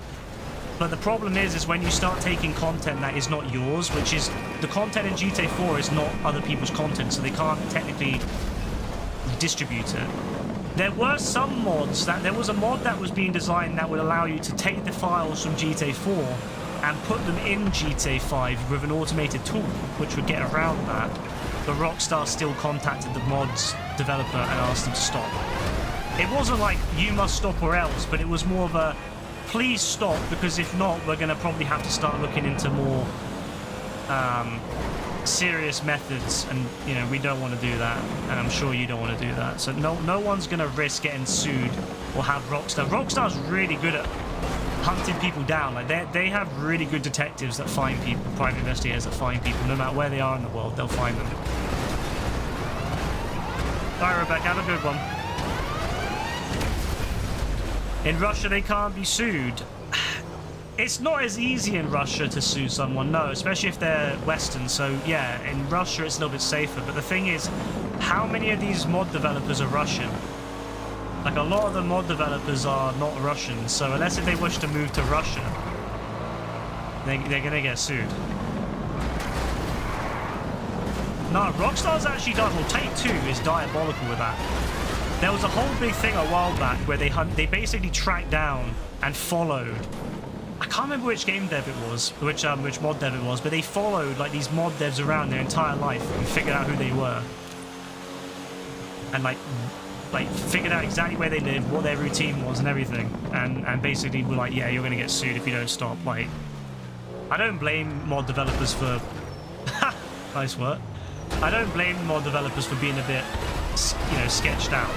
but the problem is when you start taking content that is not yours, which is, the content in GTA 4 is not other people's content, so they can't technically distribute it. There were some mods, there was a mod that was being designed that would allow you to take the files from GTA 4 and put them in GTA 5 with an automated tool, which would get around that. But Rockstar still contacted the mods developer and asked them to stop. It wasn't like, you must stop or else, but it was more of a, please stop, because if not, we're going to probably have to start looking into more serious methods, and, you know, we don't want to do that, and I'm sure you don't want to do that. So no one's going to risk getting sued or have Rockstar. Rockstar's really good at hunting people down. Like, they have really good detectives that find people, private investigators that find people, no matter where they are in the world, they'll find them. Alright, Rebecca, have a good one. In Russia, they can't be sued. It's not as easy in Russia to sue someone, no, especially if they're Western. So, yeah, in Russia, it's a little bit safer. But the thing is, how many of these mod developers are Russian? Like, a lot of the mod developers are not Russian, so unless if they wish to move to Russia, they're gonna get sued. No, Rockstar's actually done, well, Take-Two is diabolical with that. There was a whole big thing a while back where they basically tracked down and followed, I can't remember which game dev it was, which mod dev it was, but they followed, like, these mod devs around their entire life and figured out who they were. And, like figured out exactly where they lived, what their routine was and everything, and basically were like, yeah, you're gonna get sued if you don't stop. Like, I don't blame mod developers for nice work. I don't blame mod developers for being a bit, you know, sketched out.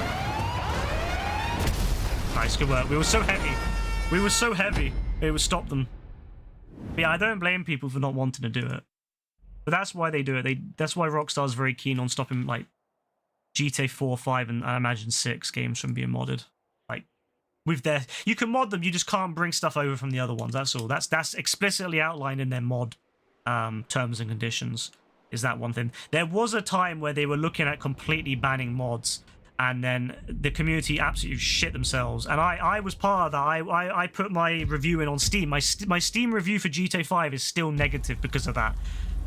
Nice, good work. We were so heavy it would stop them. But yeah, I don't blame people for not wanting to do it, but that's why they do it. That's why Rockstar's very keen on stopping, like, GTA 4, 5, and I imagine 6 games from being modded. Like, with their, you can mod them, you just can't bring stuff over from the other ones. That's all. That's explicitly outlined in their mod terms and conditions. Is that one thing? There was a time where they were looking at completely banning mods, and then the community absolutely shit themselves. And I was part of that. I put my review in on Steam. My Steam review for GTA 5 is still negative because of that,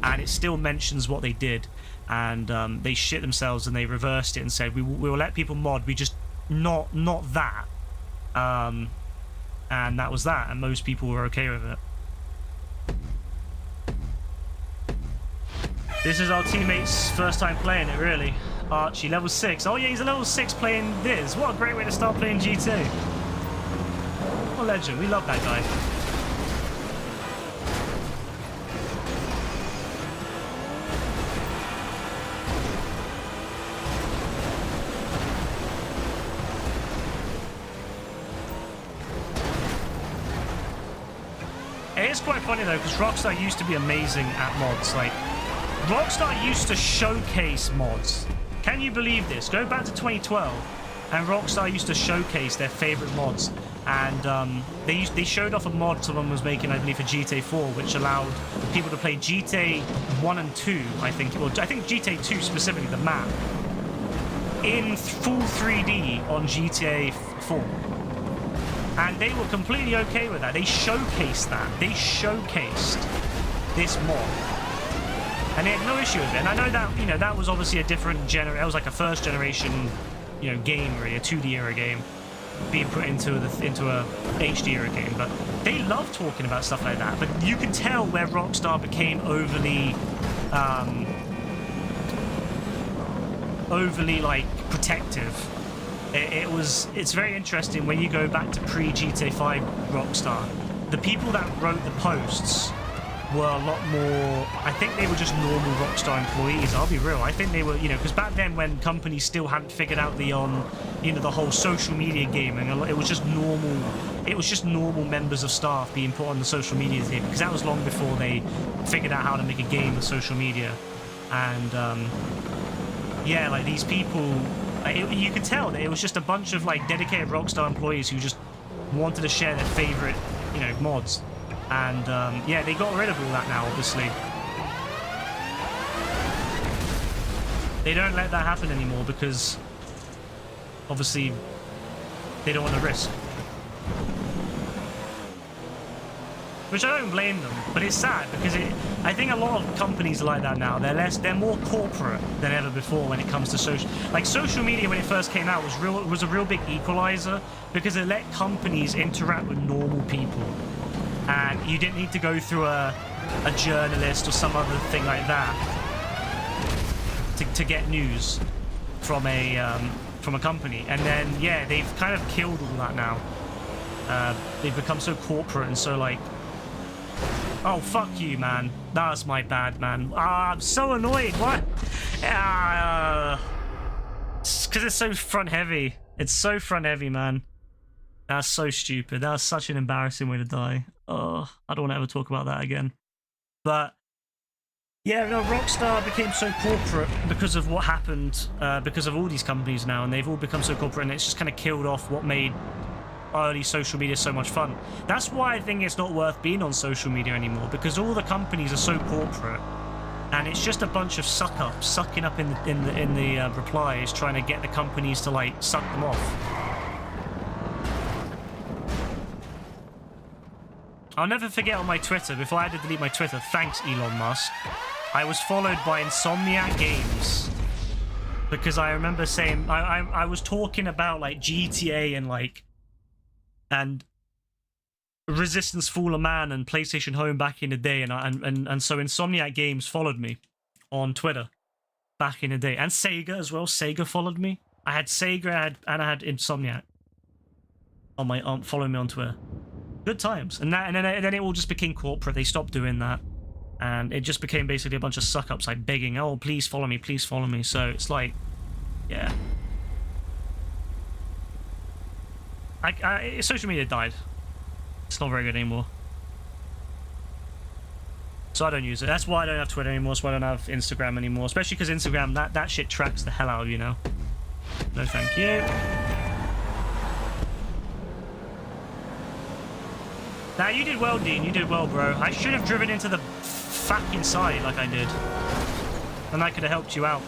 and it still mentions what they did. And they shit themselves, and they reversed it and said we will let people mod. We just not that. And that was that. And most people were okay with it. This is our teammate's first time playing it, really. Archie, level 6. Oh yeah, he's a level 6 playing this. What a great way to start playing GTA. What a legend. We love that guy. It is quite funny though, because Rockstar used to be amazing at mods. Like, Rockstar used to showcase mods. Can you believe this? Go back to 2012, and Rockstar used to showcase their favorite mods. And they showed off a mod someone was making, I believe, for GTA 4, which allowed people to play GTA 1 and 2, I think. Well, I think GTA 2 specifically, the map, in full 3D on GTA 4. And they were completely okay with that. They showcased that. They showcased this mod. And they had no issue with it. And I know that, you know, that was obviously a different generation. That was like a first generation, you know, game, really, a 2D era game being put into a HD era game. But they love talking about stuff like that. But you can tell where Rockstar became overly like protective. It's very interesting when you go back to pre-GTA 5 Rockstar. The people that wrote the posts were a lot more, I think they were just normal Rockstar employees, I'll be real. I think they were, you know, because back then when companies still hadn't figured out the whole social media gaming, it was just normal members of staff being put on the social media team, because that was long before they figured out how to make a game with social media. And yeah, like these people, you could tell that it was just a bunch of like dedicated Rockstar employees who just wanted to share their favorite, you know, mods. And yeah, they got rid of all that now, obviously. They don't let that happen anymore because obviously they don't want to risk. Which I don't blame them, but it's sad because I think a lot of companies are like that now. They're more corporate than ever before when it comes to social media. When it first came out, was a real big equalizer because it let companies interact with normal people, and you didn't need to go through a journalist or some other thing like that to get news from a company. And then yeah, they've kind of killed all that now. They've become so corporate and so like, oh, fuck you, man. That's my bad, man. I'm so annoyed. What? Because it's so front heavy. It's so front heavy, man. That's so stupid. That was such an embarrassing way to die. Oh, I don't want to ever talk about that again. But yeah, no, Rockstar became so corporate because of what happened, because of all these companies now, and they've all become so corporate, and it's just kind of killed off what made early social media so much fun. That's why I think it's not worth being on social media anymore, because all the companies are so corporate, and it's just a bunch of suck-ups sucking up in the replies, trying to get the companies to like suck them off. I'll never forget on my Twitter, before I had to delete my Twitter, thanks Elon Musk, I was followed by Insomniac Games, because I remember saying I was talking about like GTA and Resistance Fall of Man and PlayStation Home back in the day, and so Insomniac Games followed me on Twitter back in the day, and Sega as well. Sega followed me. I had Sega and I had Insomniac on my following me on Twitter. Good times. And then it all just became corporate. They stopped doing that, and it just became basically a bunch of suck-ups like begging, oh, please follow me, please follow me. So it's like, yeah. Social media died. It's not very good anymore. So I don't use it. That's why I don't have Twitter anymore. That's why I don't have Instagram anymore. Especially because Instagram, that shit tracks the hell out of you now. No, thank you. Now, you did well, Dean. You did well, bro. I should have driven into the fucking side like I did. And I could have helped you out.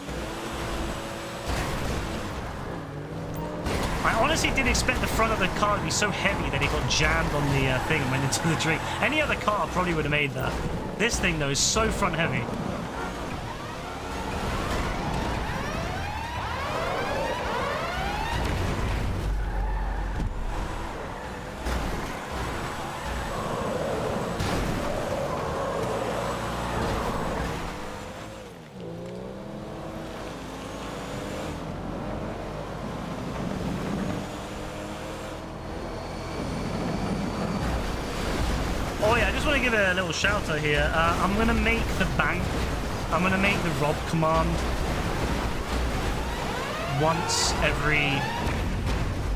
I honestly didn't expect the front of the car to be so heavy that it got jammed on the thing and went into the drink. Any other car probably would have made that. This thing, though, is so front heavy. Give a little shout out here. I'm gonna make the bank. I'm gonna make the rob command once every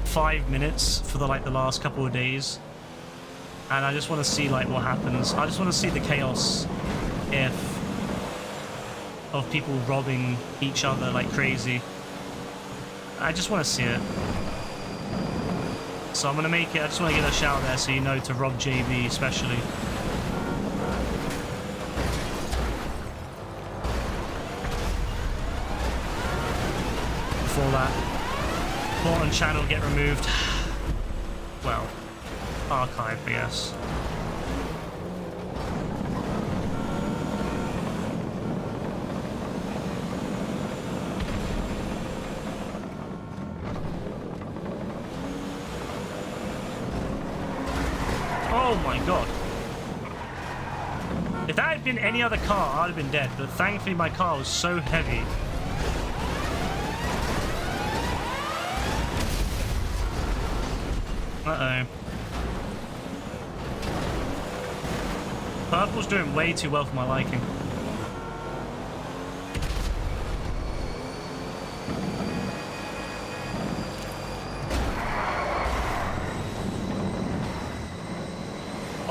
5 minutes for the last couple of days, and I just want to see like what happens. I just want to see the chaos of people robbing each other like crazy. I just want to see it. So I'm gonna make it. I just want to give a shout there so you know to rob JB especially. Before that important channel get removed. Well, archived, I guess. Oh my god. If that had been any other car, I'd have been dead, but thankfully my car was so heavy. Uh-oh. Purple's doing way too well for my liking.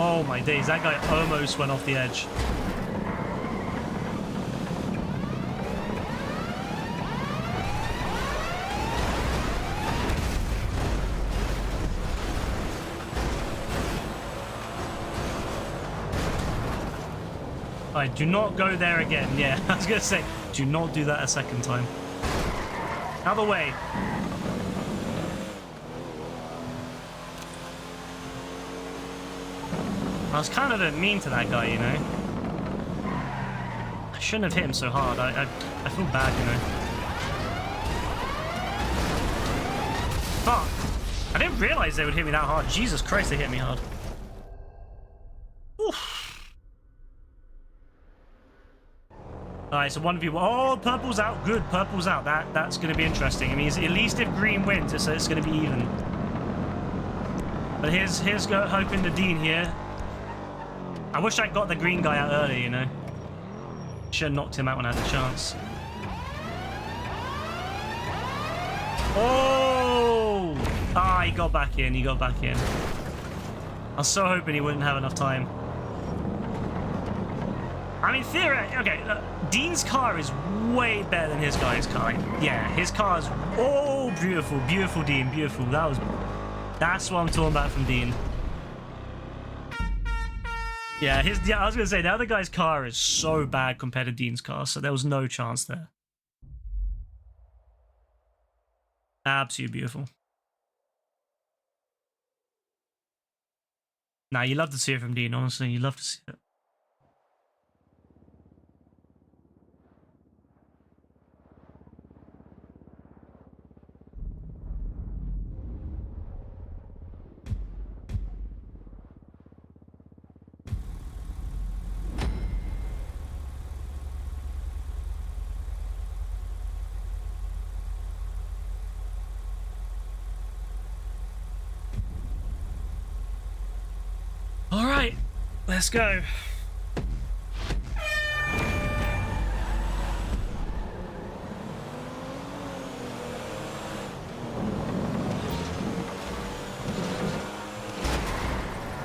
Oh my days, that guy almost went off the edge. Alright, do not go there again. Yeah, I was going to say, do not do that a second time. Out of the way. I was kind of mean to that guy, you know. I shouldn't have hit him so hard. I feel bad, you know. Fuck. I didn't realize they would hit me that hard. Jesus Christ, they hit me hard. Oof. Alright, so 1v1. Oh, purple's out. Good, purple's out. That's going to be interesting. I mean, at least if green wins, it's going to be even. But here's hoping the Dean here. I wish I got the green guy out early, you know. Should have knocked him out when I had the chance. Oh! Ah, he got back in. He got back in. I was so hoping he wouldn't have enough time. I mean, theoretically, okay, Dean's car is way better than his guy's car. Yeah, his car is... Oh, beautiful, beautiful, Dean, beautiful. That's what I'm talking about from Dean. Yeah, I was going to say, the other guy's car is so bad compared to Dean's car, so there was no chance there. Absolutely beautiful. Nah, you love to see it from Dean, honestly. You love to see it. Alright, let's go.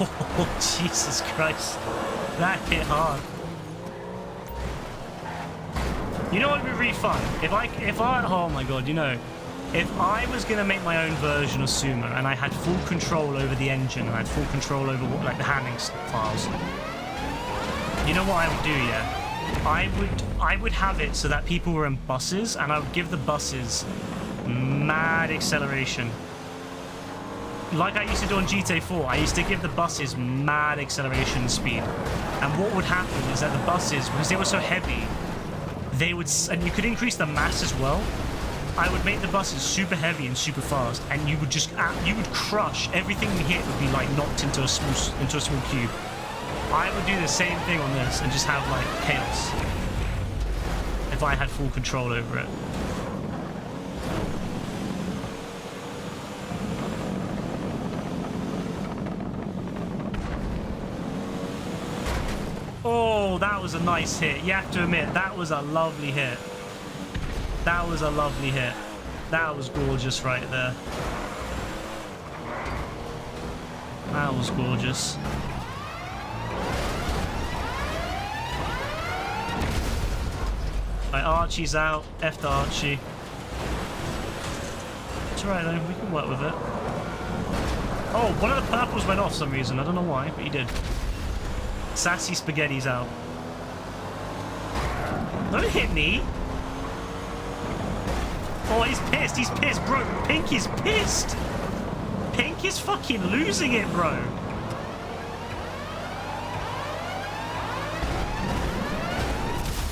Oh, Jesus Christ. That hit hard. You know what would be really fun? If I, oh my god, you know, If I was going to make my own version of Sumo and I had full control over the engine and I had full control over what, like the handling files, you know what I would do, yeah? I would have it so that people were in buses and I would give the buses mad acceleration. Like I used to do on GTA 4, I used to give the buses mad acceleration speed. And what would happen is that the buses, because they were so heavy, they would, and you could increase the mass as well. I would make the buses super heavy and super fast, and you would just, you would crush everything you hit would be like knocked into a small cube. I would do the same thing on this and just have like chaos if I had full control over it. Oh, that was a nice hit. You have to admit, that was a lovely hit. That was a lovely hit. That was gorgeous right there. That was gorgeous. Right, Archie's out. F the Archie. It's alright though, we can work with it. Oh, one of the purples went off for some reason. I don't know why, but he did. Sassy Spaghetti's out. Don't hit me! Oh, he's pissed. He's pissed, bro. Pink is pissed. Pink is fucking losing it, bro.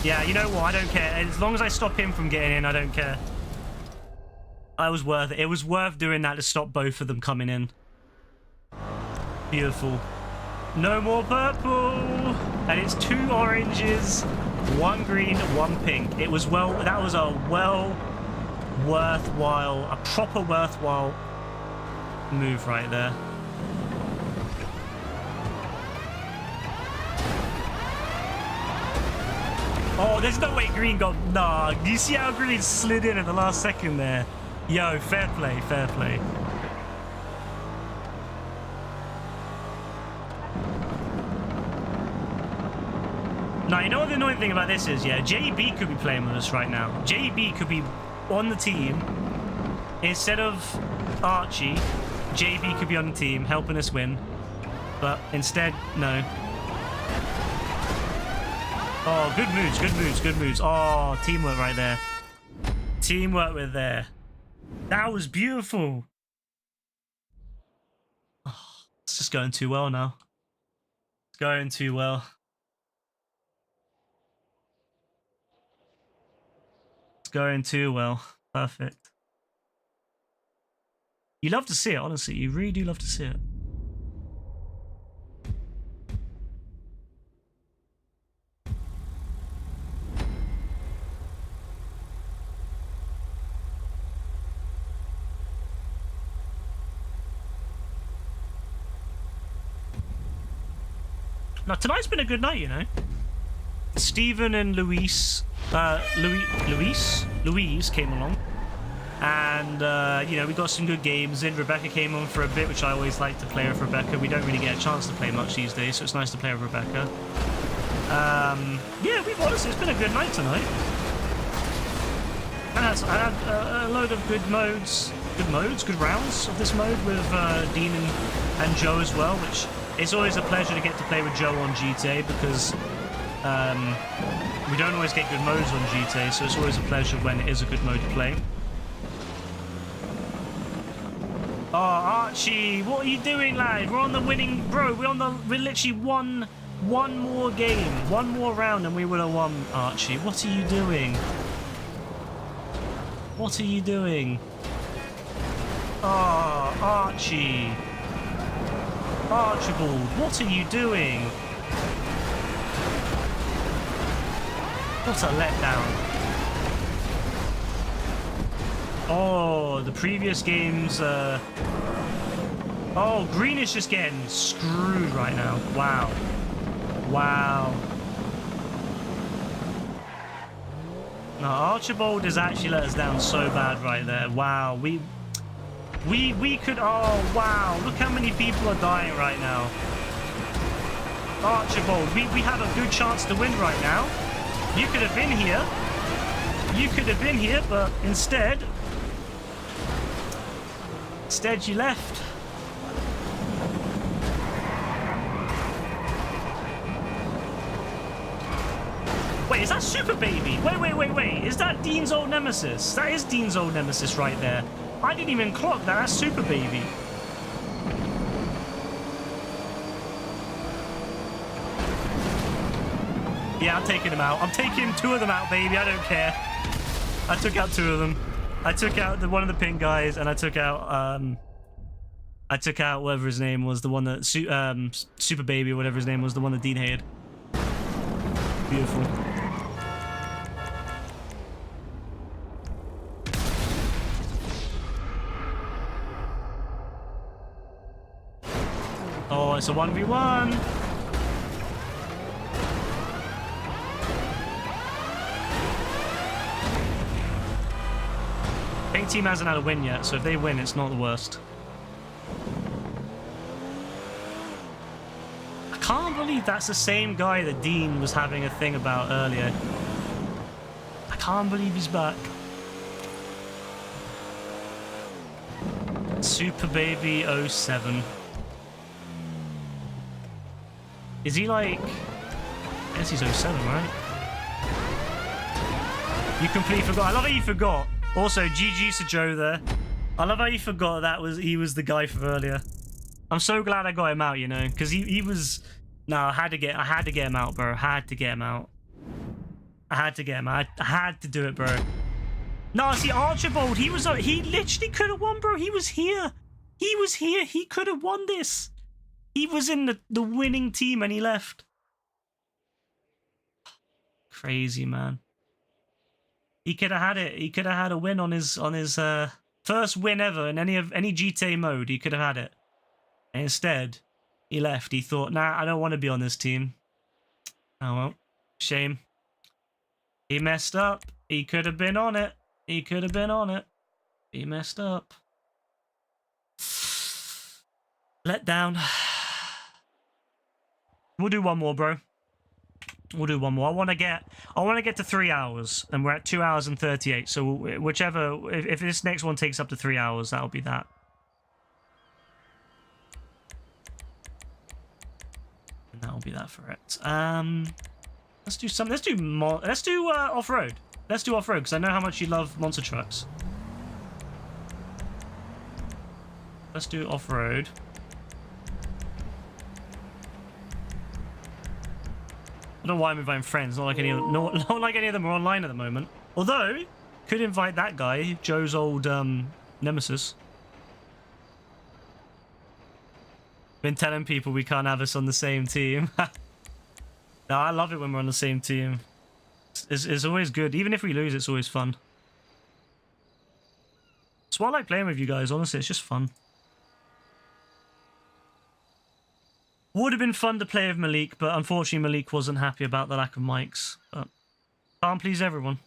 Yeah, you know what? I don't care. As long as I stop him from getting in, I don't care. I was worth it. It was worth doing that to stop both of them coming in. Beautiful. No more purple. And it's 2 oranges, 1 green, 1 pink. It was well. That was a worthwhile, a proper worthwhile move right there. Oh, there's no way green got... Nah, do you see how green slid in at the last second there? Yo, fair play, fair play. Now, you know what the annoying thing about this is, yeah? JB could be playing with us right now. JB could be on the team. Instead of Archie, JB could be on the team, helping us win. But instead, no. Oh, good moves, good moves, good moves. Oh, teamwork right there. Teamwork with there. That was beautiful. Oh, it's just going too well now. It's going too well. It's going too well. Perfect. You love to see it, honestly. You really do love to see it. Now, tonight's been a good night, you know. Steven and Louise, Louise came along. And, you know, we got some good games in. Rebecca came on for a bit, which I always like to play with Rebecca. We don't really get a chance to play much these days, so it's nice to play with Rebecca. Yeah, we've honestly, it's been a good night tonight. I had a load of good modes, good rounds of this mode with Dean and Joe as well, which it's always a pleasure to get to play with Joe on GTA because we don't always get good modes on GTA, so it's always a pleasure when it is a good mode to play. Oh, Archie, what are you doing, lad? We're on the winning... Bro, we're literally one more game. One more round and we would have won, Archie. What are you doing? What are you doing? Oh, Archie. Archibald, what are you doing? What a letdown. Oh, the previous games... Oh, green is just getting screwed right now. Wow. Wow. No, Archibald has actually let us down so bad right there. Wow. We could... Oh, wow. Look how many people are dying right now. Archibald, we have a good chance to win right now. You could have been here. You could have been here, but instead... Instead, you left. Wait, is that Super Baby? Wait. Is that Dean's old nemesis? That is Dean's old nemesis right there. I didn't even clock that. That's Super Baby. Yeah, I'm taking them out. I'm taking 2 of them out, baby. I don't care. I took out 2 of them. I took out one of the pink guys, and I took out whatever his name was, the one that Super Baby, or whatever his name was, the one that Dean hated. Beautiful. Oh, it's a 1v1. Pink team hasn't had a win yet, so if they win, it's not the worst. I can't believe that's the same guy that Dean was having a thing about earlier. I can't believe he's back. Super Baby 07. Is he like... I guess he's 07, right? You completely forgot. I love how you forgot. Also, GG to Joe there. I love how you forgot he was the guy from earlier. I'm so glad I got him out, you know, because he was... No, I had to get him out, bro. I had to get him out. I had to get him out. I had to do it, bro. No, see, Archibald, he literally could have won, bro. He was here. He was here. He could have won this. He was in the winning team and he left. Crazy, man. He could have had it. He could have had a win on his first win ever in any GTA mode. He could have had it. And instead, he left. He thought, nah, I don't want to be on this team. Oh well, shame. He messed up. He could have been on it. He could have been on it. He messed up. Let down. We'll do one more, bro. We'll do one more. I want to get to 3 hours, and we're at 2 hours and 38. So whichever, if this next one takes up to 3 hours, that'll be that. And that'll be that for it. Let's do some. Let's do off-road. Let's do off-road because I know how much you love monster trucks. Let's do off-road. I don't know why I'm inviting friends. Not like any of them, not like any of them are online at the moment. Although, could invite that guy, Joe's old nemesis. Been telling people we can't have us on the same team. No, I love it when we're on the same team. It's always good. Even if we lose, it's always fun. It's why I like playing with you guys, honestly. It's just fun. Would have been fun to play with Malik, but unfortunately Malik wasn't happy about the lack of mics. But can't please everyone.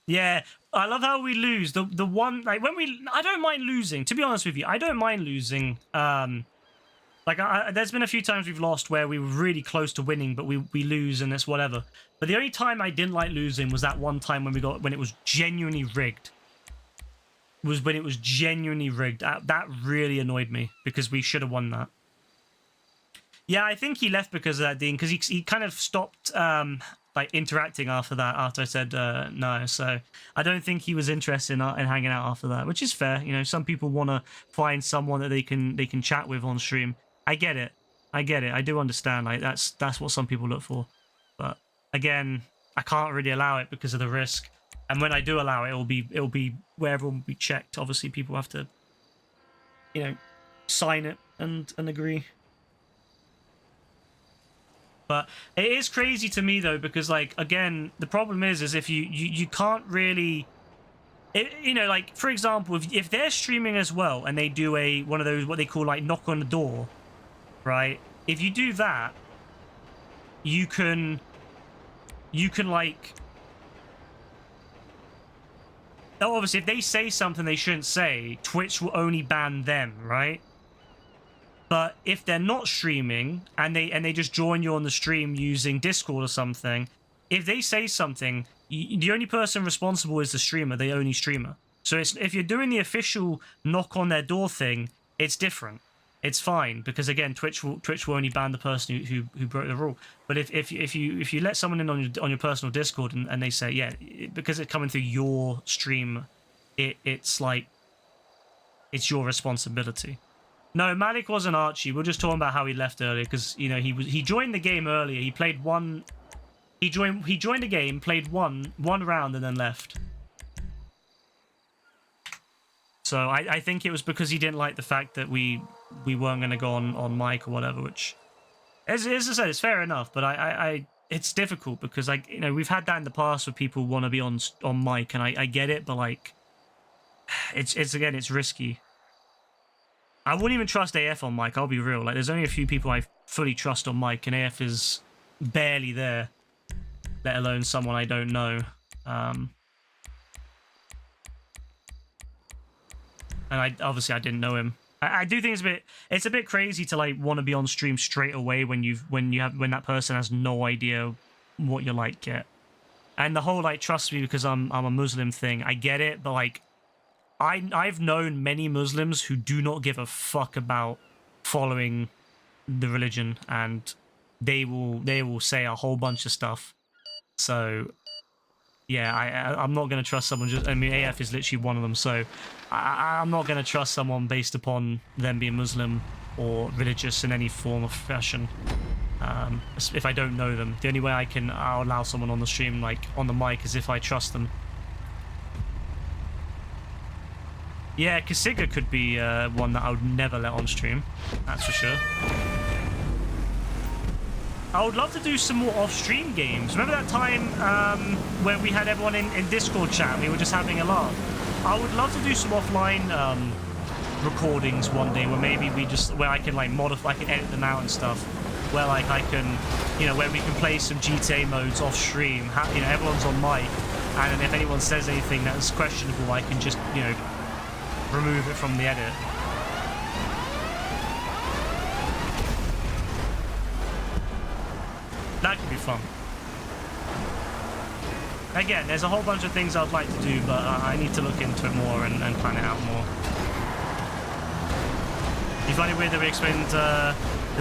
Yeah, I love how we lose. The one, like, when I don't mind losing, to be honest with you. I don't mind losing. Like, there's been a few times we've lost where we were really close to winning, but we lose and it's whatever. But the only time I didn't like losing was that one time when it was genuinely rigged. Was when it was genuinely rigged. That really annoyed me because we should have won that. Yeah, I think he left because of that, Dean, because he kind of stopped like interacting after that, after I said no. So I don't think he was interested in hanging out after that, which is fair. You know, some people want to find someone that they can chat with on stream. I get it. I do understand. Like that's what some people look for. But again, I can't really allow it because of the risk. And when I do allow it, it'll be where everyone will be checked. Obviously, people have to, you know, sign it and agree. But it is crazy to me though, because like again, the problem is if you can't really, you know, like for example, if they're streaming as well and they do one of those what they call like knock on the door. Right, if you do that, you can like, obviously if they say something they shouldn't say, Twitch will only ban them, right? But if they're not streaming and they just join you on the stream using Discord or something, if they say something, the only person responsible is the streamer, the only streamer. So if you're doing the official knock on their door thing, it's different. It's fine because again, Twitch will only ban the person who broke the rule. But if you let someone in on your personal Discord and they say because it's coming through your stream, it's like it's your responsibility. No, Malik wasn't Archie. We're just talking about how he left earlier because he joined the game earlier. He played one. He joined the game, played one round, and then left. So I think it was because he didn't like the fact that we weren't going to go on mic or whatever. Which, as I said, it's fair enough. But it's difficult because we've had that in the past where people want to be on mic, and I get it, but like it's risky. I wouldn't even trust AF on mic, I'll be real. Like, there's only a few people I fully trust on mic, and AF is barely there, let alone someone I don't know. And I didn't know him. I do think it's a bit crazy to like want to be on stream straight away when that person has no idea what you're like yet. And the whole like trust me because I'm a Muslim thing, I get it, but like I've known many Muslims who do not give a fuck about following the religion, and they will say a whole bunch of stuff. So yeah, I'm not going to trust someone. AF is literally one of them. So I'm not going to trust someone based upon them being Muslim or religious in any form of fashion. If I don't know them, the only way I'll allow someone on the stream, like on the mic, is if I trust them. Yeah, Kasiga could be one that I would never let on stream. That's for sure. I would love to do some more off-stream games. Remember that time where we had everyone in Discord chat and we were just having a laugh? I would love to do some offline recordings one day where I can like modify, I can edit them out and stuff. Where like I can, where we can play some GTA modes off-stream. Everyone's on mic, and then if anyone says anything that's questionable, I can just, remove it from the edit. That could be fun. Again, there's a whole bunch of things I'd like to do, but I need to look into it more and plan it out more. You find it weird that we explained the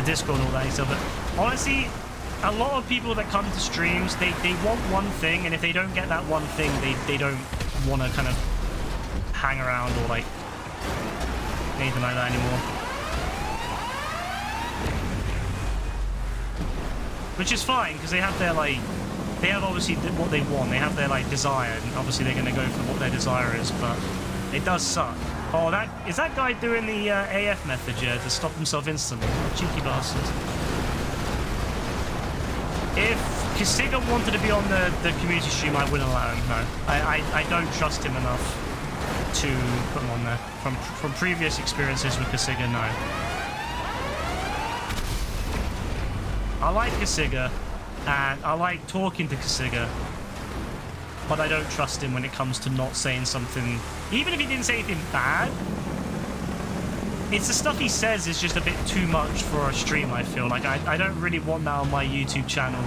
Discord and all that stuff, but honestly, a lot of people that come to streams, they want one thing, and if they don't get that one thing, they don't want to kind of hang around or like anything like that anymore. Which is fine, because they have their like, they have obviously what they want, they have their like desire, and obviously they're going to go for what their desire is, but it does suck. Oh, is that guy doing the AF method, yeah, to stop himself instantly? Cheeky bastard. If Kasiga wanted to be on the community stream, I wouldn't allow him, no. I don't trust him enough to put him on there. From previous experiences with Kasiga, no. I like Kasiga, and I like talking to Kasiga, but I don't trust him when it comes to not saying something. Even if he didn't say anything bad, it's the stuff he says is just a bit too much for a stream, I feel. Like, I don't really want that on my YouTube channel.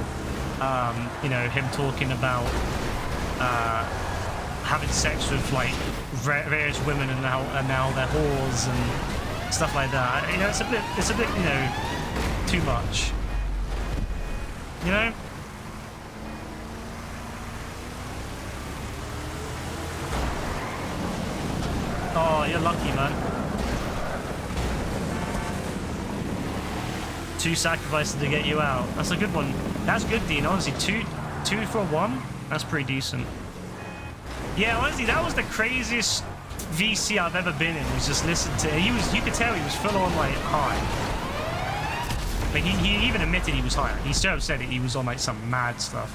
Him talking about having sex with, like, various women and now they're whores and stuff like that. It's a bit, too much. You know? Oh, you're lucky, man. 2 sacrifices to get you out. That's a good one. That's good, Dean. Honestly, two for 1? That's pretty decent. Yeah, honestly, that was the craziest VC I've ever been in. Was just listened to. You could tell he was full on like high. Like he even admitted he was high. He straight up said it. He was on like some mad stuff.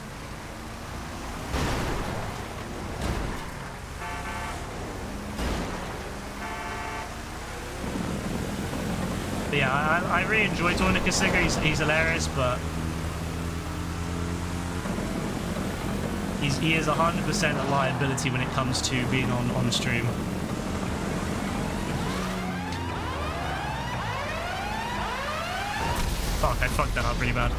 But yeah, I really enjoy talking to Kasiga. He's hilarious, but he is 100% a liability when it comes to being on stream. Fuck, I fucked that up really bad.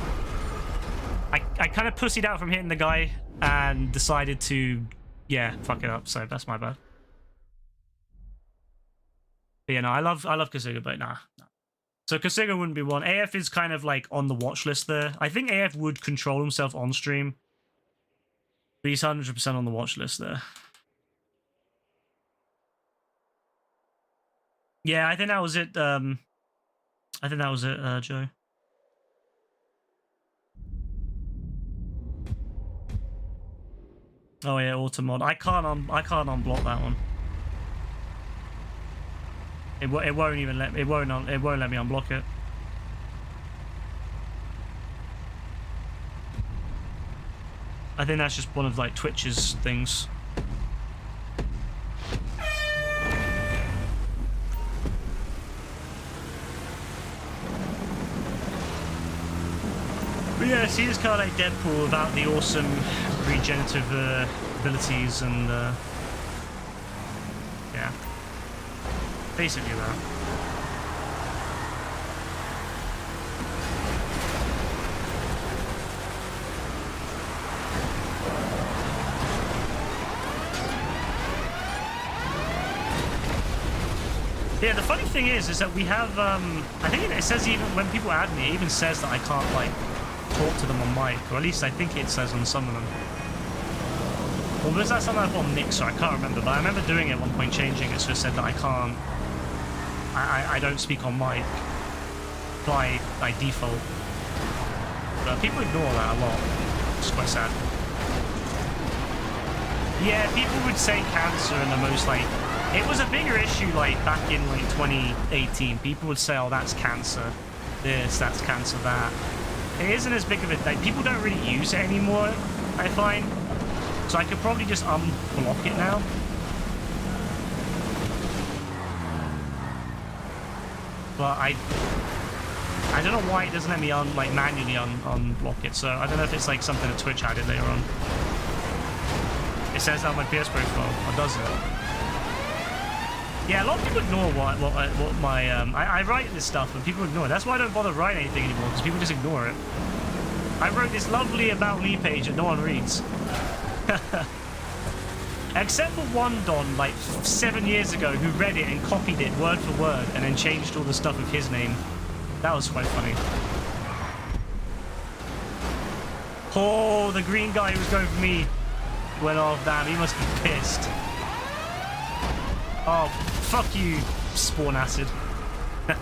I kind of pussied out from hitting the guy and decided to, yeah, fuck it up. So that's my bad. But yeah, no, I love Kasuga, but nah. So Kasuga wouldn't be one. AF is kind of like on the watch list there. I think AF would control himself on stream. But he's 100% on the watch list there. Yeah, I think that was it. I think that was it, Joe. Oh yeah, automod. I can't unblock that one. It won't even let me. It won't let me unblock it. I think that's just one of like Twitch's things. But yeah, see, it's kind of like Deadpool without the awesome regenerative abilities and yeah, basically that. Yeah, the funny thing is that we have, I think it says even when people add me, it even says that I can't, like, talk to them on mic, or at least I think it says on some of them. Or was that something I put on Mixer? I can't remember, but I remember doing it at one point, changing it, so it said that I can't, I don't speak on mic by default. But people ignore that a lot. It's quite sad. Yeah, people would say cancer in the most, like, it was a bigger issue, like, back in, like, 2018. People would say, oh, that's cancer this, that's cancer that. It isn't as big of a... Like, people don't really use it anymore, I find. So I could probably just unblock it now. But I don't know why it doesn't let me manually unblock it. So I don't know if it's, like, something that Twitch added later on. It says that on my PS profile, or does it? Yeah, a lot of people ignore what my I write this stuff and people ignore it. That's why I don't bother writing anything anymore, because people just ignore it. I wrote this lovely About Me page that no one reads. Except for one Don, like 7 years ago, who read it and copied it word for word and then changed all the stuff with his name. That was quite funny. Oh, the green guy who was going for me went off. Damn, he must be pissed. Oh, fuck you, Spawn Acid. But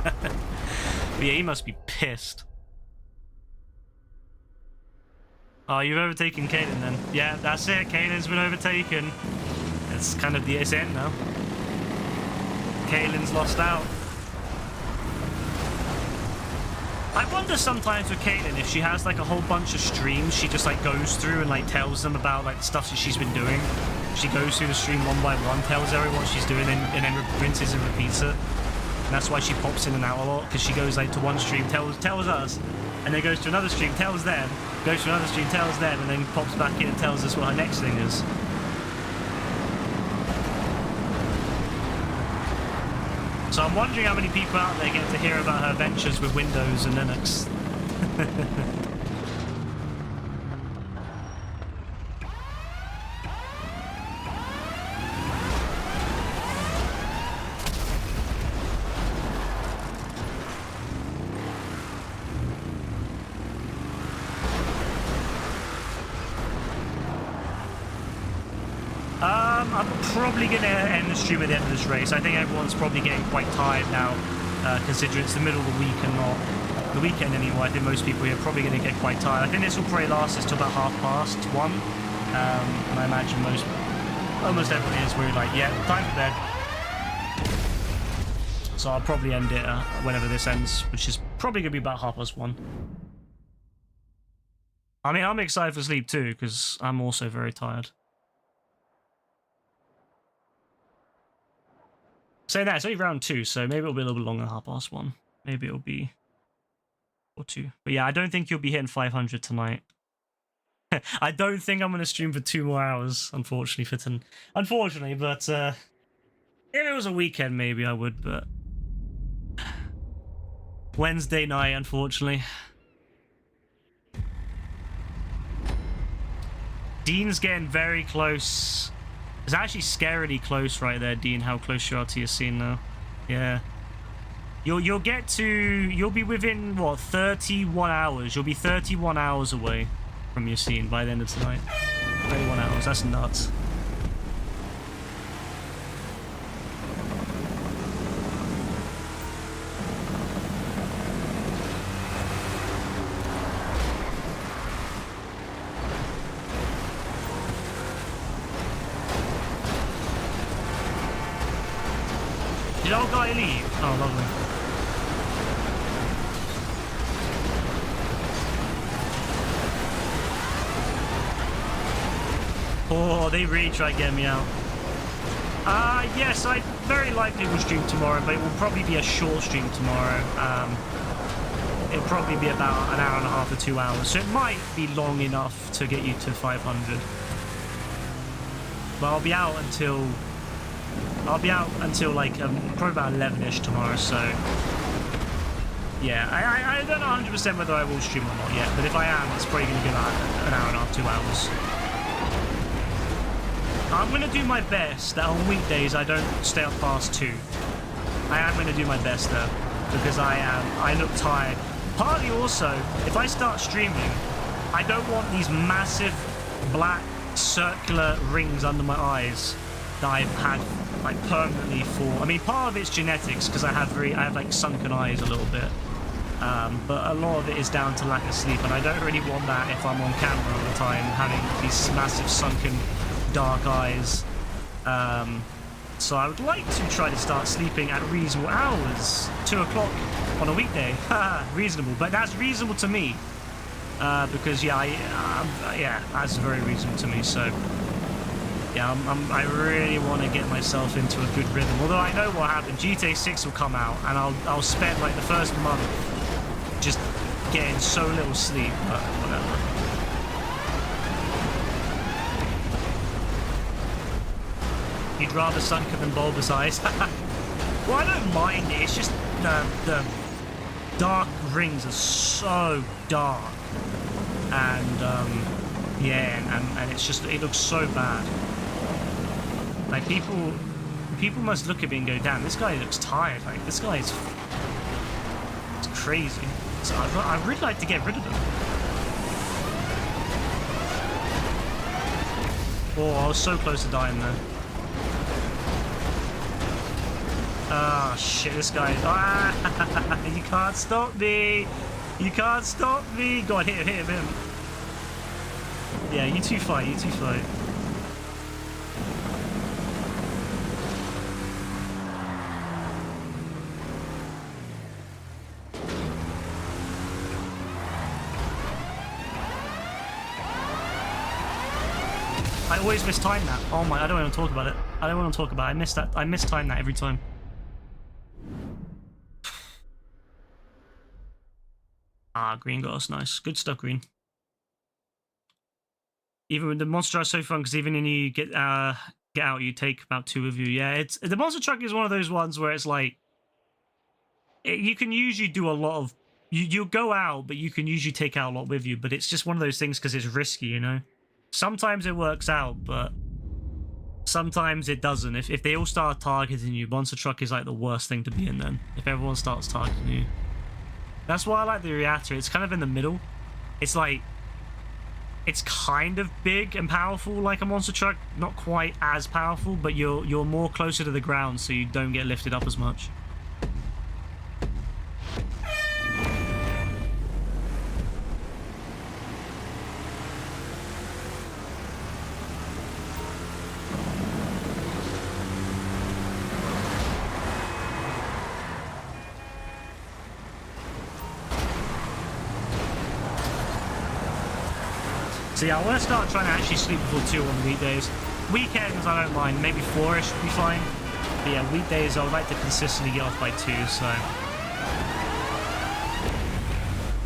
yeah, he must be pissed. Oh, you've overtaken Caitlyn then. Yeah, that's it. Caitlyn's been overtaken. It's kind of the end now. Caitlyn's lost out. I wonder sometimes with Caitlyn if she has like a whole bunch of streams she just like goes through and like tells them about like the stuff that she's been doing. She goes through the stream one by one, tells everyone what she's doing, and then rinses and repeats it. And that's why she pops in and out a lot, because she goes like to one stream, tells us, and then goes to another stream, tells them, goes to another stream, tells them, and then pops back in and tells us what her next thing is. So I'm wondering how many people out there get to hear about her adventures with Windows and Linux. I'm probably going to end the stream at the end of this race. I think everyone's probably getting quite tired now, considering it's the middle of the week and not the weekend anymore. I think most people here are probably going to get quite tired. I think this will probably last us to about 1:30. And I imagine almost everyone is really like, yeah, time for bed. So I'll probably end it whenever this ends, which is probably going to be about 1:30. I mean, I'm excited for sleep too, because I'm also very tired. Saying that, it's only round 2, so maybe it'll be a little bit longer than 1:30. Maybe it'll be... or 2. But yeah, I don't think you'll be hitting 500 tonight. I don't think I'm going to stream for 2 more hours, unfortunately, Unfortunately, but if it was a weekend, maybe I would, but... Wednesday night, unfortunately. Dean's getting very close. It's actually scarily close right there, Dean, how close you are to your scene now. Yeah. You'll get to... You'll be within, what, 31 hours. You'll be 31 hours away from your scene by the end of tonight. 31 hours. That's nuts. Did old guy leave? Oh, lovely. Oh, they really tried getting me out. Yes, I very likely will stream tomorrow, but it will probably be a short stream tomorrow. It'll probably be about an hour and a half to 2 hours, so it might be long enough to get you to 500. But I'll be out until like probably about 11ish tomorrow. So yeah, I don't know 100% whether I will stream or not yet, but if I am, it's probably going to be about an hour and a half, 2 hours. I'm going to do my best that on weekdays I don't stay up past 2. I am going to do my best though, because I look tired. Partly also, if I start streaming, I don't want these massive black circular rings under my eyes that I've had like permanently for... I mean, part of it's genetics, because I have like sunken eyes a little bit. But a lot of it is down to lack of sleep, and I don't really want that if I'm on camera all the time, having these massive sunken dark eyes. So I would like to try to start sleeping at reasonable hours. 2 o'clock on a weekday. Reasonable, but that's reasonable to me. Because yeah, that's very reasonable to me. So yeah, I really want to get myself into a good rhythm. Although I know what happened. GTA 6 will come out, and I'll spend like the first month just getting so little sleep. But whatever. You'd rather sunken than bulbous eyes? Well, I don't mind it. It's just the dark rings are so dark, and yeah, and it's just, it looks so bad. Like people must look at me and go, damn, this guy looks tired. Like this guy is, it's crazy. So I'd really like to get rid of them. Oh, I was so close to dying there. Ah, shit, this guy. Ah, you can't stop me. You can't stop me. Go on, hit him. Yeah, you two fight. I always mistime that. Oh my, I don't want to talk about it. I mistime that every time. Ah, green glass, nice. Good stuff, green. Even with the monster truck, so fun, because even when you get out, you take about 2 of you. Yeah, the monster truck is one of those ones where it's like, you can usually do a lot of, you'll go out, but you can usually take out a lot with you, but it's just one of those things because it's risky, you know? Sometimes it works out, but sometimes it doesn't. If they all start targeting you, monster truck is like the worst thing to be in then, if everyone starts targeting you. That's why I like the reactor. It's kind of in the middle. It's like, it's kind of big and powerful like a monster truck. Not quite as powerful, but you're more closer to the ground, so you don't get lifted up as much. So yeah, I want to start trying to actually sleep before 2 on the weekdays. Weekends, I don't mind. Maybe 4-ish would be fine. But yeah, weekdays, I would like to consistently get off by 2, so...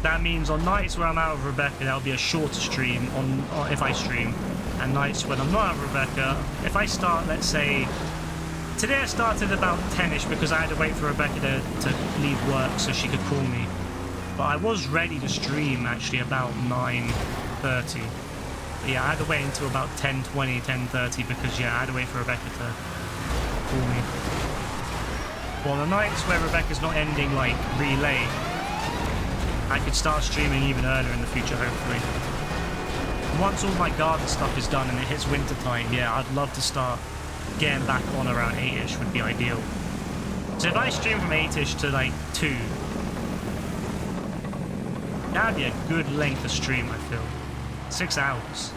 That means on nights where I'm out of Rebecca, that'll be a shorter stream if I stream. And nights when I'm not out of Rebecca, if I start, let's say... Today I started about 10-ish because I had to wait for Rebecca to leave work so she could call me. But I was ready to stream, actually, about 9:30. Yeah, I had to wait until about 10:20, 10:30 because, yeah, I had to wait for Rebecca to call me. Well, on the nights where Rebecca's not ending, like, really late, I could start streaming even earlier in the future, hopefully. Once all my garden stuff is done and it hits winter time, yeah, I'd love to start getting back on around 8-ish would be ideal. So if I stream from 8-ish to, like, 2, that'd be a good length of stream, I feel. 6 hours.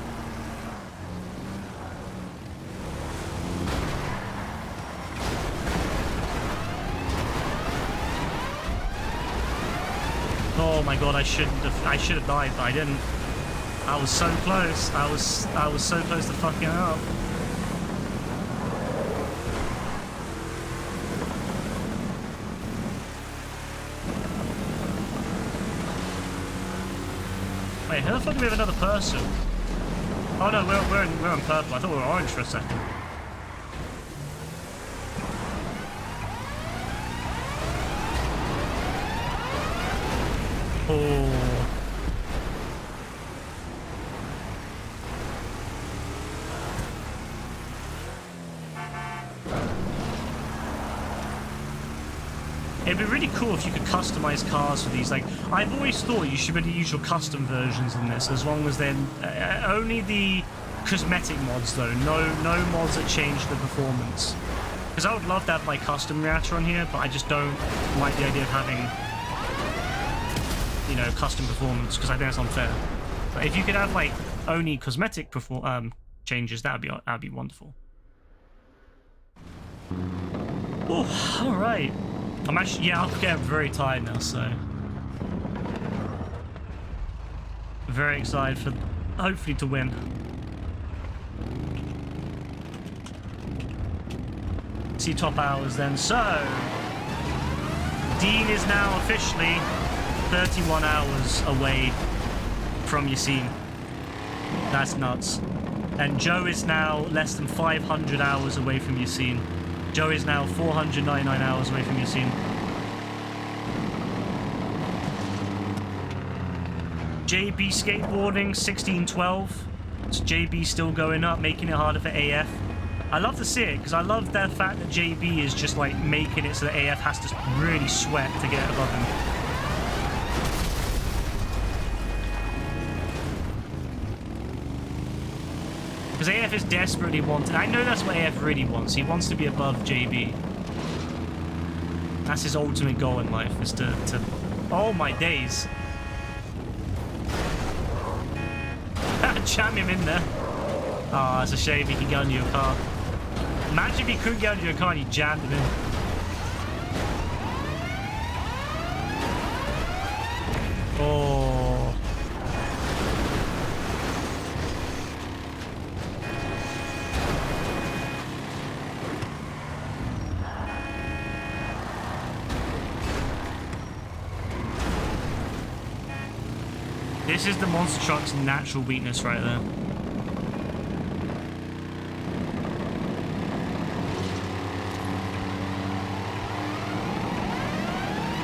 Oh my god, I should have died, but I didn't. I was so close. I was so close to fucking up. Wait, how the fuck do we have another person? Oh no, we're in purple. I thought we were orange for a second. Oh. It'd be really cool if you could customize cars for these. Like, I've always thought you should be able to use your custom versions in this, as long as they're only the cosmetic mods, though. No mods that change the performance. Because I would love to have my custom reactor on here, but I just don't like the idea of having, you know, custom performance, because I think that's unfair. But if you could have like only cosmetic changes, that'd be wonderful. Oh, all right. I'm actually, yeah, I'm getting very tired now, so very excited for hopefully to win. See top hours then. So Dean is now officially 31 hours away from Yassine. That's nuts. And Joe is now less than 500 hours away from Yassine. Joe is now 499 hours away from Yassine. JB skateboarding 1612. So JB still going up, making it harder for AF. I love to see it because I love the fact that JB is just like making it so that AF has to really sweat to get above him. Because AF is desperately wanted. I know that's what AF really wants. He wants to be above JB. That's his ultimate goal in life, is to... Oh my days. Jam him in there. Oh, it's a shame he can get under your car. Imagine if he couldn't get under your car and he jammed him in. Oh. This is the monster truck's natural weakness right there.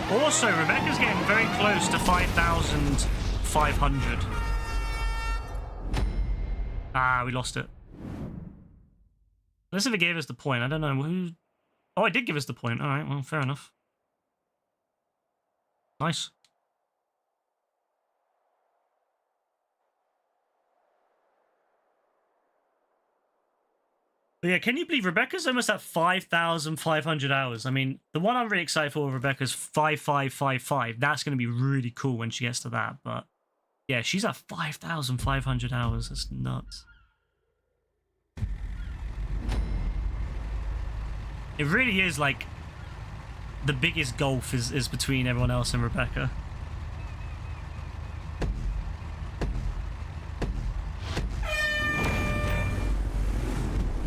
Also, Rebecca's getting very close to 5,500. Ah, we lost it. Let's see if it gave us the point. I don't know who... Oh, it did give us the point. All right, well, fair enough. Nice. But yeah, can you believe Rebecca's almost at 5,500 hours? I mean, the one I'm really excited for with Rebecca's 5,555. That's going to be really cool when she gets to that. But yeah, she's at 5,500 hours. That's nuts. It really is like the biggest gulf is between everyone else and Rebecca.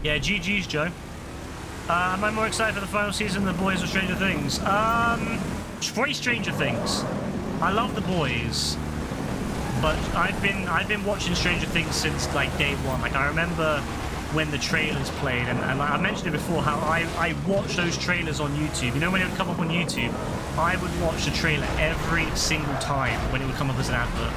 Yeah, GG's, Joe. Am I more excited for the final season of The Boys or Stranger Things? Probably Stranger Things. I love The Boys, but I've been watching Stranger Things since like day one. Like I remember when the trailers played, and I mentioned it before how I watched those trailers on YouTube. You know, when it would come up on YouTube, I would watch the trailer every single time when it would come up as an advert.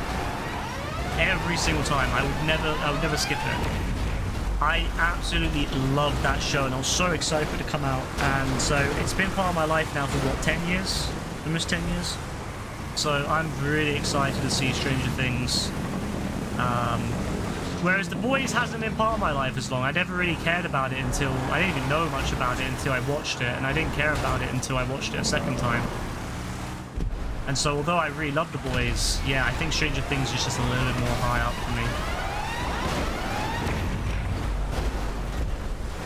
every single time. I would never skip it. I absolutely love that show, and I was so excited for it to come out. And so it's been part of my life now for what, 10 years? Almost 10 years. So I'm really excited to see Stranger Things. Whereas The Boys hasn't been part of my life as long. I never really cared about it until... I didn't even know much about it until I watched it, and I didn't care about it until I watched it a second time. And so although I really love The Boys, yeah, I think Stranger Things is just a little bit more high up for me.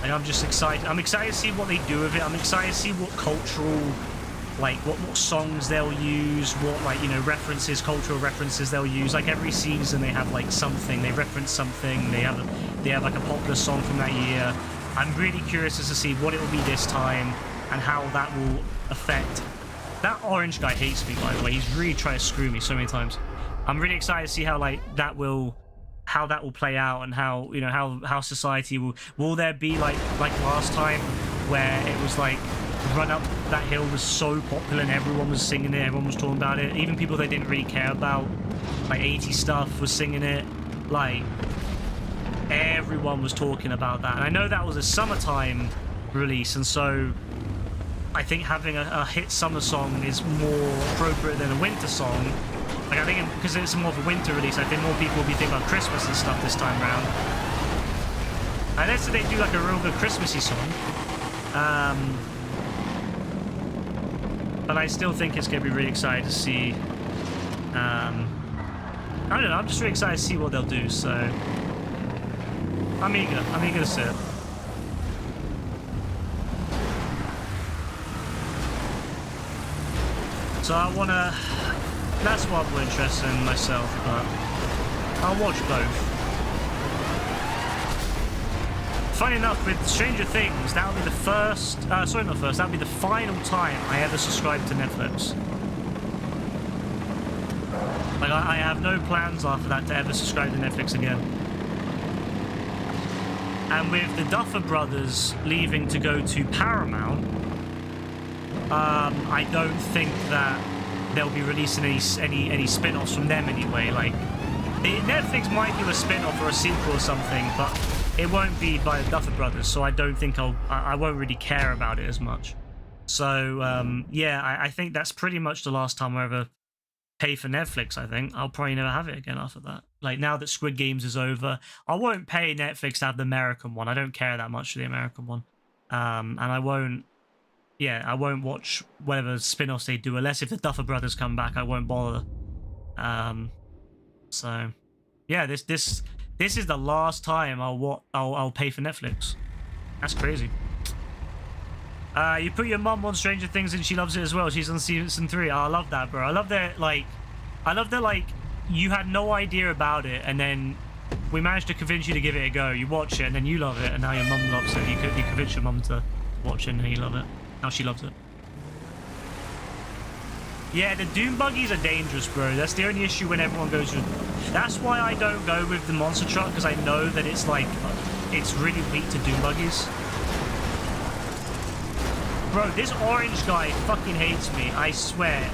Like, I'm just excited. I'm excited to see what they do with it. I'm excited to see what cultural... like what songs they'll use, what, like, you know, references, cultural references they'll use. Like every season they have like something, they reference something, they have like a popular song from that year. I'm really curious as to see what it will be this time and how that will affect. That orange guy hates me, by the way. He's really tried to screw me so many times. I'm really excited to see how like how that will play out, and how, you know, how society will there be like last time where it was like Run Up That Hill was so popular and everyone was singing it, everyone was talking about it. Even people they didn't really care about, like 80s stuff, was singing it. Like, everyone was talking about that. And I know that was a summertime release, and so I think having a hit summer song is more appropriate than a winter song. Like, I think because it's more of a winter release, I think more people will be thinking about Christmas and stuff this time around. Unless they do like a real good Christmassy song. But I still think it's going to be really exciting to see. I don't know, I'm just really excited to see what they'll do, so I'm eager to see it. So I want to, that's what I'm interested in myself, but I'll watch both. Funny enough, with Stranger Things, that'll be the first, sorry, not first, that'll be the final time I ever subscribed to Netflix. Like, I have no plans after that to ever subscribe to Netflix again. And with the Duffer Brothers leaving to go to Paramount, I don't think that they'll be releasing any spin-offs from them anyway. Like, Netflix might do a spin-off or a sequel or something, but it won't be by the Duffer Brothers, so I don't think I won't really care about it as much. So, yeah, I think that's pretty much the last time I ever pay for Netflix, I think. I'll probably never have it again after that. Like, now that Squid Games is over, I won't pay Netflix to have the American one. I don't care that much for the American one. And I won't watch whatever spin-offs they do, unless if the Duffer Brothers come back, I won't bother. So, yeah, this is the last time I'll pay for Netflix. That's crazy. You put your mum on Stranger Things and she loves it as well. She's on season 3. Oh, I love that, bro. I love that you had no idea about it, and then we managed to convince you to give it a go. You watch it, and then you love it, and now your mum loves it. You convince your mum to watch it, and you love it. Now she loves it. Yeah, the Doom buggies are dangerous, bro. That's the only issue when everyone goes with... That's why I don't go with the monster truck, because I know that it's like... It's really weak to Doom buggies. Bro, this orange guy fucking hates me, I swear.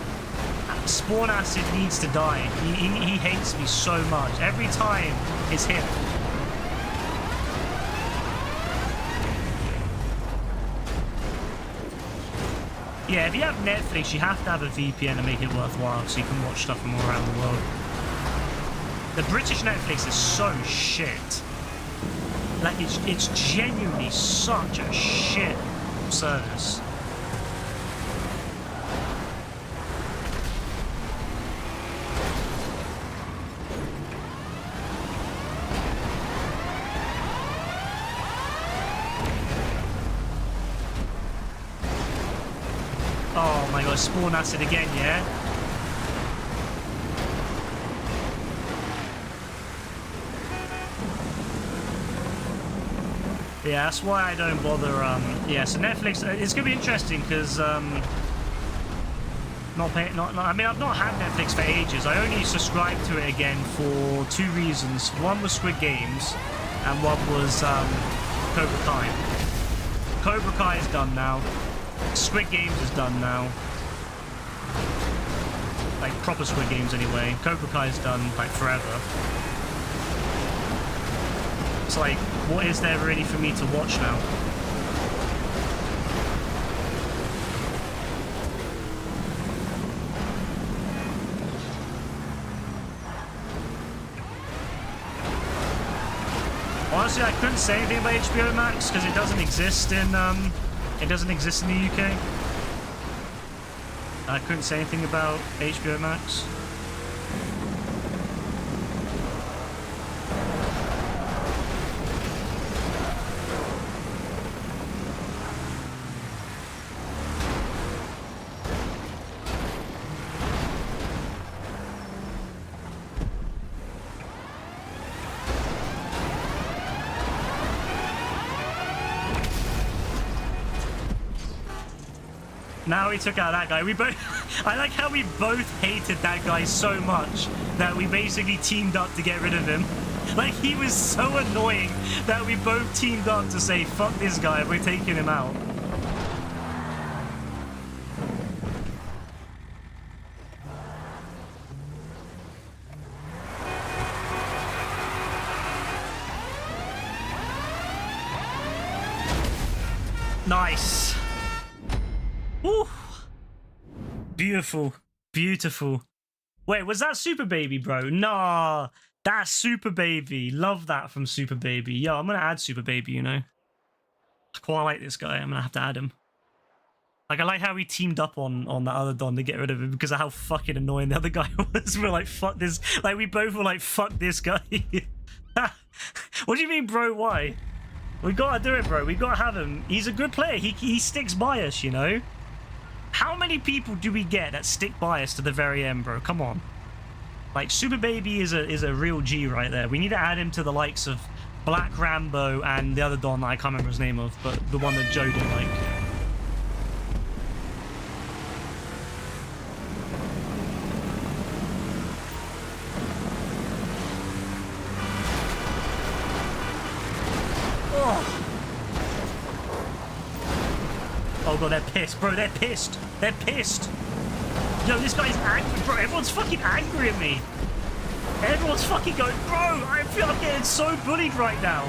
Spawn Acid needs to die. He hates me so much. Every time, it's him. Yeah, if you have Netflix, you have to have a VPN to make it worthwhile, so you can watch stuff from all around the world. The British Netflix is so shit. Like, it's genuinely such a shit service. Oh my god, Spawn Acid again, yeah? Yeah, that's why I don't bother, yeah, so Netflix, it's gonna be interesting, because, I mean, I've not had Netflix for ages. I only subscribed to it again for 2 reasons. One was Squid Games, and one was, Cobra Kai. Cobra Kai is done now. Squid Games is done now. like proper Squid Games anyway. Cobra Kai's done like forever. It's like, what is there really for me to watch now? Honestly, I couldn't say anything about HBO Max because it doesn't exist in the UK. I couldn't say anything about HBO Max. Now he took out that guy. We both... I like how we both hated that guy so much that we basically teamed up to get rid of him. Like, he was so annoying that we both teamed up to say, fuck this guy, we're taking him out. Nice. Woo. Beautiful. Beautiful. Wait, was that Super Baby, bro? Nah. That's Super Baby. Love that from Super Baby. Yo, I'm gonna add Super Baby, you know? I quite like this guy. I'm gonna have to add him. Like, I like how we teamed up on that other Don to get rid of him because of how fucking annoying the other guy was. We're like, fuck this. Like, we both were like, fuck this guy. What do you mean, bro? Why? We gotta do it, bro. We gotta have him. He's a good player. He sticks by us, you know? How many people do we get that stick by us to the very end, bro? Come on. Like, Super Baby is a real G right there. We need to add him to the likes of Black Rambo and the other Don that I can't remember his name of, but the one that Joe didn't like. Oh god, they're pissed, bro. They're pissed. They're pissed. Yo, this guy's angry, bro. Everyone's fucking angry at me. Everyone's fucking going, bro. I feel I'm getting so bullied right now.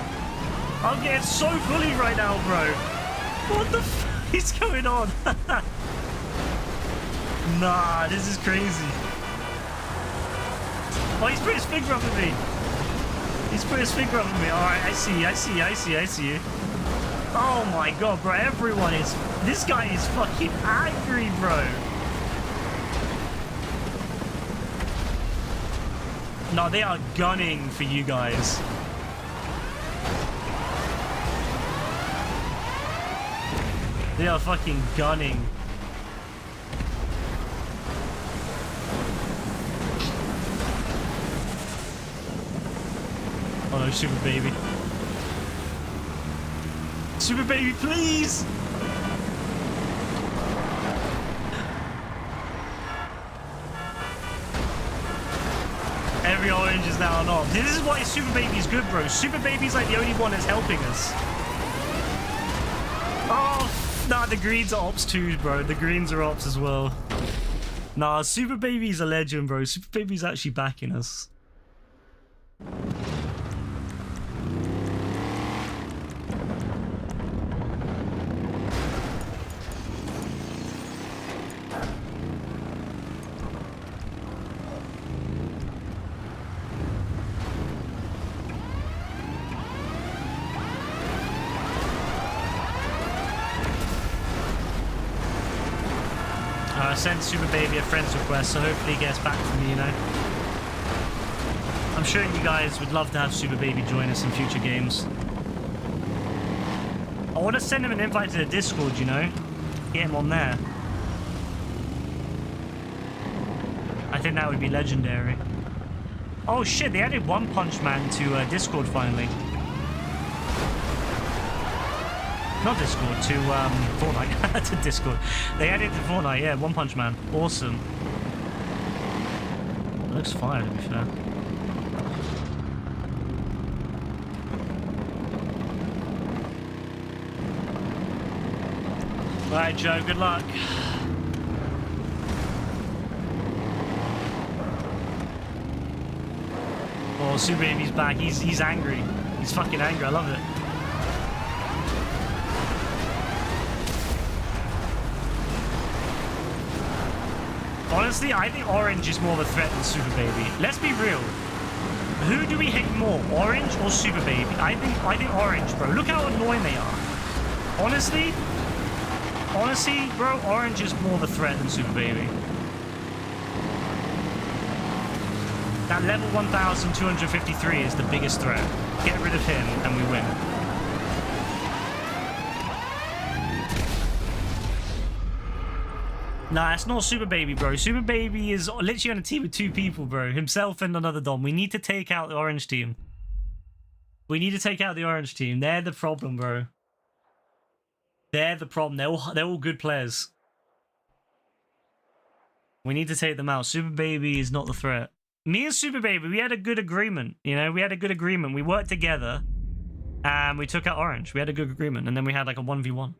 I'm getting so bullied right now, bro. What the fuck is going on? Nah, this is crazy. Oh, he's put his finger up at me. He's put his finger up at me. All right, I see you. Oh my god, bro. Everyone is... This guy is fucking angry, bro. No, they are gunning for you guys. They are fucking gunning. Oh no, Super Baby. Super Baby, please! Every orange is now on off. This is why Super Baby's good, bro. Super Baby's like the only one that's helping us. Oh, nah, the greens are ops too, bro. The greens are ops as well. Nah, Super Baby's a legend, bro. Super Baby's actually backing us. I sent Super Baby a friend's request, so hopefully he gets back to me, you know. I'm sure you guys would love to have Super Baby join us in future games. I want to send him an invite to the Discord, you know. Get him on there. I think that would be legendary. Oh shit, they added One Punch Man to Discord finally. Not Discord, to Fortnite. To Discord. They added to Fortnite, yeah, One Punch Man. Awesome. It looks fire, to be fair. Alright, Joe, good luck. Oh, Super Baby's back. He's angry. He's fucking angry. I love it. Honestly, I think Orange is more of a threat than Super Baby. Let's be real. Who do we hate more, Orange or Super Baby? I think Orange, bro. Look how annoying they are. Honestly, bro, Orange is more of a threat than Super Baby. That level 1253 is the biggest threat. Get rid of him and we win. Nah, it's not Super Baby, bro. Super Baby is literally on a team with 2 people, bro. Himself and another Dom. We need to take out the Orange team. We need to take out the Orange team. They're the problem, bro. They're the problem. They're all good players. We need to take them out. Super Baby is not the threat. Me and Super Baby, we had a good agreement. You know, we had a good agreement. We worked together and we took out Orange. We had a good agreement. And then we had like a 1v1.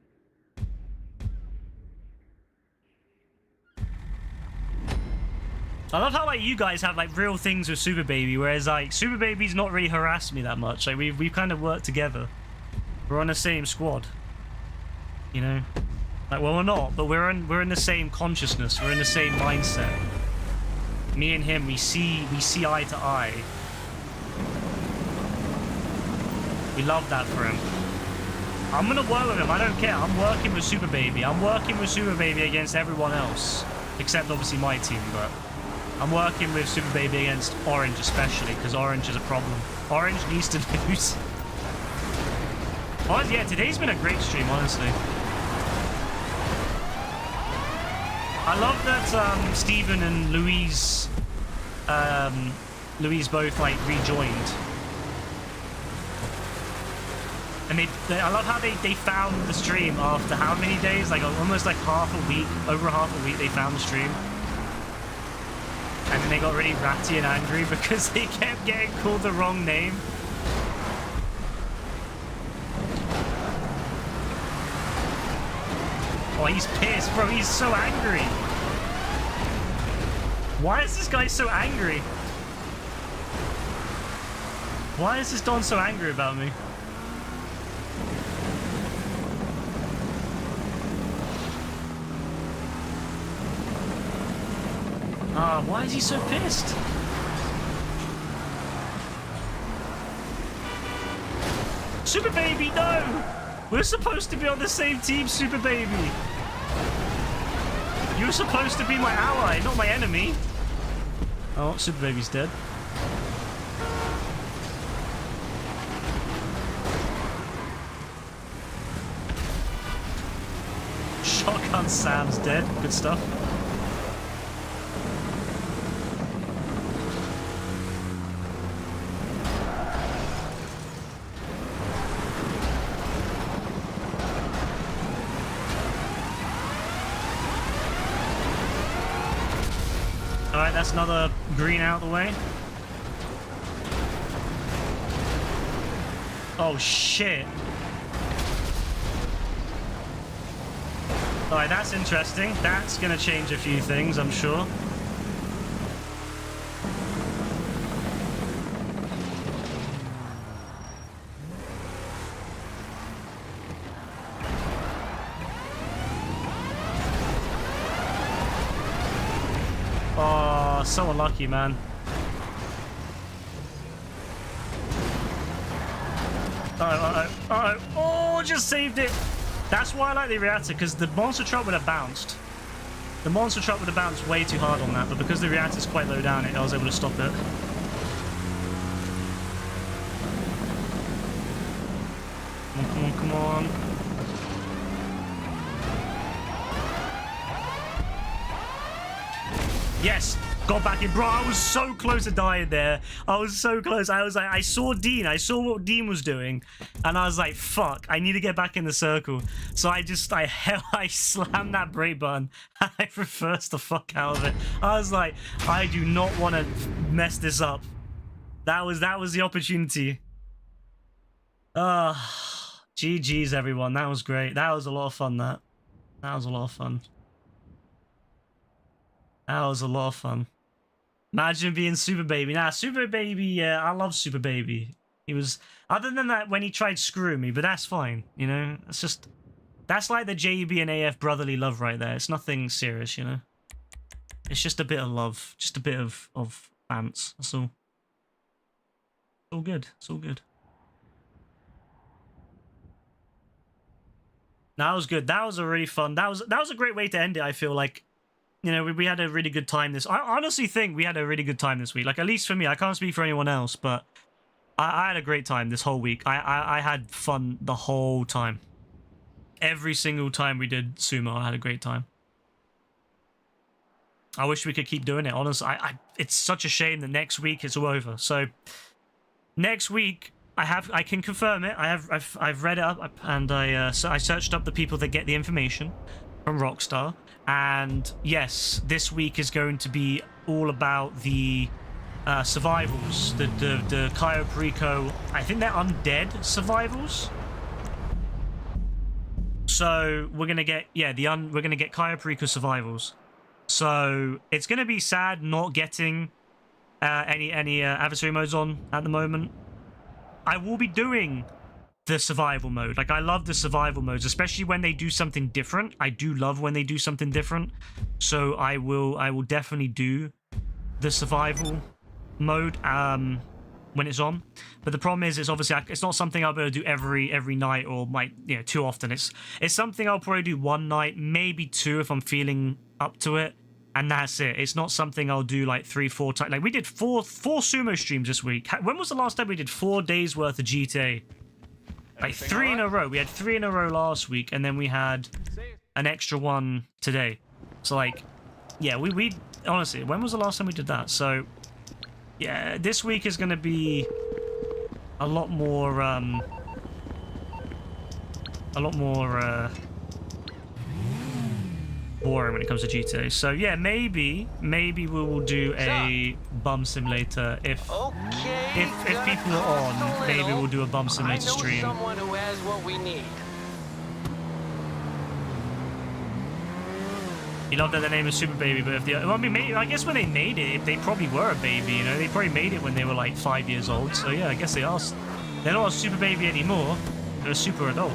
I love how like you guys have like real things with Super Baby, whereas like Super Baby's not really harassed me that much. Like we've kind of worked together. We're on the same squad. You know? Like, well, we're not, but we're in the same consciousness. We're in the same mindset. Me and him, we see eye to eye. We love that for him. I'm gonna work with him. I don't care. I'm working with Super Baby. I'm working with Super Baby against everyone else, except obviously my team. But I'm working with Super Baby against Orange, especially because Orange is a problem. Orange needs to lose. Oh yeah, today's been a great stream, honestly. I love that Steven and Louise both like rejoined. And I love how they found the stream after how many days? Like almost like half a week, over half a week they found the stream. And then they got really ratty and angry because they kept getting called the wrong name. Oh, he's pissed, bro. He's so angry. Why is this guy so angry? Why is this Don so angry about me? Why is he so pissed? Super Baby, no! We're supposed to be on the same team, Super Baby. You're supposed to be my ally, not my enemy. Oh, Super Baby's dead. Shotgun Sam's dead. Good stuff. Alright, that's another green out of the way. Oh, shit. Alright, that's interesting. That's gonna change a few things, I'm sure. Oh, so unlucky, man. Alright. Oh, just saved it. That's why I like the reactor, because the monster truck would have bounced. The monster truck would have bounced way too hard on that, but because the reactor's quite low down, I was able to stop it. Come on. Yes! Got back in. Bro, I was so close to dying there. I was so close. I was like, I saw Dean. I saw what Dean was doing. And I was like, fuck, I need to get back in the circle. So I slammed that brake button. And I reversed the fuck out of it. I was like, I do not want to mess this up. That was the opportunity. GG's, everyone. That was great. That was a lot of fun, that. That was a lot of fun. That was a lot of fun. Imagine being Super Baby. Nah, Super Baby, yeah, I love Super Baby. He was, other than that, when he tried screwing me, but that's fine, you know? It's just, that's like the JB and AF brotherly love right there. It's nothing serious, you know? It's just a bit of love, just a bit of bants, that's all. It's all good, it's all good. That was good. That was a really fun, that was a great way to end it, I feel like. You know, we had a really good time this... I honestly think we had a really good time this week. Like, at least for me. I can't speak for anyone else, but I had a great time this whole week. I had fun the whole time. Every single time we did Sumo, I had a great time. I wish we could keep doing it. Honestly, it's such a shame that next week it's all over. So, next week, I can confirm it. I've read it up, and I searched up the people that get the information from Rockstar. And yes, this week is going to be all about the survivals, the Cayo Perico. I think they're undead survivals. So we're gonna get we're gonna get Cayo Perico survivals. So it's gonna be sad not getting any adversary modes on at the moment. I will be doing the survival mode. Like, I love the survival modes, especially when they do something different. I do love when they do something different. So I will definitely do the survival mode when it's on. But the problem is, it's obviously it's not something I'll be able to do every night, or too often. It's something I'll probably do one night, maybe two if I'm feeling up to it, and that's it. It's not something I'll do like 3-4 times. Like, we did four Sumo streams this week. When was the last time we did 4 days worth of GTA? Like, 3 in a row. We had 3 in a row last week, and then we had an extra one today. So, like, yeah, we honestly, when was the last time we did that? So, yeah, this week is going to be a lot more boring when it comes to GTA. So, yeah, maybe we will do a bum simulator if people are on. Maybe we'll do a bum simulator stream. Someone who has what we need. You love that the name is Super Baby, but if I mean, maybe, I guess when they made it, they probably were a baby. You know, they probably made it when they were like 5 years old. So yeah, I guess they are. They're not a super baby anymore. They're a super adult.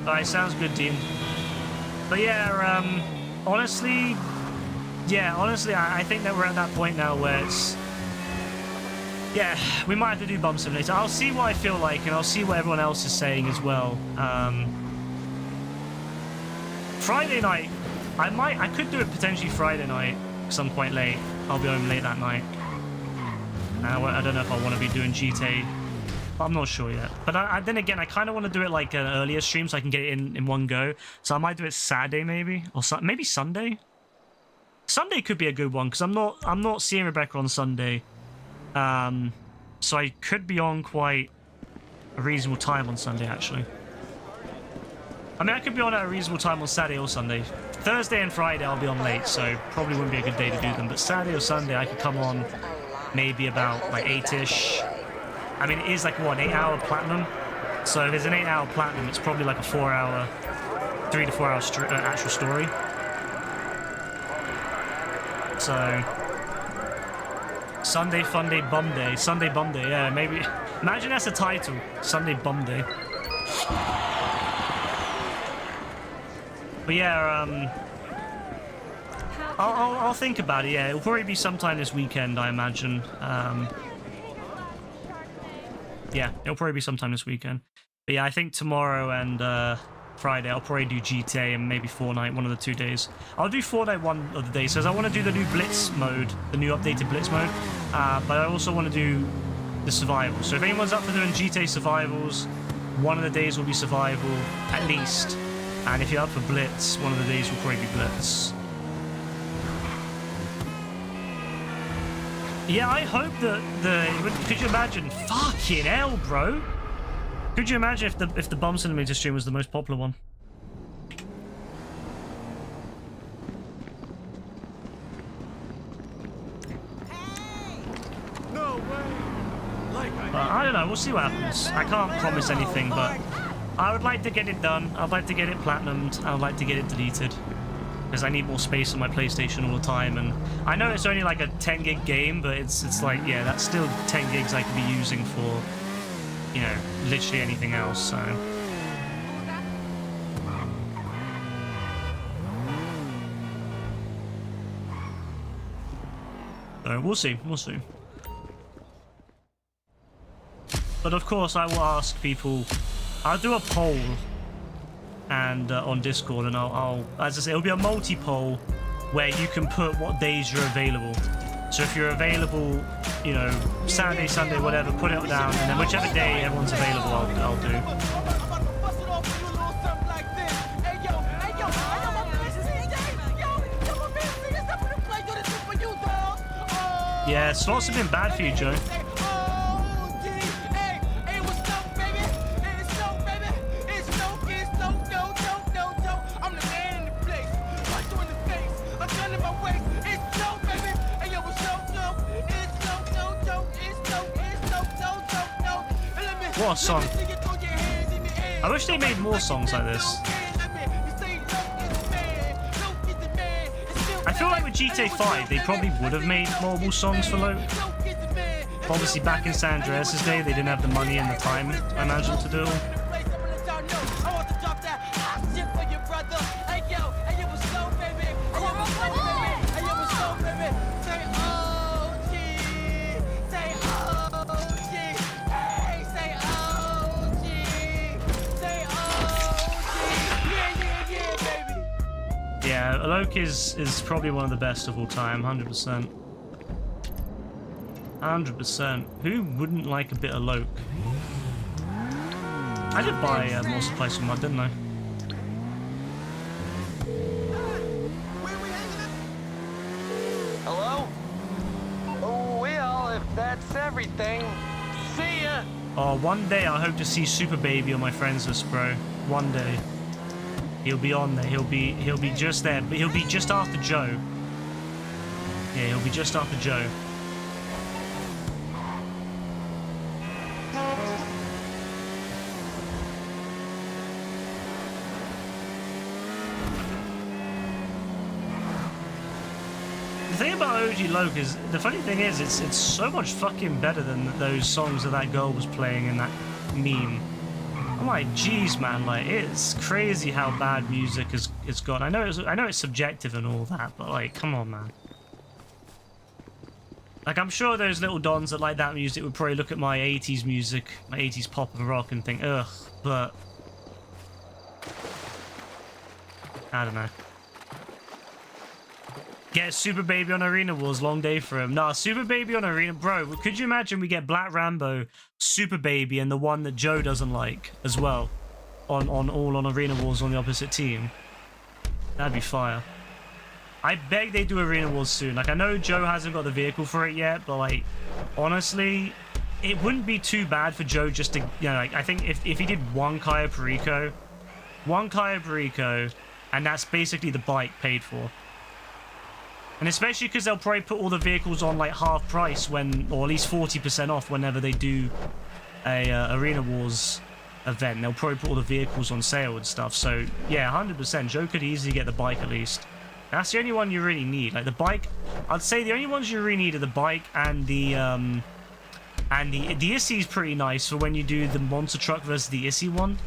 Alright, sounds good, team. But yeah, honestly, I think that we're at that point now where it's... Yeah, we might have to do Bum Simulator. I'll see what I feel like, and I'll see what everyone else is saying as well. Friday night, I could do it potentially Friday night, because I'm quite late. I'll be home late that night. I don't know if I want to be doing GTA. I'm not sure yet. But then again, I kind of want to do it like an earlier stream so I can get it in one go. So I might do it Saturday maybe, or maybe Sunday. Sunday could be a good one because I'm not seeing Rebecca on Sunday. So I could be on quite a reasonable time on Sunday actually. I mean, I could be on at a reasonable time on Saturday or Sunday. Thursday and Friday I'll be on late, so probably wouldn't be a good day to do them. But Saturday or Sunday I could come on maybe about like 8ish. I mean, it is like, what, an 8-hour platinum? So if it's an 8-hour platinum, it's probably like a 4-hour, 3 to 4 hour actual story. So, Sunday Fun Day Bum Day. Sunday Bum Day, yeah, maybe. Imagine that's the title. Sunday Bum Day. But yeah, I'll think about it, yeah. It'll probably be sometime this weekend, I imagine. Yeah, it'll probably be sometime this weekend. But yeah, I think tomorrow and Friday I'll probably do GTA and maybe Fortnite, one of the 2 days. I'll do Fortnite one of the days, because I want to do the new Blitz mode, the new updated Blitz mode. But I also want to do the survival. So if anyone's up for doing GTA survivals, one of the days will be survival, at least. And if you're up for Blitz, one of the days will probably be Blitz. Yeah, I hope that could you imagine? Fucking hell, bro! Could you imagine if the Bum Simulator stream was the most popular one? No way. I don't know. We'll see what happens. I can't promise anything, but I would like to get it done. I'd like to get it platinumed. I would like to get it deleted. because I need more space on my PlayStation all the time. And I know it's only like a 10 gig game, but it's like, yeah, that's still 10 gigs I could be using for, you know, literally anything else. So we'll see, we'll see. But of course, I will ask people. I'll do a poll, and on Discord, and I'll as I say, it'll be a multi-poll where you can put what days you're available. So if you're available, you know, Saturday, Sunday, whatever, put it down, and then whichever day everyone's available, I'll do. Yeah, slots have been bad for you, Joe. What a song. I wish they made more songs like this. I feel like with GTA 5, they probably would have made multiple songs for Loke. Obviously, back in San Andreas' day, they didn't have the money and the time, I imagine, to do it all. Yeah, Alok is probably one of the best of all time, 100%. 100%. Who wouldn't like a bit of Alok? I did buy more supplies from Mud, didn't I? Hello? Oh, well, if that's everything, see ya! Oh, one day I hope to see Super Baby on my friends list, bro. One day. He'll be on there. He'll be just there. But he'll be just after Joe. Yeah, he'll be just after Joe. The thing about OG Loke is, the funny thing is, it's so much fucking better than those songs that that girl was playing in that meme. I'm like, geez, man, like, it's crazy how bad music it's got. I know it's subjective and all that, but like, come on, man. Like, I'm sure those little dons that like that music would probably look at my 80s music, my 80s pop and rock, and think, ugh, but I don't know. Get Super Baby on Arena Wars, long day for him. Nah, Super Baby on Arena... Bro, could you imagine we get Black Rambo, Super Baby, and the one that Joe doesn't like as well? All on Arena Wars on the opposite team. That'd be fire. I beg they do Arena Wars soon. Like, I know Joe hasn't got the vehicle for it yet, but, like, honestly, it wouldn't be too bad for Joe just to... You know, like, I think if he did one Cayo Perico, and that's basically the bike paid for. And especially because they'll probably put all the vehicles on like half price when, or at least 40% off whenever they do a Arena Wars event. They'll probably put all the vehicles on sale and stuff. So yeah, 100%. Joe could easily get the bike at least. That's the only one you really need. Like the bike, I'd say the only ones you really need are the bike and the Issy is pretty nice for when you do the monster truck versus the Issy one.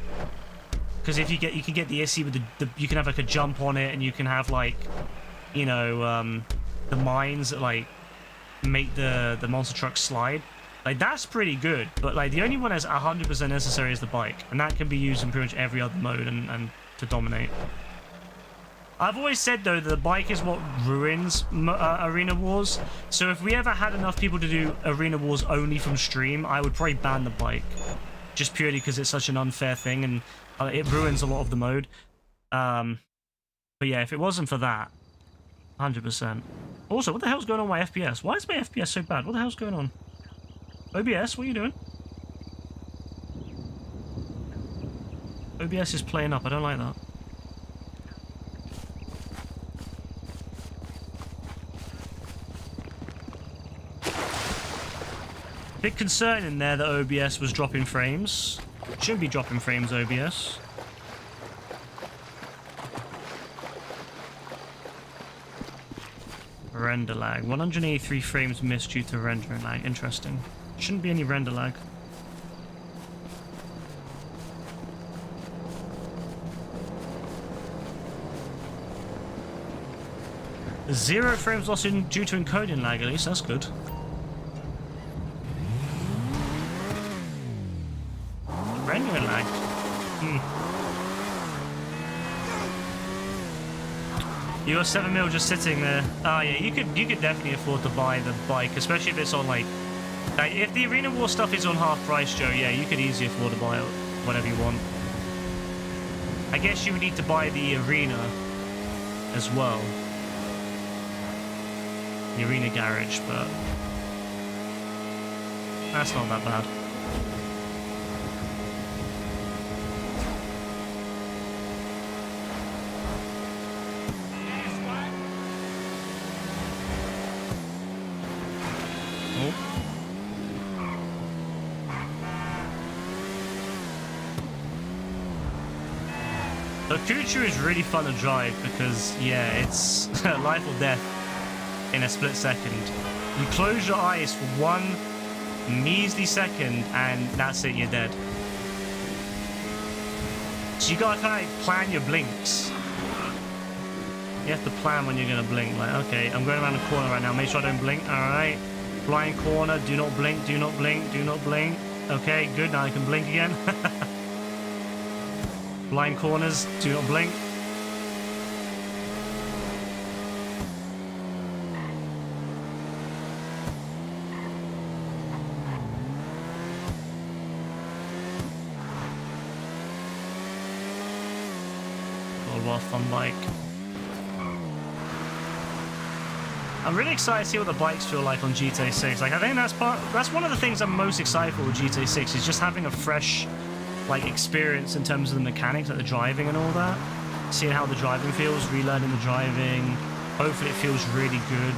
Because if you can get the Issy with the you can have like a jump on it, and you can have like, you know, the mines that like make the monster truck slide. Like that's pretty good, but like the only one that's 100% necessary is the bike, and that can be used in pretty much every other mode and to dominate. I've always said though that the bike is what ruins Arena Wars. So if we ever had enough people to do Arena Wars only from stream, I would probably ban the bike, just purely because it's such an unfair thing and it ruins a lot of the mode. But yeah, if it wasn't for that, 100%. Also, what the hell's going on with my FPS? Why is my FPS so bad? What the hell's going on? OBS, what are you doing? OBS is playing up. I don't like that. Big concern in there that OBS was dropping frames. Shouldn't be dropping frames, OBS. Render lag. 183 frames missed due to rendering lag. Interesting. Shouldn't be any render lag. Zero frames lost due to encoding lag, at least. That's good. Rendering lag. You got 7 mil just sitting there. Oh yeah, you could definitely afford to buy the bike, especially if it's on like if the Arena War stuff is on half price, Joe. Yeah, you could easily afford to buy it whatever you want. I guess you would need to buy the Arena as well, the Arena garage, but that's not that bad. The Kuchu is really fun to drive because, yeah, it's life or death in a split second. You close your eyes for one measly second and that's it, you're dead. So you gotta kind of plan your blinks. You have to plan when you're gonna blink. Like, okay, I'm going around the corner right now, make sure I don't blink. Alright, blind corner, do not blink, do not blink, do not blink. Okay, good, now I can blink again. Blind corners, do not blink. Oh, what a fun bike. I'm really excited to see what the bikes feel like on GTA 6. Like, I think that's one of the things I'm most excited for with GTA 6 is just having a fresh like experience in terms of the mechanics, like the driving and all that. Seeing how the driving feels, relearning the driving. Hopefully it feels really good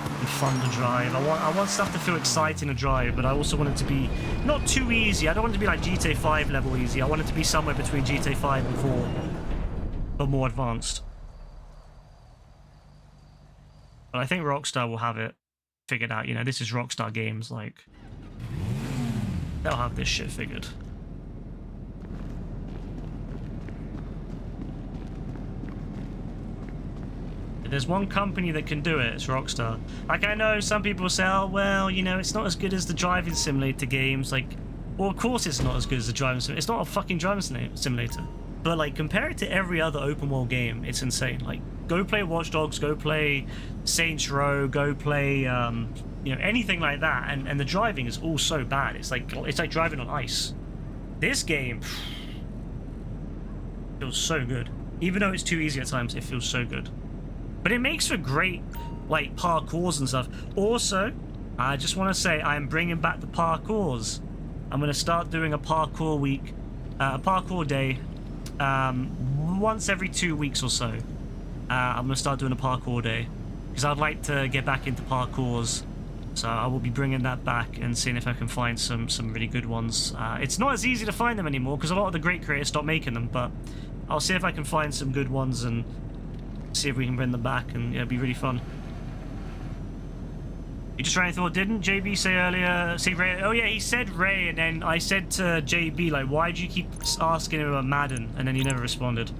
and fun to drive. I want stuff to feel exciting to drive, but I also want it to be not too easy. I don't want it to be like GTA 5 level easy. I want it to be somewhere between GTA 5 and 4, but more advanced. But I think Rockstar will have it figured out. You know, this is Rockstar Games, like they'll have this shit figured. If there's one company that can do it, it's Rockstar. Like, I know some people say, oh, well, you know, it's not as good as the driving simulator games. Like, well, of course it's not as good as the driving simulator. It's not a fucking driving simulator. But, like, compare it to every other open world game, it's insane. Like, go play Watch Dogs, go play Saints Row, go play, you know, anything like that. And the driving is all so bad. It's like driving on ice. This game feels so good. Even though it's too easy at times, it feels so good. But it makes for great, like, parkours and stuff. Also, I just want to say I'm bringing back the parkours. I'm going to start doing a parkour week, a parkour day, once every 2 weeks or so. I'm going to start doing a parkour day because I'd like to get back into parkours. So I will be bringing that back and seeing if I can find some really good ones. It's not as easy to find them anymore because a lot of the great creators stopped making them, but I'll see if I can find some good ones and see if we can bring them back, and yeah, it'd be really fun. You just ran thought, didn't JB say earlier? Say Ray? Oh yeah, he said Ray, and then I said to JB, like, why do you keep asking him about Madden? And then he never responded.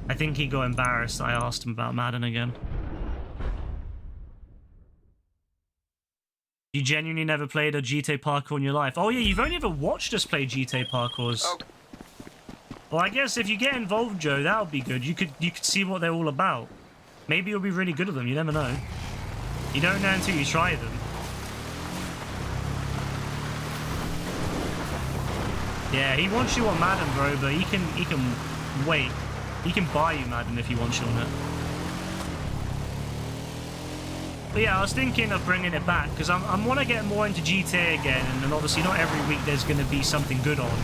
I think he got embarrassed that I asked him about Madden again. You genuinely never played a GTA parkour in your life? Oh yeah, you've only ever watched us play GTA parkours. Oh. Well, I guess if you get involved, Joe, that would be good. You could see what they're all about. Maybe you'll be really good at them. You never know. You don't know until you try them. Yeah, he wants you on Madden, bro, but he can wait. He can buy you Madden if he wants you on it. But yeah, I was thinking of bringing it back because I want to get more into GTA again, and obviously not every week there's going to be something good on.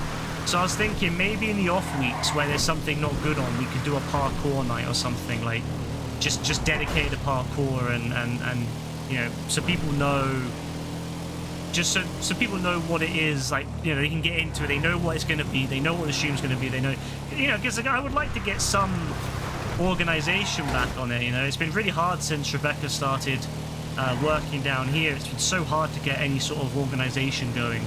So I was thinking maybe in the off weeks where there's something not good on, we could do a parkour night or something, like just dedicated to parkour and you know, so people know, just so people know what it is, like, you know, they can get into it, they know what it's going to be, they know what the stream's going to be, they know, you know, because I would like to get some organization back on it. You know, it's been really hard since Rebecca started working down here. It's been so hard to get any sort of organization going.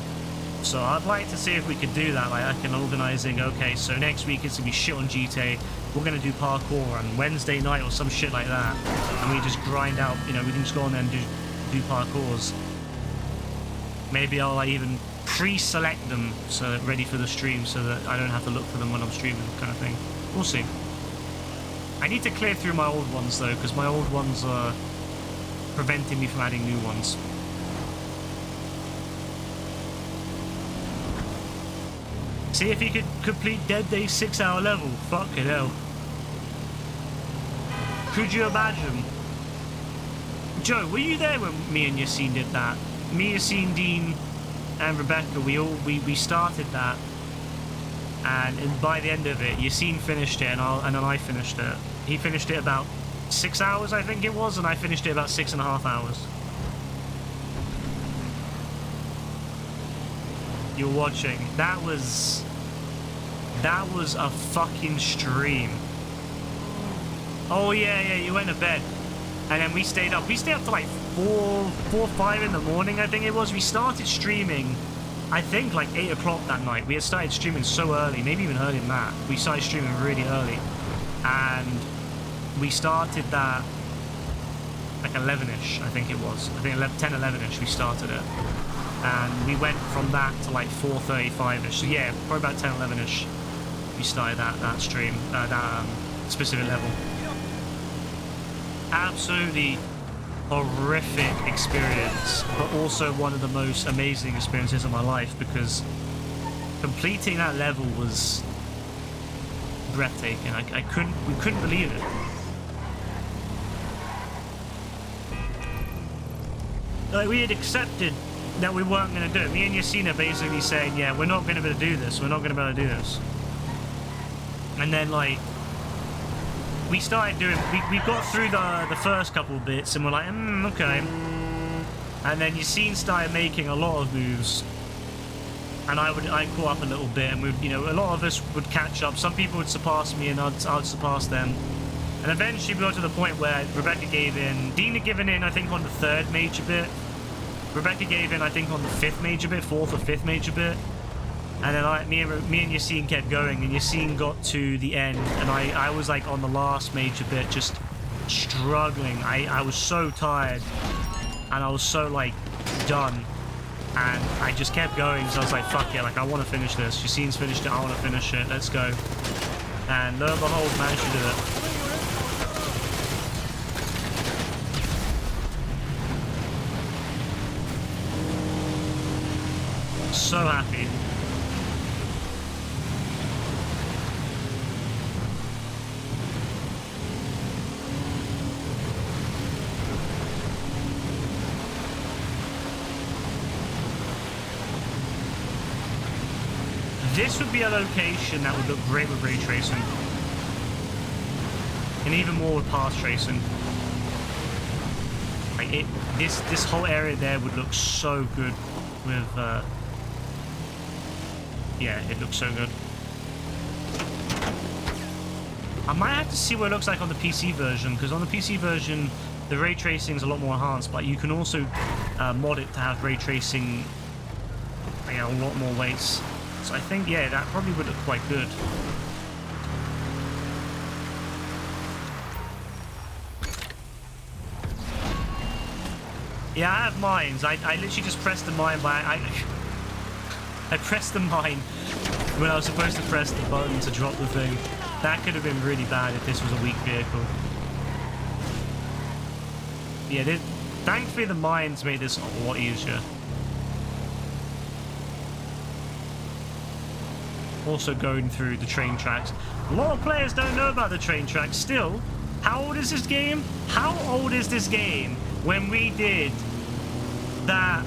So I'd like to see if we could do that. Like, I can organizing, okay, so next week it's gonna be shit on GTA. We're gonna do parkour on Wednesday night or some shit like that. And we just grind out, you know, we can just go on there and do parkours. Maybe I'll like, even pre-select them so that ready for the stream so that I don't have to look for them when I'm streaming, kind of thing. We'll see. I need to clear through my old ones though, because my old ones are preventing me from adding new ones. See if you could complete Dead Day's 6-hour level. Fucking hell. Could you imagine? Joe, were you there when me and Yassine did that? Me, Yassine, Dean, and Rebecca, we started that. And by the end of it, Yassine finished it and then I finished it. He finished it about 6 hours, I think it was, and I finished it about 6.5 hours. You're watching. That was a fucking stream. Oh yeah, you went to bed. And then we stayed up. We stayed up to like 4, 5 in the morning, I think it was. We started streaming, I think like 8 o'clock that night. We had started streaming so early, maybe even earlier than that. We started streaming really early. And we started that like 11-ish, I think it was. I think 10, 11-ish we started it. And we went from that to like 4:35-ish. So yeah, probably about 10, 11-ish we started that stream, that specific level. Absolutely horrific experience, but also one of the most amazing experiences of my life, because completing that level was breathtaking. We couldn't believe it. Like, we had accepted that we weren't going to do it. Me and Yassine basically saying, yeah, we're not going to be able to do this. We're not going to be able to do this. And then, like, we started doing, we got through the first couple of bits and we're like, okay. And then Yassine started making a lot of moves. And I'd caught up a little bit, and we'd, you know, a lot of us would catch up. Some people would surpass me and I'd surpass them. And eventually we got to the point where Rebecca gave in. Dean had given in, I think, on the 3rd major bit. Rebecca gave in, I think, on the 5th major bit, 4th or 5th major bit. And then me and Yassine kept going, and Yassine got to the end, and I was like on the last major bit, just struggling. I was so tired, and I was so like done, and I just kept going because I was like, fuck yeah, like I want to finish this. Yassine's finished it, I want to finish it, let's go. And lo and behold, managed to do it. So happy. This would be a location that would look great with ray tracing, and even more with path tracing. Like this whole area there would look so good with. Yeah, it looks so good. I might have to see what it looks like on the PC version, because on the PC version the ray tracing is a lot more enhanced, but you can also mod it to have ray tracing, you know, a lot more ways. So I think, yeah, that probably would look quite good. Yeah, I have mines. I literally just pressed the mine by... I pressed the mine when I was supposed to press the button to drop the thing. That could have been really bad if this was a weak vehicle. Yeah, thankfully the mines made this a lot easier. Also going through the train tracks. A lot of players don't know about the train tracks still. How old is this game? How old is this game when we did that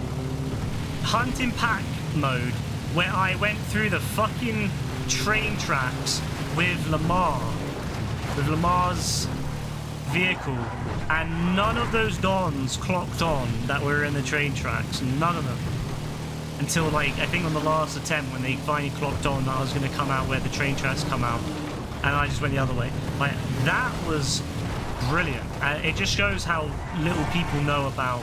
hunting pack mode where I went through the fucking train tracks with Lamar's vehicle, and none of those dons clocked on that were in the train tracks. None of them. Until, like, I think on the last attempt when they finally clocked on that I was going to come out where the train tracks come out. and I just went the other way. Like, that was brilliant. And it just shows how little people know about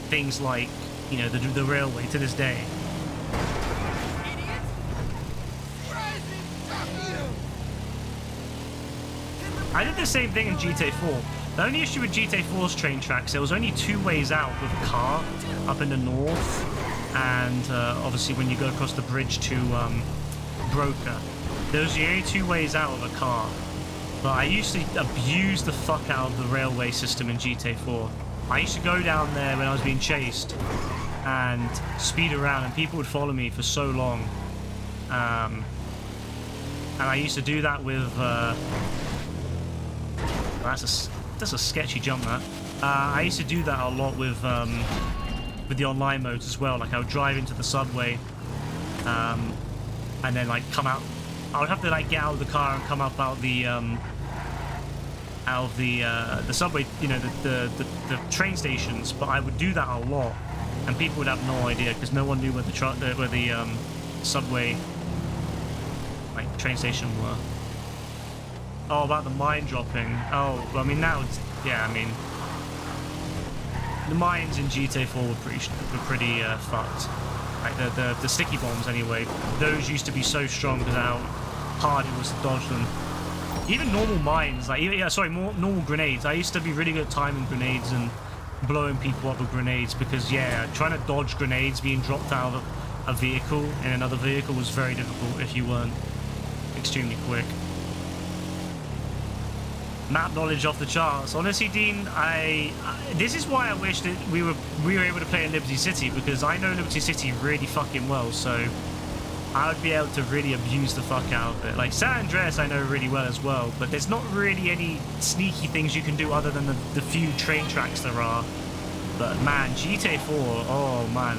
things like, you know, the railway to this day. I did the same thing in GTA 4. The only issue with GTA 4's train tracks, there was only 2 ways out with a car up in the north, and obviously when you go across the bridge to Broker, those are the only 2 ways out of a car. But I used to abuse the fuck out of the railway system in GTA 4. I used to go down there when I was being chased and speed around, and people would follow me for so long. And I used to do that with... that's a sketchy jump, that. I used to do that a lot with the online modes as well. Like, I would drive into the subway, and then like come out. I would have to like get out of the car and come up out the subway, you know, the train stations. But I would do that a lot, and people would have no idea because no one knew where the subway, like, train station were. Oh, about the mine dropping. Oh, well, I mean, now it's... Yeah, I mean... The mines in GTA 4 were pretty fucked. Like, the sticky bombs, anyway. Those used to be so strong because how hard it was to dodge them. Even normal mines, like... more normal grenades. I used to be really good at timing grenades and blowing people up with grenades because, yeah, trying to dodge grenades being dropped out of a vehicle in another vehicle was very difficult if you weren't extremely quick. Map knowledge off the charts. Honestly, Dean, this is why I wish that we were able to play in Liberty City, because I know Liberty City really fucking well, so I would be able to really abuse the fuck out of it. Like, San Andreas I know really well as well, but there's not really any sneaky things you can do other than the few train tracks there are. But man, GTA 4, oh man.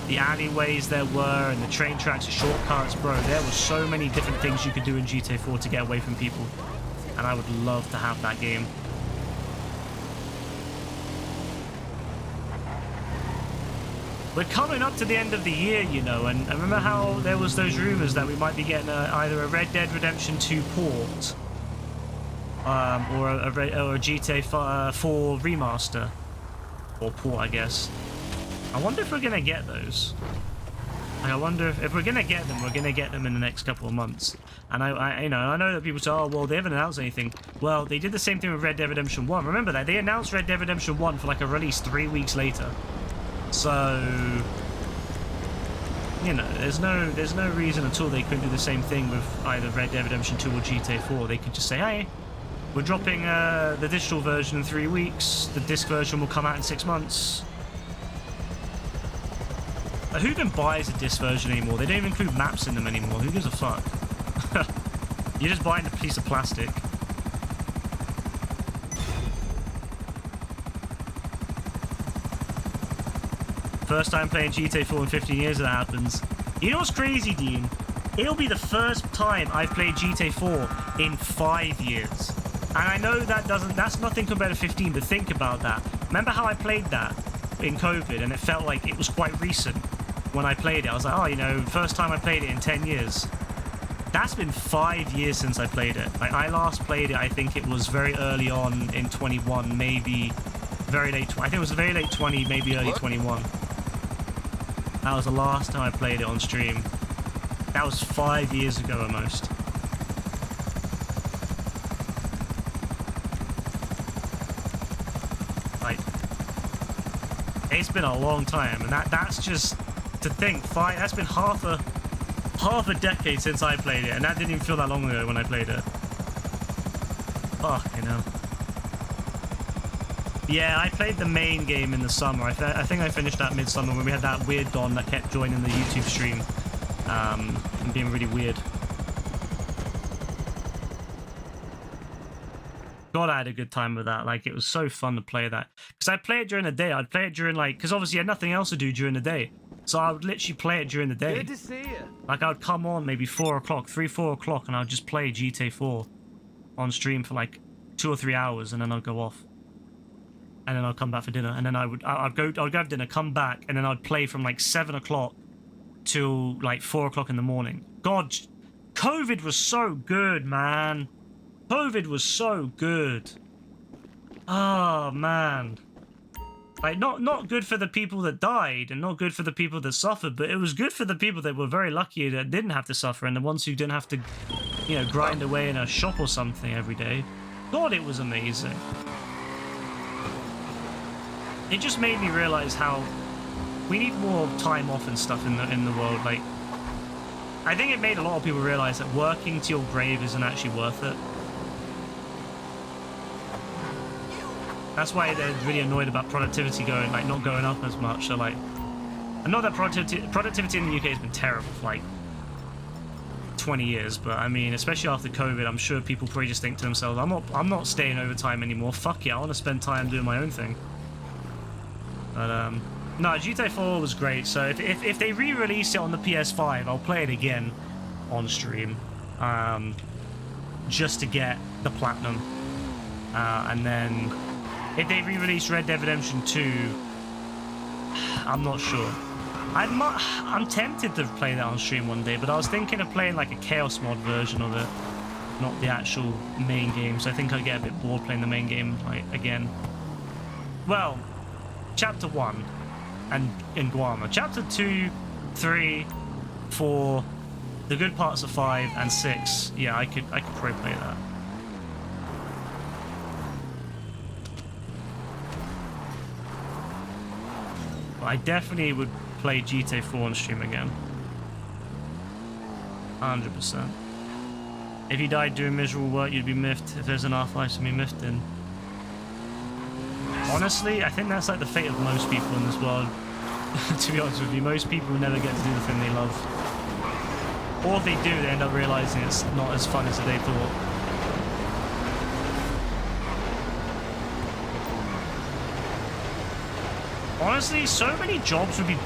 The alleyways there were, and the train tracks, the shortcuts, bro. There were so many different things you could do in GTA 4 to get away from people. And I would love to have that game. We're coming up to the end of the year, you know, and remember how there was those rumors that we might be getting either a Red Dead Redemption 2 port, or a GTA 4 remaster, or port, I guess. I wonder if we're gonna get those. Like, I wonder if we're gonna get them, we're gonna get them in the next couple of months. And I know that people say, oh, well, they haven't announced anything. Well, they did the same thing with Red Dead Redemption 1. Remember that? They announced Red Dead Redemption 1 for like a release 3 weeks later. So, you know, there's no reason at all they couldn't do the same thing with either Red Dead Redemption 2 or GTA 4. They could just say, hey, we're dropping the digital version in 3 weeks. The disc version will come out in 6 months. Like, who even buys a disc version anymore? They don't even include maps in them anymore. Who gives a fuck? You're just buying a piece of plastic. First time playing GTA 4 in 15 years that happens. You know what's crazy, Dean? It'll be the first time I've played GTA 4 in 5 years. And I know that's nothing compared to 15, but think about that. Remember how I played that in COVID and it felt like it was quite recent when I played it? I was like, oh, you know, first time I played it in 10 years. That's been 5 years since I played it. Like, I last played it, I think it was very early on in 21, maybe very late. I think it was very late 20, maybe early 21. That was the last time I played it on stream. That was 5 years ago almost. Like, it's been a long time, and that's just to think. That's been half a decade since I played it, and that didn't even feel that long ago when I played it. Fuck, you know. Yeah, I played the main game in the summer. I think I finished that midsummer when we had that weird Don that kept joining the YouTube stream and being really weird. God, I had a good time with that. Like, it was so fun to play that. Because I'd play it during the day. I'd play it during, like... Because obviously I had nothing else to do during the day. So I would literally play it during the day. Good to see you. Like, I would come on maybe 4 o'clock, 4 o'clock, and I would just play GTA 4 on stream for like 2 or 3 hours, and then I'd go off. And then I'd come back for dinner, and then I'd go have dinner, come back, and then I'd play from like 7 o'clock till like 4 o'clock in the morning. God, COVID was so good, man. COVID was so good. Oh, man. Like, not good for the people that died and not good for the people that suffered, but it was good for the people that were very lucky that didn't have to suffer and the ones who didn't have to, you know, grind away in a shop or something every day. God, it was amazing. It just made me realize how we need more time off and stuff in the world. Like, I think it made a lot of people realize that working to your grave isn't actually worth it. That's why they're really annoyed about productivity not going up as much. So like, I know that productivity in the UK has been terrible for like 20 years, but I mean, especially after COVID, I'm sure people probably just think to themselves, I'm not staying overtime anymore. Fuck it, I want to spend time doing my own thing. But no, GTA 4 was great. So if they re-release it on the PS5, I'll play it again on stream, just to get the platinum, and then. If they re-release Red Dead Redemption 2, I'm not sure. I'm tempted to play that on stream one day, but I was thinking of playing like a Chaos mod version of it, not the actual main game. So I think I'd get a bit bored playing the main game like again. Well, Chapter 1 and Guarma. Chapter 2, 3, 4, the good parts of 5 and 6. Yeah, I could probably play that. I definitely would play GTA 4 on stream again. 100%. If you died doing miserable work, you'd be miffed. If there's an afterlife to be miffed in. Honestly, I think that's like the fate of most people in this world. To be honest with you, most people never get to do the thing they love. Or if they do, they end up realizing it's not as fun as they thought. Honestly, so many jobs would be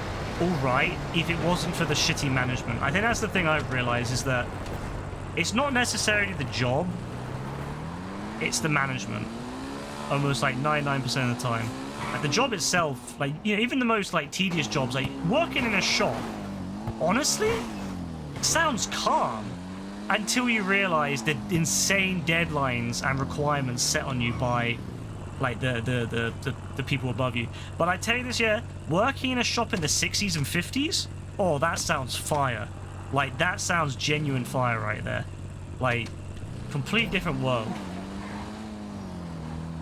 alright if it wasn't for the shitty management. I think that's the thing I've realized, is that it's not necessarily the job, it's the management. Almost like 99% of the time. Like the job itself, like, you know, even the most like tedious jobs, like working in a shop, honestly, sounds calm until you realize the insane deadlines and requirements set on you by like the people above you. But I tell you this, yeah, working in a shop in the 60s and 50s, oh, that sounds fire. Like, that sounds genuine fire right there. Like, complete different world.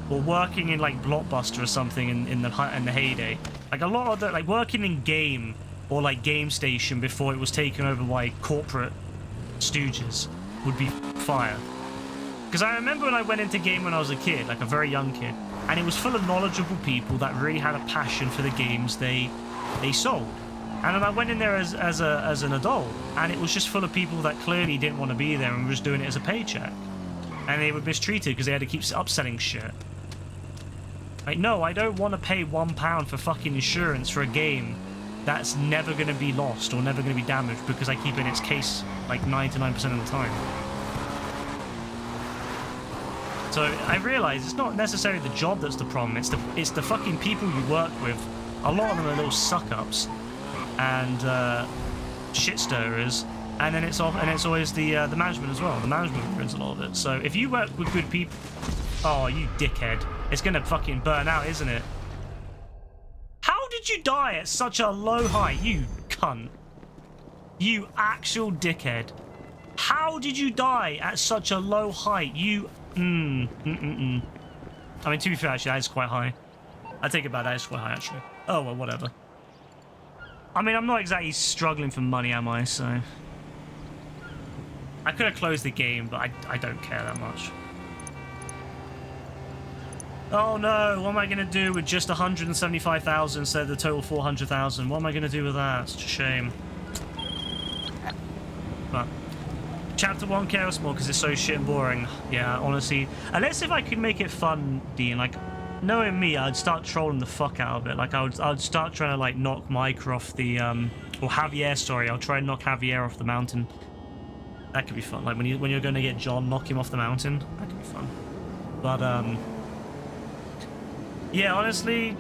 Or working in like Blockbuster or something in the heyday. Like a lot of the, like working in Game or like Game Station before it was taken over by corporate stooges would be fire. Because I remember when I went into Game when I was a kid, like a very young kid, and it was full of knowledgeable people that really had a passion for the games they sold. And then I went in there as an adult, and it was just full of people that clearly didn't want to be there and were just doing it as a paycheck. And they were mistreated because they had to keep upselling shit. Like, no, I don't want to pay £1 for fucking insurance for a game that's never going to be lost or never going to be damaged because I keep it in its case like 99% of the time. So I realize it's not necessarily the job that's the problem. It's the fucking people you work with. A lot of them are little suck-ups and shit stirrers, and then it's always the management as well. The management ruins a lot of it. So if you work with good people, oh, you dickhead, it's gonna fucking burn out, isn't it? How did you die at such a low height, you cunt? You actual dickhead. How did you die at such a low height, you? I mean, to be fair, actually, that is quite high. I take it back, that is quite high, actually. Oh, well, whatever. I mean, I'm not exactly struggling for money, am I? So I could have closed the game, but I don't care that much. Oh no, what am I going to do with just 175,000 instead of the total 400,000? What am I going to do with that? It's a shame. But Chapter 1 Chaos Mod because it's so shit and boring. Yeah, honestly. Unless if I could make it fun, Dean, like, knowing me, I'd start trolling the fuck out of it. Like, I'd start trying to, like, knock Micah off the, or Javier, sorry. I'll try and knock Javier off the mountain. That could be fun. Like, when you're going to get John, knock him off the mountain. That could be fun. But, yeah, honestly,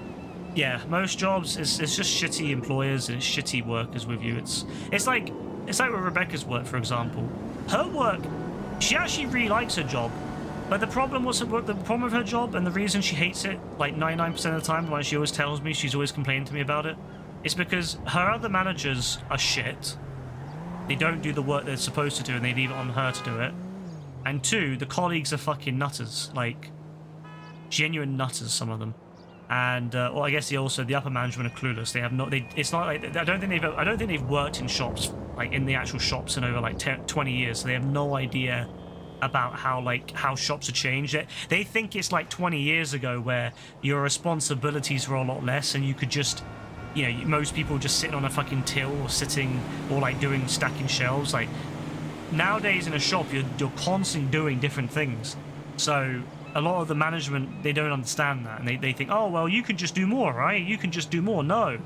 yeah, most jobs, it's just shitty employers and it's shitty workers with you. It's like with Rebecca's work, for example. her work, she actually really likes her job. But the problem with her job, and the reason she hates it, like 99% of the time, when she always tells me, she's always complaining to me about it, is because her other managers are shit. They don't do the work they're supposed to do, and they leave it on her to do it. And two, the colleagues are fucking nutters, like genuine nutters, some of them. And well, I guess the upper management are clueless. They have not. It's not like I don't think they've worked in shops, like in the actual shops, in over like 20 years. So they have no idea about how shops have changed. They think it's like 20 years ago where your responsibilities were a lot less, and you could just, most people just sitting on a fucking till or sitting or like stacking shelves. Like nowadays in a shop, you're constantly doing different things. So a lot of the management, they don't understand that, and they think, oh well, you can just do more, right? You can just do more. No,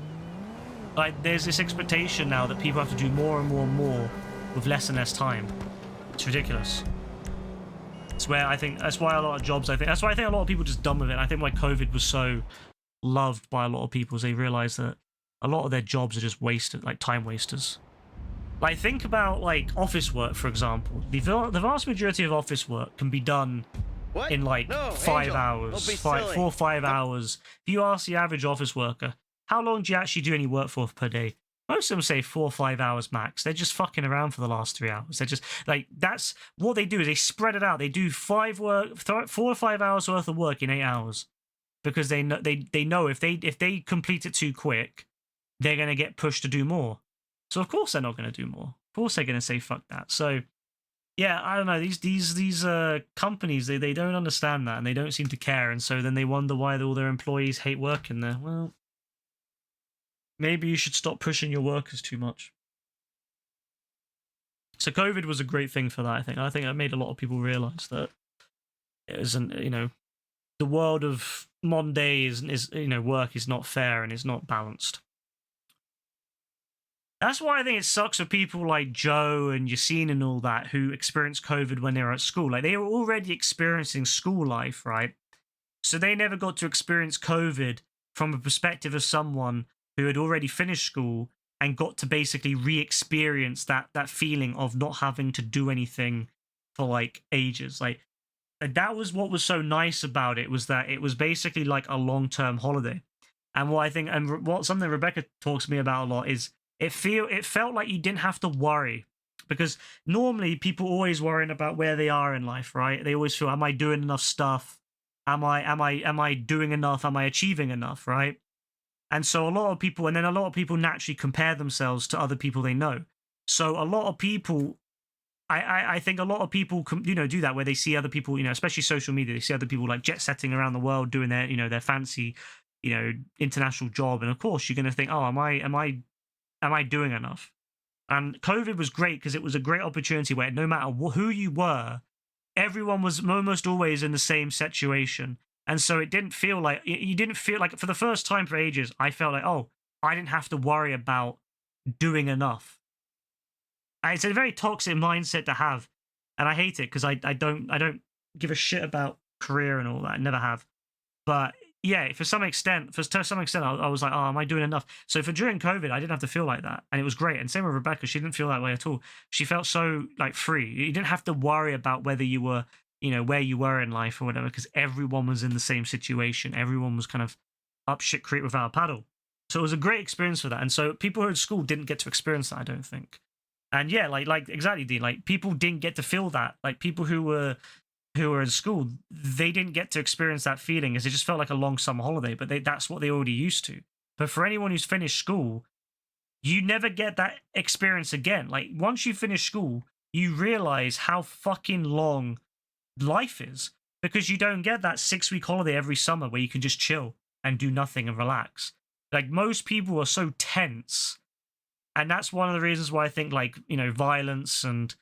like there's this expectation now that people have to do more and more and more with less and less time. It's ridiculous. It's where I think that's why a lot of jobs. That's why I think a lot of people are just done with it. I think why COVID was so loved by a lot of people is they realize that a lot of their jobs are just wasted, like time wasters. Like think about like office work, for example. The vast majority of office work can be done in like 5 hours, 4 or 5 hours. If you ask the average office worker, how long do you actually do any work for per day? Most of them say 4 or 5 hours max. They're just fucking around for the last 3 hours. They're just like, that's what they do, is they spread it out. They do 4 or 5 hours worth of work in 8 hours, because they know if they complete it too quick, they're going to get pushed to do more. So of course they're not going to do more. Of course they're going to say fuck that. So yeah, I don't know. These companies, they don't understand that, and they don't seem to care, and so then they wonder why all their employees hate working there. Well, maybe you should stop pushing your workers too much. So COVID was a great thing for that, I think. I think it made a lot of people realize that it isn't, the world of modern day is work is not fair and it's not balanced. That's why I think it sucks for people like Joe and Yassine and all that who experienced COVID when they were at school. Like, they were already experiencing school life, right? So they never got to experience COVID from a perspective of someone who had already finished school and got to basically re-experience that feeling of not having to do anything for like ages. Like, that was what was so nice about it, was that it was basically like a long-term holiday. And what I think, and what something Rebecca talks to me about a lot, is it felt like you didn't have to worry, because normally people always worrying about where they are in life, right? They always feel, am I doing enough stuff? Am I doing enough? Am I achieving enough, right? And so a lot of people naturally compare themselves to other people they know. So a lot of people, I think a lot of people, do that, where they see other people, especially social media, they see other people like jet setting around the world, doing their, their fancy, international job. And of course you're going to think, oh, am I doing enough? And COVID was great because it was a great opportunity where no matter who you were, everyone was almost always in the same situation. And so you didn't feel like, for the first time for ages, I felt like, oh, I didn't have to worry about doing enough. And it's a very toxic mindset to have, and I hate it because I don't give a shit about career and all that. I never have. But yeah, to some extent, I was like, oh, am I doing enough? So during COVID, I didn't have to feel like that, and it was great. And same with Rebecca, she didn't feel that way at all. She felt so like free. You didn't have to worry about whether you were, where you were in life or whatever, because everyone was in the same situation. Everyone was kind of up shit creek without a paddle. So it was a great experience for that. And so people who are at school didn't get to experience that, I don't think. And yeah, like exactly, Dean. Like, people didn't get to feel that. Like, people who were in school, they didn't get to experience that feeling, as it just felt like a long summer holiday. But that's what they already used to. But for anyone who's finished school, you never get that experience again. Like, once you finish school, you realize how fucking long life is, because you don't get that 6-week holiday every summer where you can just chill and do nothing and relax. Like, most people are so tense. And that's one of the reasons why I think, like, violence and,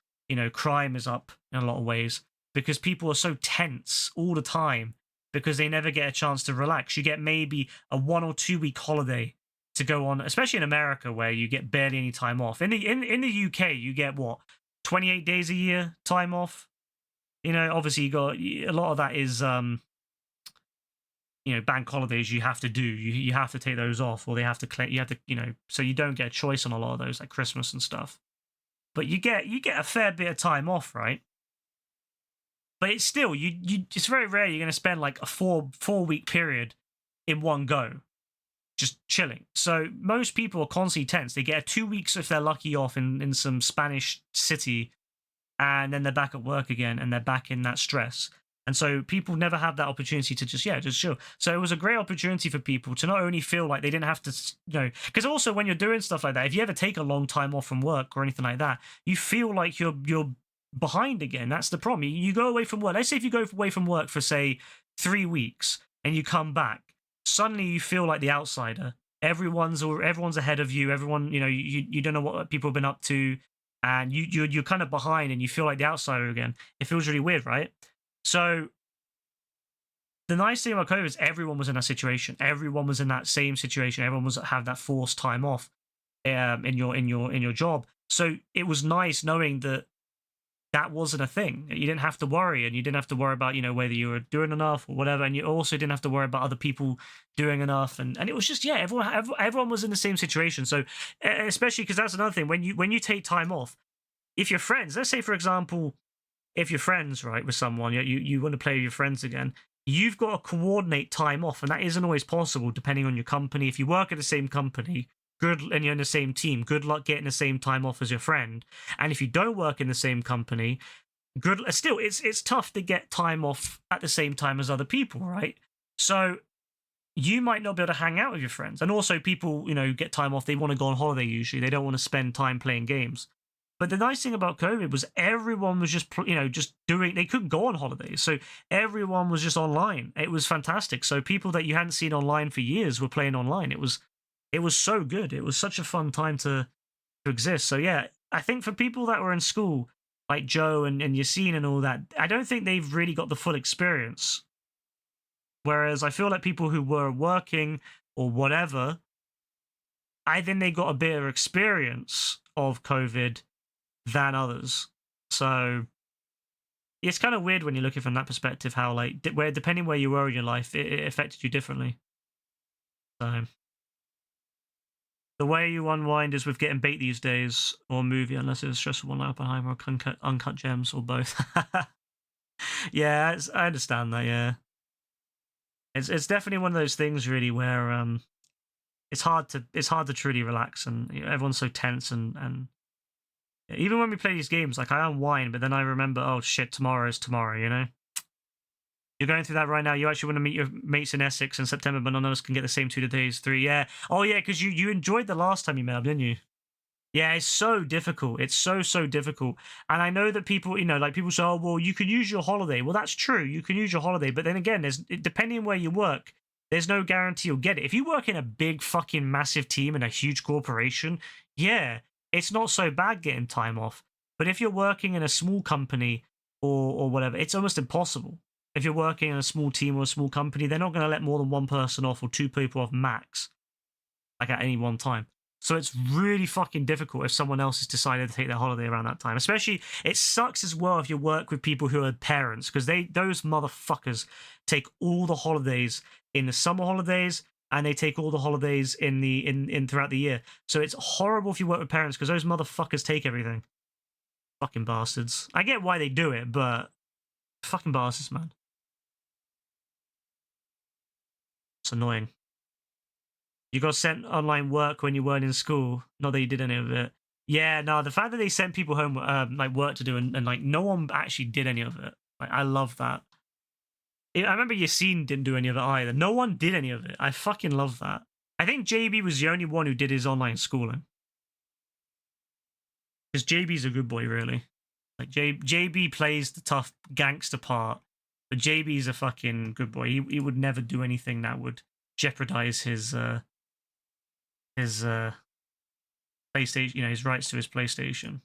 crime is up in a lot of ways, because people are so tense all the time because they never get a chance to relax. You get maybe a 1 or 2 week holiday to go on, especially in America, where you get barely any time off. In the UK, you get 28 days a year time off. Obviously you got a lot of that is bank holidays you have to do. You have to take those off, or they have to so you don't get a choice on a lot of those, like Christmas and stuff. but you get a fair bit of time off, right? But it's still it's very rare you're going to spend like a 4-week period in one go just chilling. So most people are constantly tense. They get 2 weeks if they're lucky off in some Spanish city, and then they're back at work again, and they're back in that stress. And so people never have that opportunity to just chill. So it was a great opportunity for people to not only feel like they didn't have to, because also when you're doing stuff like that, if you ever take a long time off from work or anything like that, you feel like you're behind again. That's the problem. You go away from work. Let's say if you go away from work for say 3 weeks and you come back, suddenly you feel like the outsider. Everyone's ahead of you. Everyone, you don't know what people have been up to, and you're kind of behind, and you feel like the outsider again. It feels really weird, right? So the nice thing about COVID is everyone was in that situation. Everyone was in that same situation. Everyone was have that forced time off in your job. So it was nice knowing that wasn't a thing. You didn't have to worry, and you didn't have to worry about whether you were doing enough or whatever, and you also didn't have to worry about other people doing enough, and it was just everyone was in the same situation. So especially because that's another thing, when you take time off, if you're friends, let's say for example, if you're friends, right, with someone, you want to play with your friends again, you've got to coordinate time off, and that isn't always possible depending on your company. If you work at the same company, and you're in the same team, good luck getting the same time off as your friend. And if you don't work in the same company, still it's tough to get time off at the same time as other people, right? So you might not be able to hang out with your friends. And also people, get time off, they want to go on holiday usually. They don't want to spend time playing games. But the nice thing about COVID was everyone was just doing, they couldn't go on holidays. So everyone was just online. It was fantastic. So people that you hadn't seen online for years were playing online. It was so good. It was such a fun time to exist. So yeah, I think for people that were in school, like Joe and Yassine and all that, I don't think they've really got the full experience. Whereas I feel like people who were working or whatever, I think they got a better experience of COVID than others. So it's kind of weird when you're looking from that perspective, how depending where you were in your life, it affected you differently. So the way you unwind is with getting bait these days, or a movie, unless it's a stressful one like Oppenheimer or Uncut Gems, or both. Yeah, I understand that. Yeah, it's definitely one of those things, really, where it's hard to truly relax, and everyone's so tense, and even when we play these games, like I unwind, but then I remember, oh shit, tomorrow is tomorrow. You're going through that right now. You actually want to meet your mates in Essex in September, but none of us can get the same 2 days, 3. Yeah. Oh, yeah, because you enjoyed the last time you met up, didn't you? Yeah, it's so difficult. It's so difficult. And I know that people, people say, oh, well, you can use your holiday. Well, that's true. You can use your holiday. But then again, depending on where you work, there's no guarantee you'll get it. If you work in a big fucking massive team in a huge corporation, yeah, it's not so bad getting time off. But if you're working in a small company or whatever, it's almost impossible. If you're working in a small team or a small company, they're not going to let more than one person off or 2 people off max, like at any one time. So it's really fucking difficult if someone else has decided to take their holiday around that time. Especially, it sucks as well if you work with people who are parents, because those motherfuckers take all the holidays in the summer holidays, and they take all the holidays in throughout the year. So it's horrible if you work with parents, because those motherfuckers take everything. Fucking bastards. I get why they do it, but fucking bastards, man. It's annoying. You got sent online work when you weren't in school. Not that you did any of it. Yeah, no, the fact that they sent people home work to do, and like no one actually did any of it. Like, I love that. I remember Yassine didn't do any of it either. No one did any of it. I fucking love that. I think JB was the only one who did his online schooling. Because JB's a good boy, really. Like JB plays the tough gangster part, but JB's a fucking good boy. He would never do anything that would jeopardize his PlayStation, his rights to his PlayStation.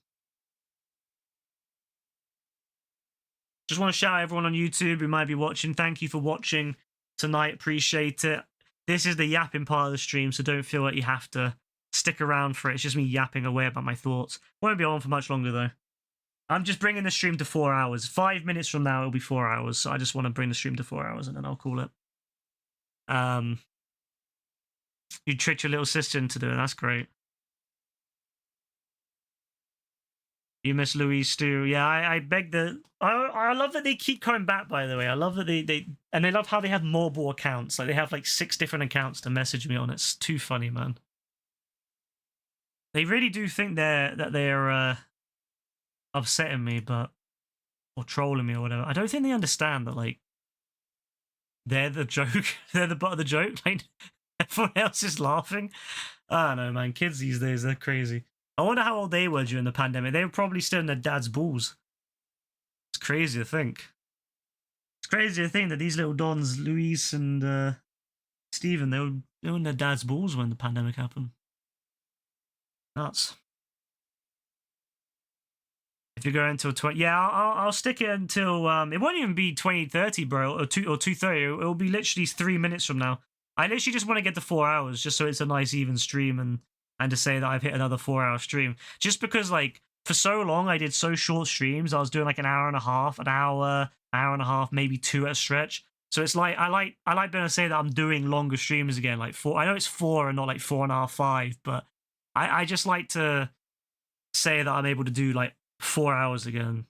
Just want to shout out everyone on YouTube who might be watching. Thank you for watching tonight. Appreciate it. This is the yapping part of the stream, so don't feel like you have to stick around for it. It's just me yapping away about my thoughts. Won't be on for much longer, though. I'm just bringing the stream to 4 hours. 5 minutes from now, it'll be 4 hours. So I just want to bring the stream to 4 hours, and then I'll call it. You tricked your little sister into doing it. That's great. You miss Louise too. Yeah, I beg the. I love that they keep coming back. By the way, I love that they love how they have mobile accounts. Like they have like 6 different accounts to message me on. It's too funny, man. They really do think they're upsetting me, but or trolling me or whatever. I don't think they understand that like they're the joke. They're the butt of the joke. Like everyone else is laughing. I don't know, man. Kids these days, they're crazy. I wonder how old they were during the pandemic. They were probably still in their dad's balls. It's crazy to think. It's crazy to think that these little dons, Luis and Steven, they were in their dad's balls when the pandemic happened. Nuts. If you go until 20, yeah, I'll stick it until it won't even be 2030, bro, or 2:30. It'll be literally 3 minutes from now. I literally just want to get to 4 hours, just so it's a nice even stream and to say that I've hit another 4-hour stream. Just because like for so long I did so short streams, I was doing like an hour and a half, hour and a half, maybe 2 at a stretch. So it's like I like being able to say that I'm doing longer streams again, like 4. I know it's 4 and not like 4.5, 5, but I just like to say that I'm able to do like 4 hours again.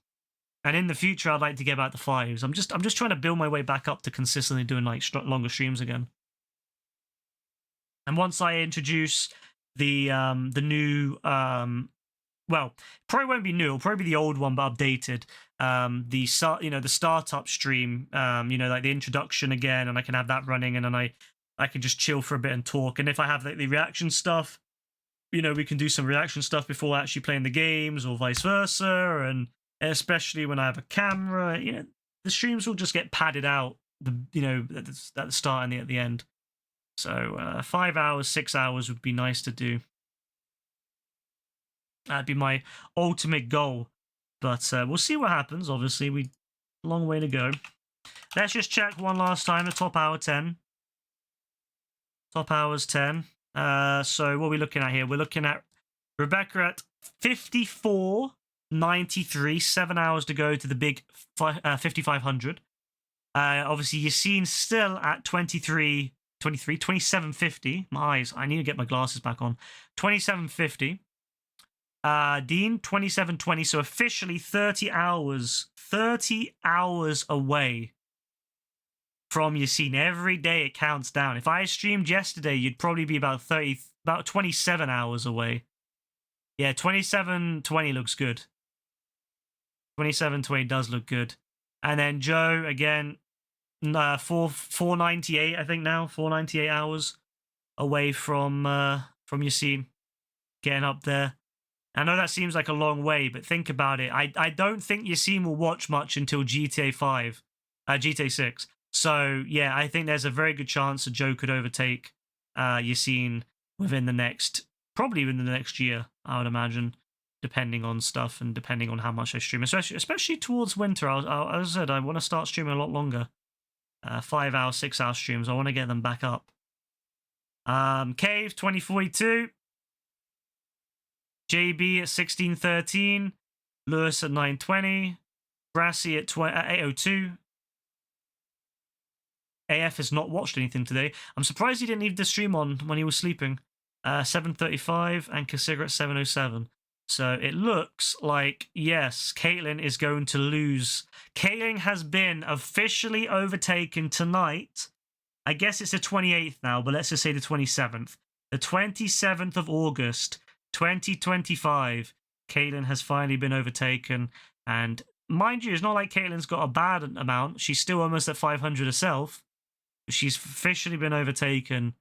And in the future, I'd like to get back to 5s. I'm just trying to build my way back up to consistently doing like longer streams again. And once I introduce the new well, probably won't be new, it'll probably be the old one but updated. The startup stream, like the introduction again, and I can have that running, and then I can just chill for a bit and talk. And if I have like the reaction stuff, we can do some reaction stuff before actually playing the games, or vice versa. And especially when I have a camera, the streams will just get padded out, at the start and at the end. So 5 hours, 6 hours would be nice to do. That'd be my ultimate goal. But we'll see what happens. Obviously, long way to go. Let's just check one last time the top hour 10. Top hours 10. So what are we looking at here? We're looking at Rebecca at 54.93, 7 hours to go to the big 5,500. Obviously, Yassine still at 27.50. My eyes, I need to get my glasses back on. 27.50. Dean, 27.20. So officially 30 hours away from Yassine. Every day it counts down. If I streamed yesterday, you'd probably be about 27 hours away. Yeah, 27.20 looks good. 27.20 does look good. And then Joe, again, 498, I think now. 498 hours away from Yassine. Getting up there. I know that seems like a long way, but think about it. I don't think Yassine will watch much until GTA 6. So, yeah, I think there's a very good chance that Joe could overtake Yassine probably within the next year, I would imagine, depending on stuff and depending on how much I stream, especially towards winter. As I said, I want to start streaming a lot longer. 5 hour, 6 hour streams. I want to get them back up. Cave, 2042. JB at 1613. Lewis at 920. Brassy at 802. AF has not watched anything today. I'm surprised he didn't leave the stream on when he was sleeping. 7:35 and Kasiga at 7:07. So it looks like, yes, Caitlin is going to lose. Caitlin has been officially overtaken tonight. I guess it's the 28th now, but let's just say the 27th. The 27th of August, 2025. Caitlin has finally been overtaken. And mind you, it's not like Caitlin's got a bad amount. She's still almost at 500 herself. She's officially been overtaken.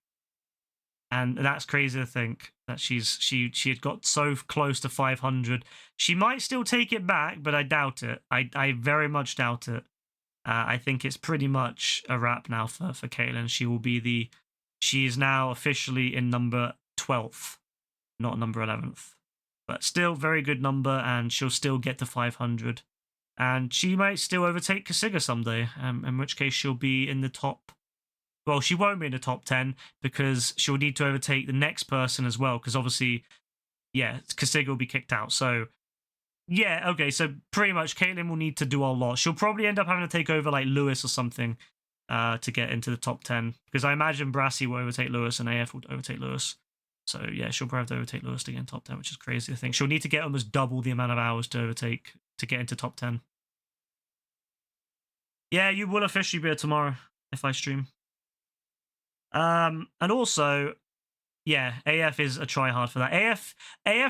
And that's crazy to think that she had got so close to 500. She might still take it back, but I doubt it. I very much doubt it. I think it's pretty much a wrap now for Caitlin. She is now officially in number 12th, not number 11th. But still very good number, and she'll still get to 500. And she might still overtake Kasiga someday, in which case she'll be in the top. Well, she won't be in the top 10 because she'll need to overtake the next person as well. Because obviously, yeah, Kasiga will be kicked out. So, yeah, okay. So pretty much Caitlin will need to do a lot. She'll probably end up having to take over like Lewis or something to get into the top 10. Because I imagine Brassy will overtake Lewis and AF will overtake Lewis. So yeah, she'll probably have to overtake Lewis to get in top 10, which is crazy. I think she'll need to get almost double the amount of hours to overtake to get into top 10. Yeah, you will officially be here tomorrow if I stream. And also, yeah, AF is a tryhard for that. AF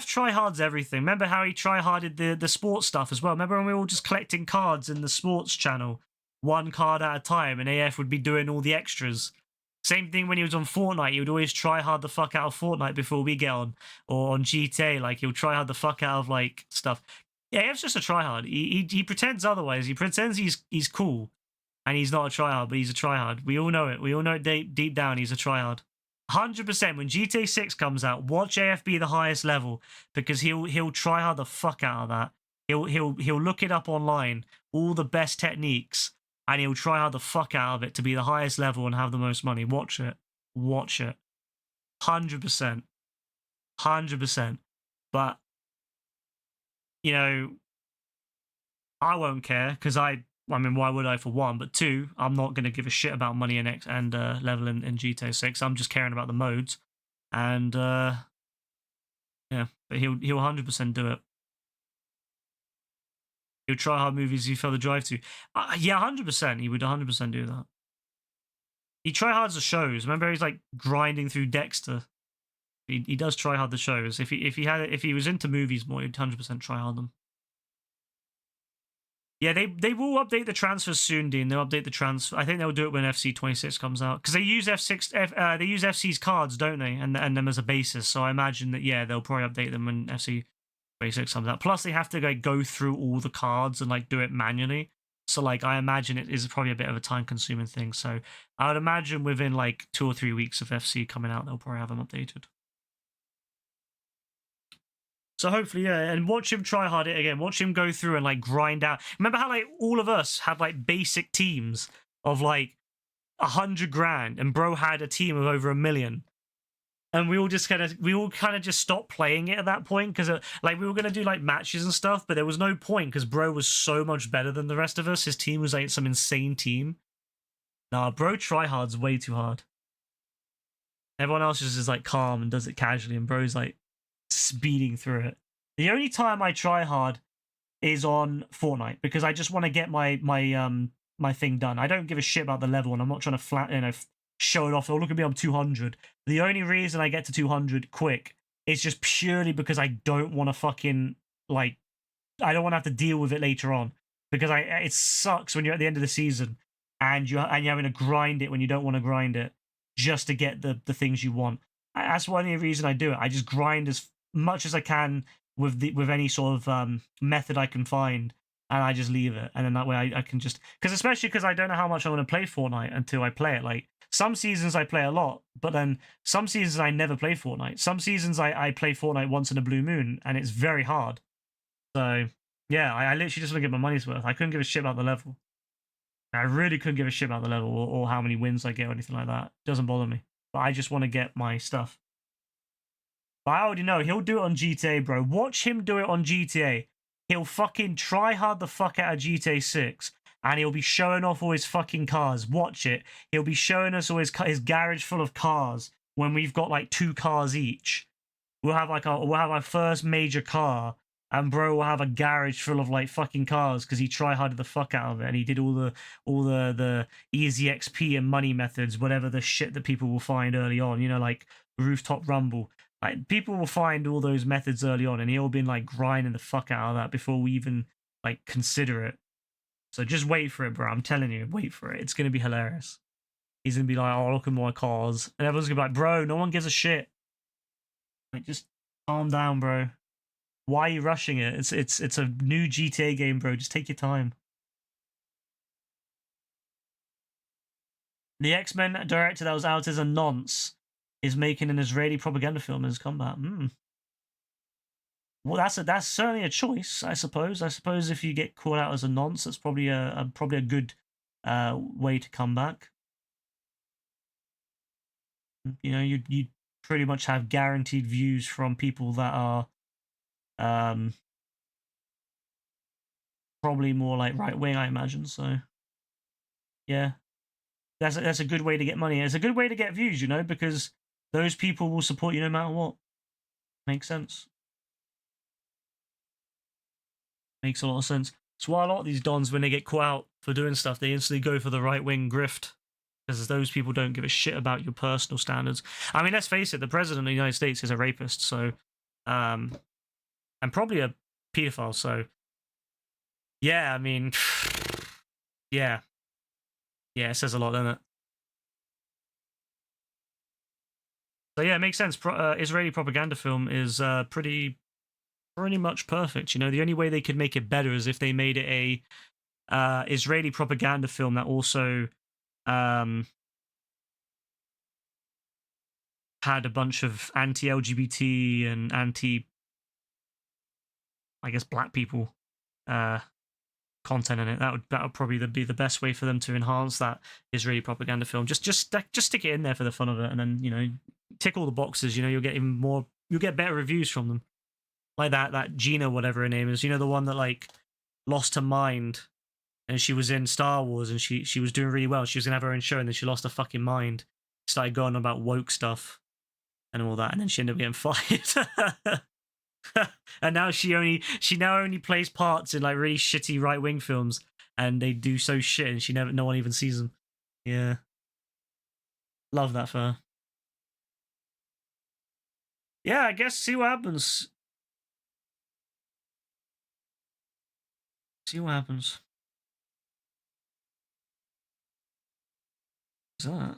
tryhards everything. Remember how he tryharded the sports stuff as well? Remember when we were all just collecting cards in the sports channel, one card at a time, and AF would be doing all the extras. Same thing when he was on Fortnite. He would always try hard the fuck out of Fortnite before we get on, or on GTA. Like he'll try hard the fuck out of like stuff. Yeah, AF's just a tryhard. He pretends otherwise. He pretends he's cool, and he's not a tryhard, but he's a tryhard. We all know it. We all know it deep down. He's a tryhard. 100%. When GTA 6 comes out, watch AF be the highest level because he'll try hard the fuck out of that. He'll look it up online, all the best techniques, and he'll try hard the fuck out of it to be the highest level and have the most money. Watch it. Watch it. 100%. 100%. But, you know, I won't care because I mean, why would I for one? But two, I'm not going to give a shit about money and level in GTA 6. I'm just caring about the modes. And, yeah, but he'll 100% do it. He'll try hard movies he felt the drive to. Yeah, 100%. He would 100% do that. He try hard the shows. Remember, he's like grinding through Dexter. He does try hard the shows. If he was into movies more, he'd 100% try hard them. Yeah, they will update the transfers soon, Dean. They'll update the transfer. I think they'll do it when FC 26 comes out because they use they use FC's cards, don't they? And them as a basis. So I imagine that yeah, they'll probably update them when FC 26 comes out. Plus, they have to like go through all the cards and like do it manually. So like I imagine it is probably a bit of a time-consuming thing. So I would imagine within like 2 or 3 weeks of FC coming out, they'll probably have them updated. So hopefully, yeah, and watch him try hard it again. Watch him go through and like grind out. Remember how like all of us had like basic teams of like 100 grand, and bro had a team of over 1 million, and we all kind of just stopped playing it at that point because like we were gonna do like matches and stuff, but there was no point because bro was so much better than the rest of us. His team was like some insane team. Nah, bro tryhards way too hard. Everyone else just is like calm and does it casually, and bro's like speeding through it. The only time I try hard is on Fortnite because I just want to get my thing done. I don't give a shit about the level, and I'm not trying to show it off. Oh, look at me, I'm 200. The only reason I get to 200 quick is just purely because I don't want to fucking like I don't want to have to deal with it later on because it sucks when you're at the end of the season and you're having to grind it when you don't want to grind it just to get the things you want. That's one reason I do it. I just grind as much as I can with any sort of method I can find, and I just leave it. And then that way I can just especially because I don't know how much I'm going to play Fortnite until I play it. Like some seasons I play a lot, but then some seasons I never play Fortnite. Some seasons I play Fortnite once in a blue moon, and it's very hard. So yeah, I literally just want to get my money's worth. I couldn't give a shit about the level. I really couldn't give a shit about the level or how many wins I get or anything like that. It doesn't bother me. But I just want to get my stuff. But I already know he'll do it on GTA, bro. Watch him do it on GTA. He'll fucking try hard the fuck out of GTA 6, and he'll be showing off all his fucking cars. Watch it. He'll be showing us all his garage full of cars when we've got like 2 cars each. We'll have our first major car, and bro will have a garage full of like fucking cars because he try harded the fuck out of it, and he did all the easy XP and money methods, whatever the shit that people will find early on. You know, like rooftop rumble. Like people will find all those methods early on, and he'll been like grinding the fuck out of that before we even like consider it. So just wait for it, bro. I'm telling you, wait for it. It's gonna be hilarious. He's gonna be like, "Oh, look at my cars," and everyone's gonna be like, "Bro, no one gives a shit." Like, just calm down, bro. Why are you rushing it? It's a new GTA game, bro. Just take your time. The X-Men director that was out as a nonce is making an Israeli propaganda film in his comeback. Well, that's certainly a choice, I suppose. I suppose if you get caught out as a nonce, that's probably a good way to come back. You know, you pretty much have guaranteed views from people that are probably more like right wing, I imagine. So yeah, that's a good way to get money. It's a good way to get views, you know, because those people will support you no matter what. Makes sense. Makes a lot of sense. That's why a lot of these dons, when they get caught out for doing stuff, they instantly go for the right-wing grift. Because those people don't give a shit about your personal standards. I mean, let's face it, the president of the United States is a rapist, so... and probably a pedophile, so... Yeah, I mean... Yeah. Yeah, it says a lot, doesn't it? So yeah, it makes sense. Israeli propaganda film is pretty much perfect. You know, the only way they could make it better is if they made it a Israeli propaganda film that also had a bunch of anti-LGBT and anti, I guess, black people content in it. That would probably be the best way for them to enhance that Israeli propaganda film. Just stick it in there for the fun of it, and then, you know, tick all the boxes. You know, you'll get better reviews from them. Like that Gina, whatever her name is. You know, the one that like lost her mind, and she was in Star Wars, and she was doing really well. She was gonna have her own show, and then she lost her fucking mind. Started going on about woke stuff and all that, and then she ended up getting fired. And now she now only plays parts in like really shitty right wing films, and they do so shit, and no one even sees them. Yeah, love that for her. Yeah, I guess see what happens. See what happens. What's that?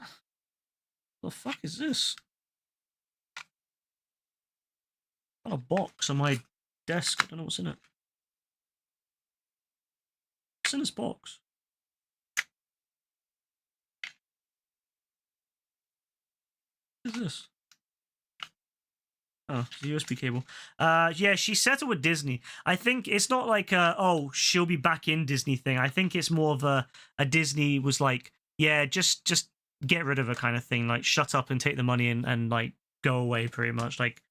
What the fuck is this? Got a box on my desk. I don't know what's in it. What's in this box? What is this? Oh, it's a USB cable. Yeah, she settled with Disney. I think it's not like oh, she'll be back in Disney thing. I think it's more of a Disney was like, yeah, just get rid of her kind of thing. Like, shut up and take the money and like go away, pretty much. Like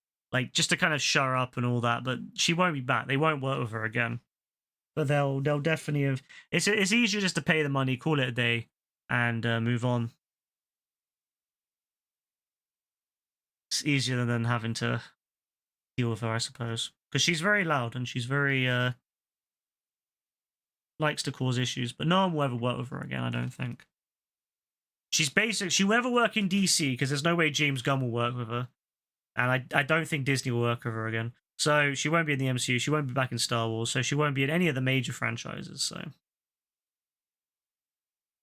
just to kind of shut her up and all that. But she won't be back. They won't work with her again. But they'll definitely have. It's easier just to pay the money, call it a day, and move on. It's easier than having to deal with her, I suppose, because she's very loud and she's very likes to cause issues. But no one will ever work with her again, I don't think. She's basic. She will never work in DC because there's no way James Gunn will work with her, and I don't think Disney will work with her again. So she won't be in the MCU. She won't be back in Star Wars. So she won't be in any of the major franchises. So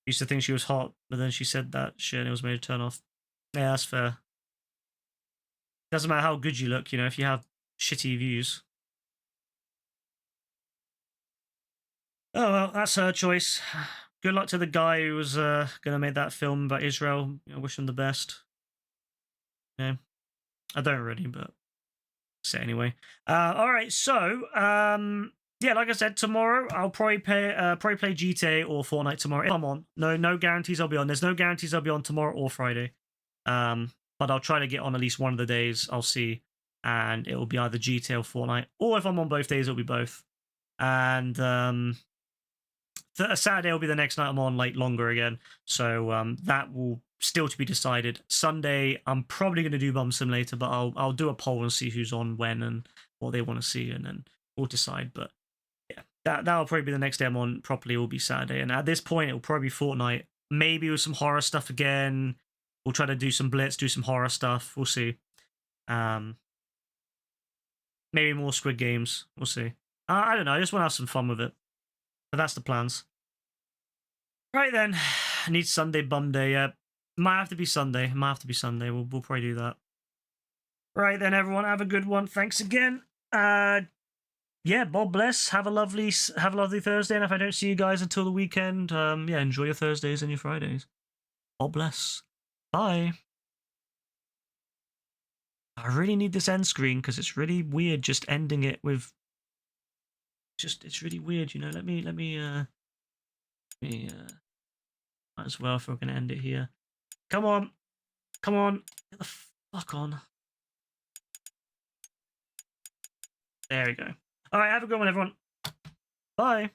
used to think she was hot, but then she said that shit and it was made to turn off. Yeah, that's fair. Doesn't matter how good you look, you know, if you have shitty views. Oh well, that's her choice. Good luck to the guy who was gonna make that film about Israel. I wish him the best. Yeah, I don't really, but say anyway. All right, so yeah, like I said, tomorrow I'll probably play GTA or Fortnite tomorrow. If I'm on, no guarantees I'll be on. There's no guarantees I'll be on tomorrow or Friday. But I'll try to get on at least one of the days. I'll see, and it will be either GTA or Fortnite, or if I'm on both days, it'll be both. And Saturday will be the next night I'm on, like, longer again. So that will still to be decided. Sunday, I'm probably going to do Bum Simulator, but I'll do a poll and see who's on when and what they want to see, and then we'll decide. But yeah, that'll probably be the next day I'm on properly. It will be Saturday, and at this point, it'll probably be Fortnite. Maybe with some horror stuff again. We'll try to do some Blitz, do some horror stuff. We'll see. Maybe more Squid Games. We'll see. I don't know. I just want to have some fun with it. But that's the plans. Right then. I need Sunday bum day. Yeah. Might have to be Sunday. We'll probably do that. Right then, everyone. Have a good one. Thanks again. Yeah, God bless. Have a lovely Thursday. And if I don't see you guys until the weekend, yeah, enjoy your Thursdays and your Fridays. God bless. Bye. I really need this end screen because it's really weird just ending it with. It's really weird, you know. Let me might as well if we're gonna end it here. Come on, get the fuck on. There we go. All right, have a good one, everyone. Bye.